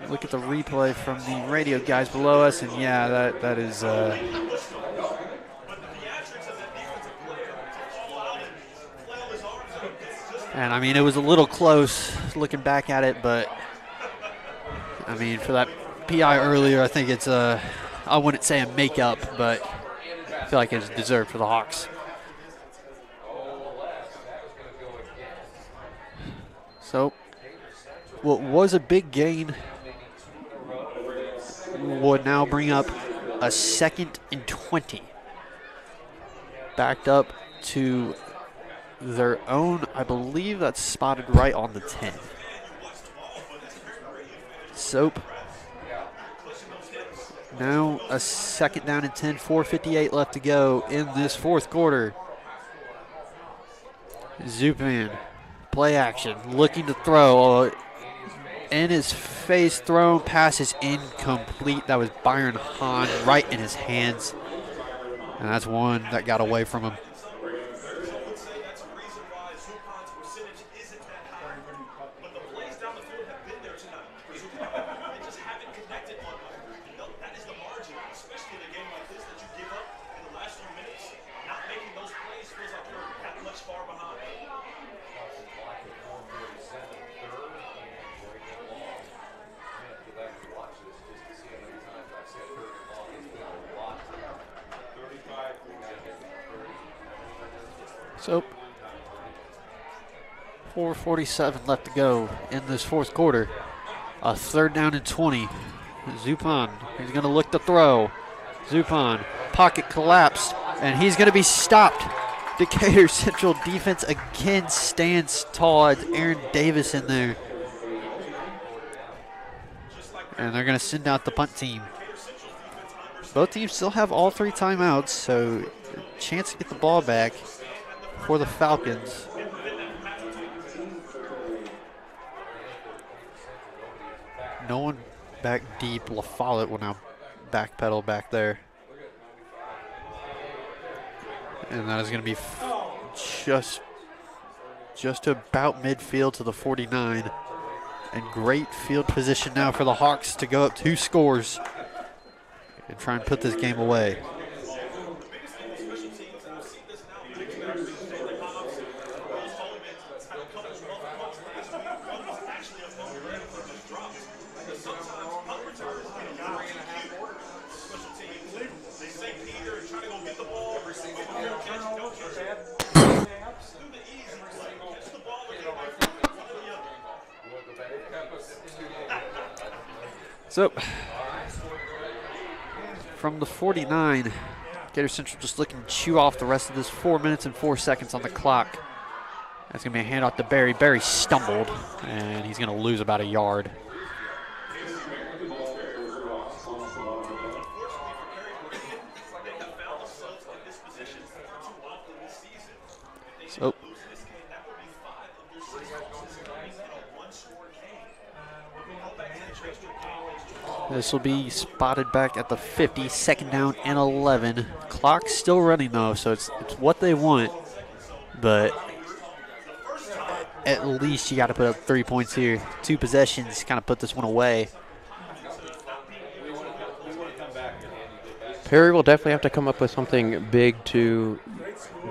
Look at the replay from the radio guys below us, and yeah, that is. And I mean, it was a little close looking back at it, but I mean, for that PI earlier, I think it's I wouldn't say a makeup, but I feel like it's deserved for the Hawks. So, what was a big gain would now bring up a 2nd and 20. Backed up to their own, I believe that's spotted right on the 10. Soap. Now a 2nd down and 10, 4:58 left to go in this 4th quarter. Zupan, play action, looking to throw. In his face, thrown, pass is incomplete. That was Byron Hahn right in his hands. And that's one that got away from him. So, 4:47 left to go in this 4th quarter. A 3rd down and 20. Zupan, he's going to look to throw. Zupan, pocket collapsed, and he's going to be stopped. Decatur Central defense again stands tall. It's Aaron Davis in there. And they're going to send out the punt team. Both teams still have all 3 timeouts, so chance to get the ball back for the Falcons. No one back deep. La Follette will now backpedal back there. And that is going to be just about midfield to the 49. And great field position now for the Hawks to go up 2 scores and try and put this game away. So, from the 49, Gator Central just looking to chew off the rest of this 4 minutes and 4 seconds on the clock. That's going to be a handoff to Barry. Barry stumbled, and he's going to lose about a yard. So, this will be spotted back at the 50, 2nd down and 11. Clock's still running though, so it's what they want, but at least you got to put up 3 points here. 2 possessions kind of put this one away. Perry will definitely have to come up with something big to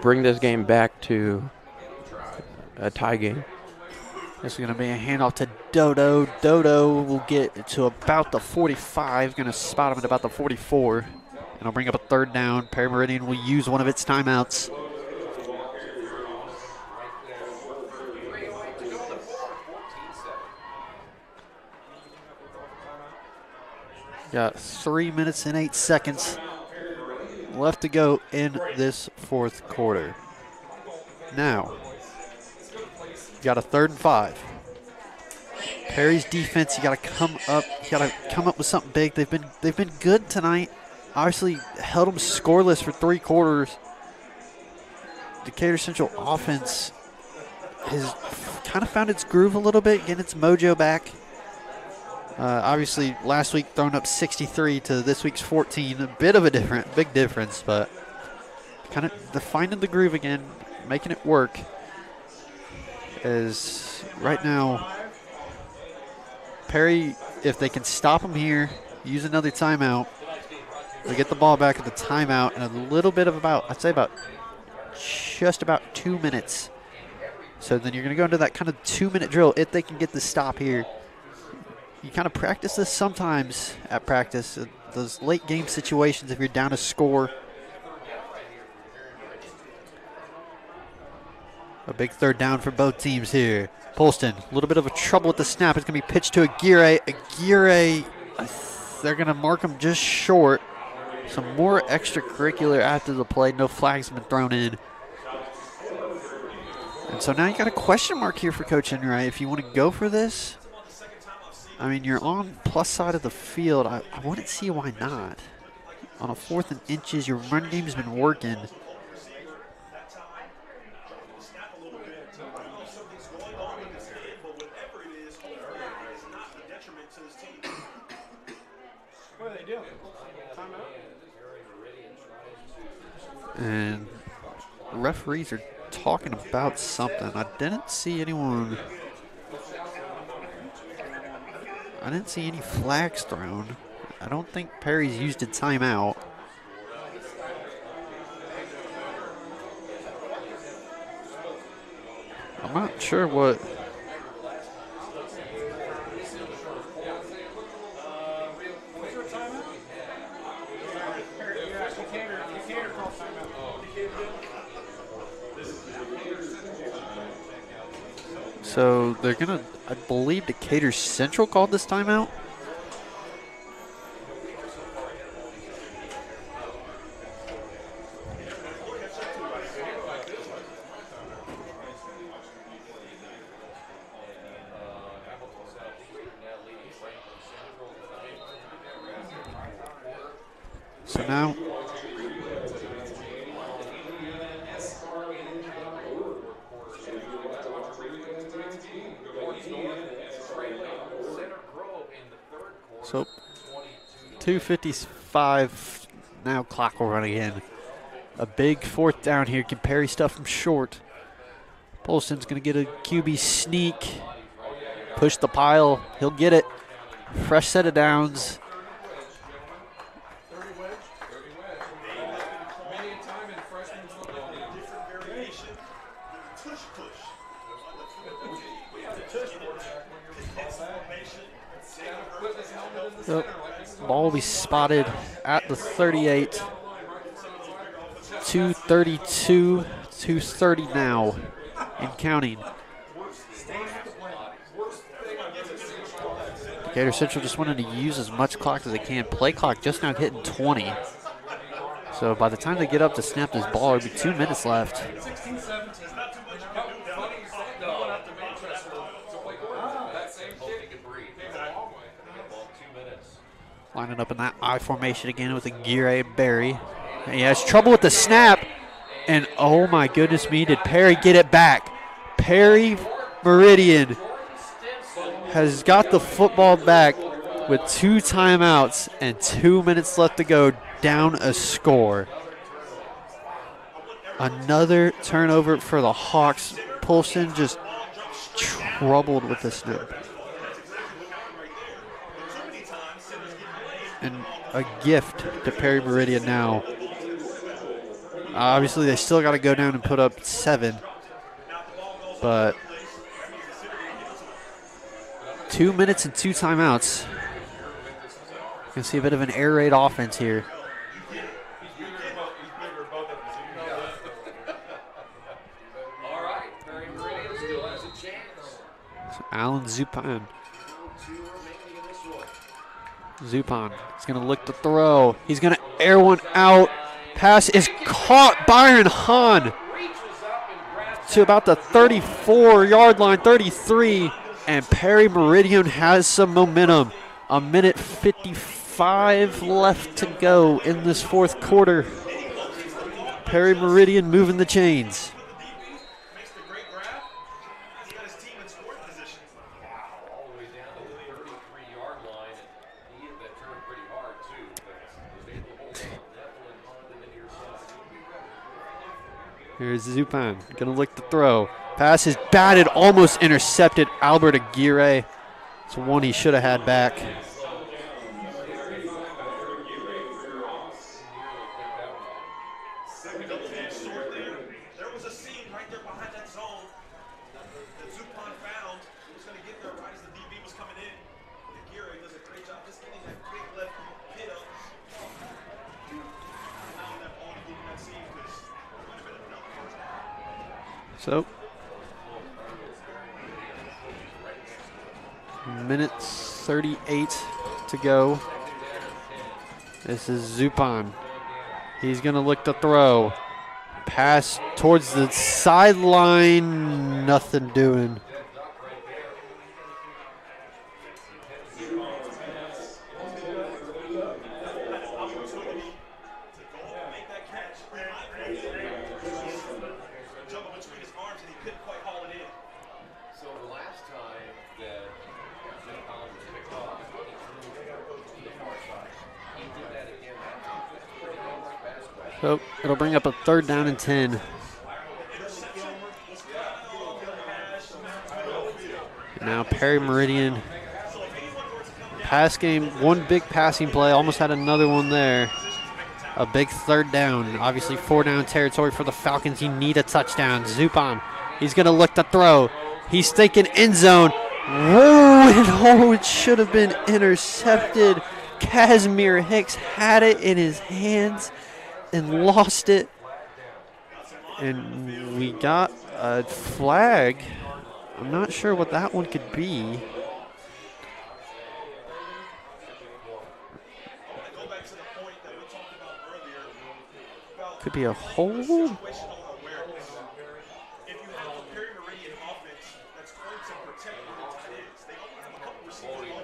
bring this game back to a tie game. This is going to be a handoff to Dodo. Dodo will get to about the 45, going to spot him at about the 44. And I'll bring up a 3rd down. Perry Meridian will use one of its timeouts. Got 3 minutes and 8 seconds left to go in this 4th quarter. Now, got a 3rd and 5. Perry's defense, you got to come up with something big. They've been good tonight. Obviously held them scoreless for 3 quarters. Decatur Central offense has kind of found its groove a little bit, getting its mojo back. Obviously, last week thrown up 63 to this week's 14. A bit of a big difference, but kind of finding the groove again, making it work. As right now, Perry, if they can stop him here, use another timeout, they get the ball back at the timeout in a little bit of just about 2 minutes. So then you're going to go into that kind of 2-minute drill if they can get the stop here. You kind of practice this sometimes at practice, those late game situations if you're down a score. A big 3rd down for both teams here. Polston, a little bit of a trouble with the snap. It's going to be pitched to Aguirre. Aguirre, they're going to mark him just short. Some more extracurricular after the play. No flags have been thrown in. And so now you got a question mark here for Coach Enright. If you want to go for this, I mean, you're on plus side of the field. I wouldn't see why not. On a 4th and inches, your run game's been working. And referees are talking about something. I didn't see anyone. I didn't see any flags thrown. I don't think Perry's used a timeout. I'm not sure what. So they're going to, I believe Decatur Central called this timeout. So now So 2:55 now. Clock will run again. A big 4th down here. Can Perry stuff him short? Polston's going to get a QB sneak. Push the pile. He'll get it. Fresh set of downs. Yep. Ball will be spotted at the 38. 2:32, 2:30 now and counting. Decatur Central just wanted to use as much clock as they can. Play clock just now hitting 20. So by the time they get up to snap this ball, it'll be 2 minutes left. Lining up in that I formation again with Aguirre and Barry. And he has trouble with the snap. And oh my goodness me, did Perry get it back? Perry Meridian has got the football back with 2 timeouts and 2 minutes left to go, down a score. Another turnover for the Hawks. Polson just troubled with the snap. And a gift to Perry Meridian now. Obviously, they still got to go down and put up 7. But 2 minutes and 2 timeouts. You can see a bit of an air raid offense here. So Alan Zupan. Zupan is going to look to throw. He's going to air one out. Pass is caught. Byron Hahn to about the 34-yard line, 33. And Perry Meridian has some momentum. 1:55 left to go in this 4th quarter. Perry Meridian moving the chains. Here's Zupan, gonna look to throw. Pass is batted, almost intercepted. Albert Aguirre. It's one he should have had back. There was a seam right there behind that zone that Zupan found. He was going to get there right as the DB was coming in. Aguirre does a great job just getting that quick left hit up. Allowing that ball to get in that seam because it might have been another first down. So, minutes 38 to go. This is Zupan. He's going to look to throw. Pass towards the sideline. Nothing doing. So it'll bring up a 3rd down and 10. Now Perry Meridian. Pass game, one big passing play. Almost had another one there. A big 3rd down. Obviously 4-down territory for the Falcons. You need a touchdown. Zupan, he's going to look to throw. He's thinking end zone. Whoa, and it should have been intercepted. Casimir Hicks had it in his hands and lost it. And we got a flag. I'm not sure what that one could be. Could be a hold.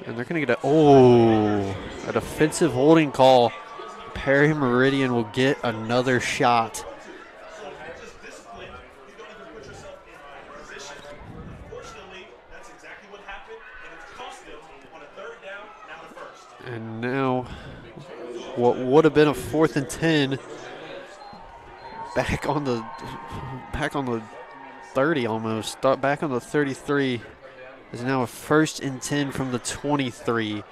And they're going to get a defensive holding call. Perry Meridian will get another shot. And now what would have been a 4th and 10 back on the 30 almost. Back on the 33 is now a 1st and 10 from the 23.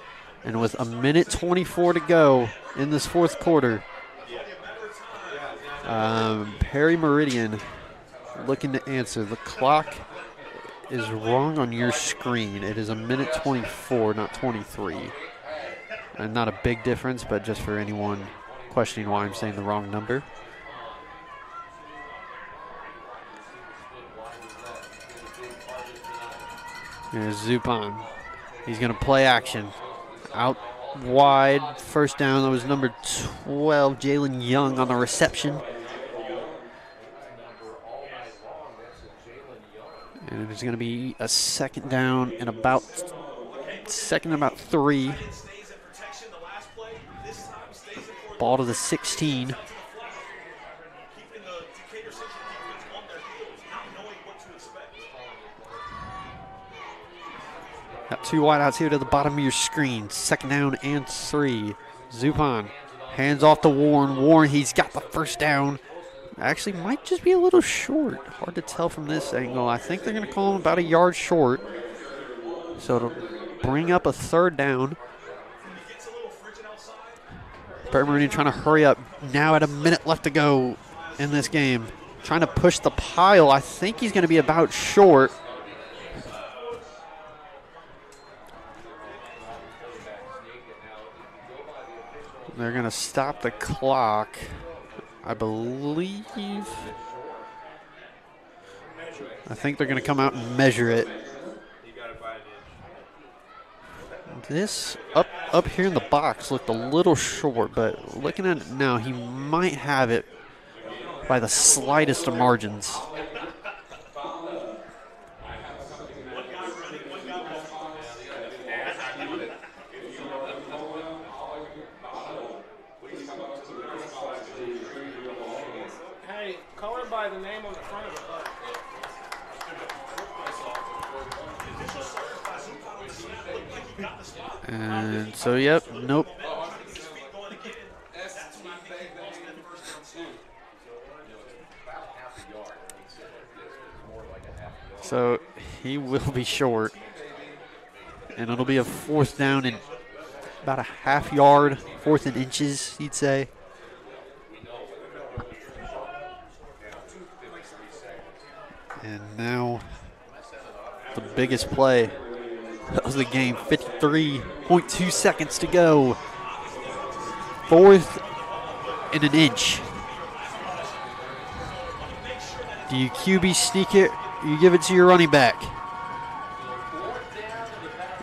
And with 1:24 to go in this 4th quarter, Perry Meridian looking to answer. The clock is wrong on your screen. It is 1:24, not 23. And not a big difference, but just for anyone questioning why I'm saying the wrong number. Here's Zupan. He's going to play action. Out wide, 1st down. That was number 12, Jalen Young, on the reception. And it's going to be a 2nd down and about 3. Ball to the 16. Got 2 wideouts here to the bottom of your screen. 2nd down and 3. Zupan hands off to Warren. Warren, he's got the 1st down. Actually, might just be a little short. Hard to tell from this angle. I think they're going to call him about a yard short. So it'll bring up a 3rd down. Perry Meridian trying to hurry up. Now at 1 minute left to go in this game. Trying to push the pile. I think he's going to be about short. They're going to stop the clock, I believe. I think they're going to come out and measure it. This up here in the box looked a little short, but looking at it now, he might have it by the slightest of margins. Hey, color by the name on the front of the button. And so, yep, nope. So he will be short. And it'll be a 4th down and about a half yard, 4th in inches, you'd say. And now the biggest play of the game, 53.2 seconds to go. 4th and an inch. Do you QB sneak it or you give it to your running back?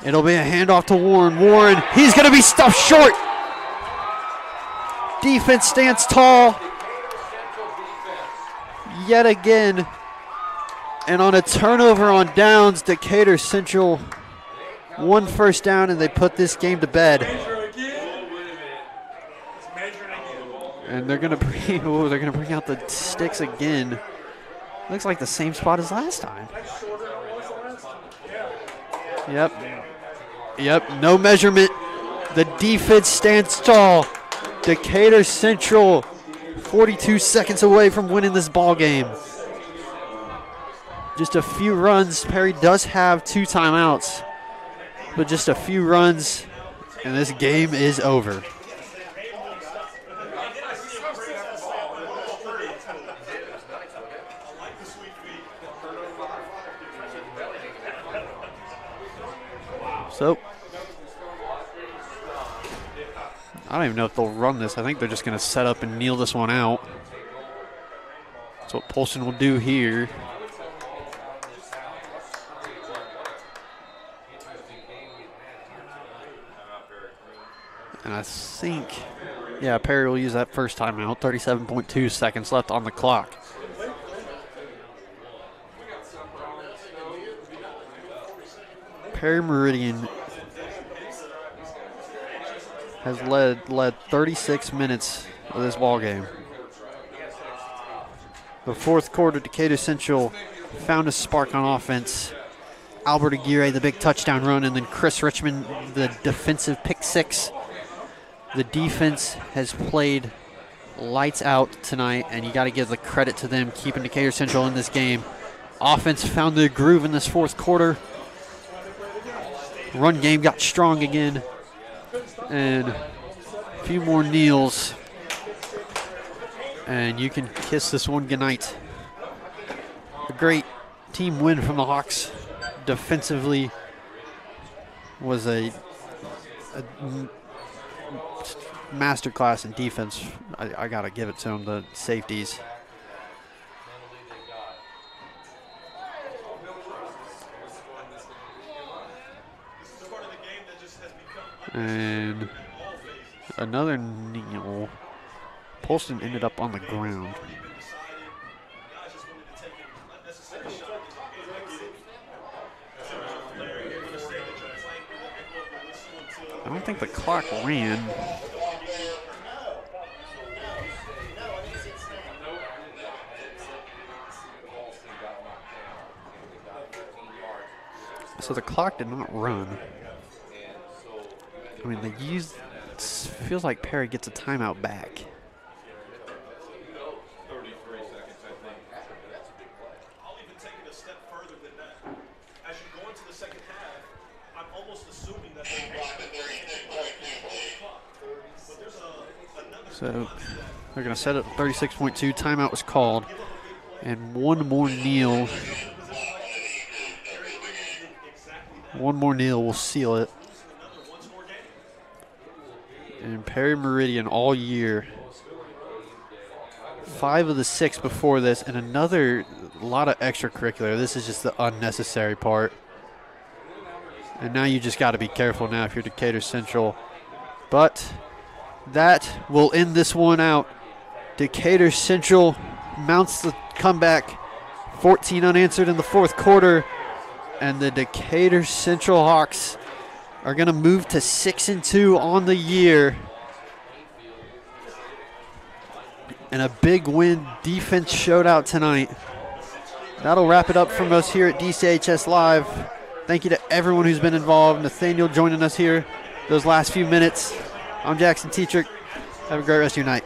It'll be a handoff to Warren. Warren, he's going to be stuffed short. Defense stands tall. Yet again. And on a turnover on downs, Decatur Central 1 1st down, and they put this game to bed. And they're gonna bring out the sticks again. Looks like the same spot as last time. Yep. No measurement. The defense stands tall. Decatur Central 42 seconds away from winning this ball game. Just a few runs. Perry does have 2 timeouts, but just a few runs, and this game is over. So, I don't even know if they'll run this. I think they're just going to set up and kneel this one out. That's what Polson will do here. And I think, yeah, Perry will use that first timeout. 37.2 seconds left on the clock. Perry Meridian has led 36 minutes of this ball game. The 4th quarter, Decatur Central found a spark on offense. Albert Aguirre, the big touchdown run, and then Chris Richmond, the defensive pick 6. The defense has played lights out tonight, and you got to give the credit to them keeping Decatur Central in this game. Offense found their groove in this fourth quarter. Run game got strong again, and a few more kneels, and you can kiss this one goodnight. A great team win from the Hawks. Defensively was a masterclass in defense. I got to give it to them, the safeties. And another kneel. Polston ended up on the ground. I don't think the clock ran. So the clock did not run. I mean, it feels like Perry gets a timeout back. I'll even take it a step further than that. As you go into the second half, I'm almost assuming that So they're going to set it 36.2. Timeout was called. And one more kneel. One more kneel will seal it. And Perry Meridian all year. 5 of the 6 before this, and a lot of extracurricular. This is just the unnecessary part. And now you just got to be careful now if you're Decatur Central. But that will end this one out. Decatur Central mounts the comeback. 14 unanswered in the fourth quarter. And the Decatur Central Hawks are going to move to 6-2 on the year. And a big win defense showdown tonight. That'll wrap it up from us here at DCHS Live. Thank you to everyone who's been involved. Nathaniel joining us here those last few minutes. I'm Jackson Teatrick. Have a great rest of your night.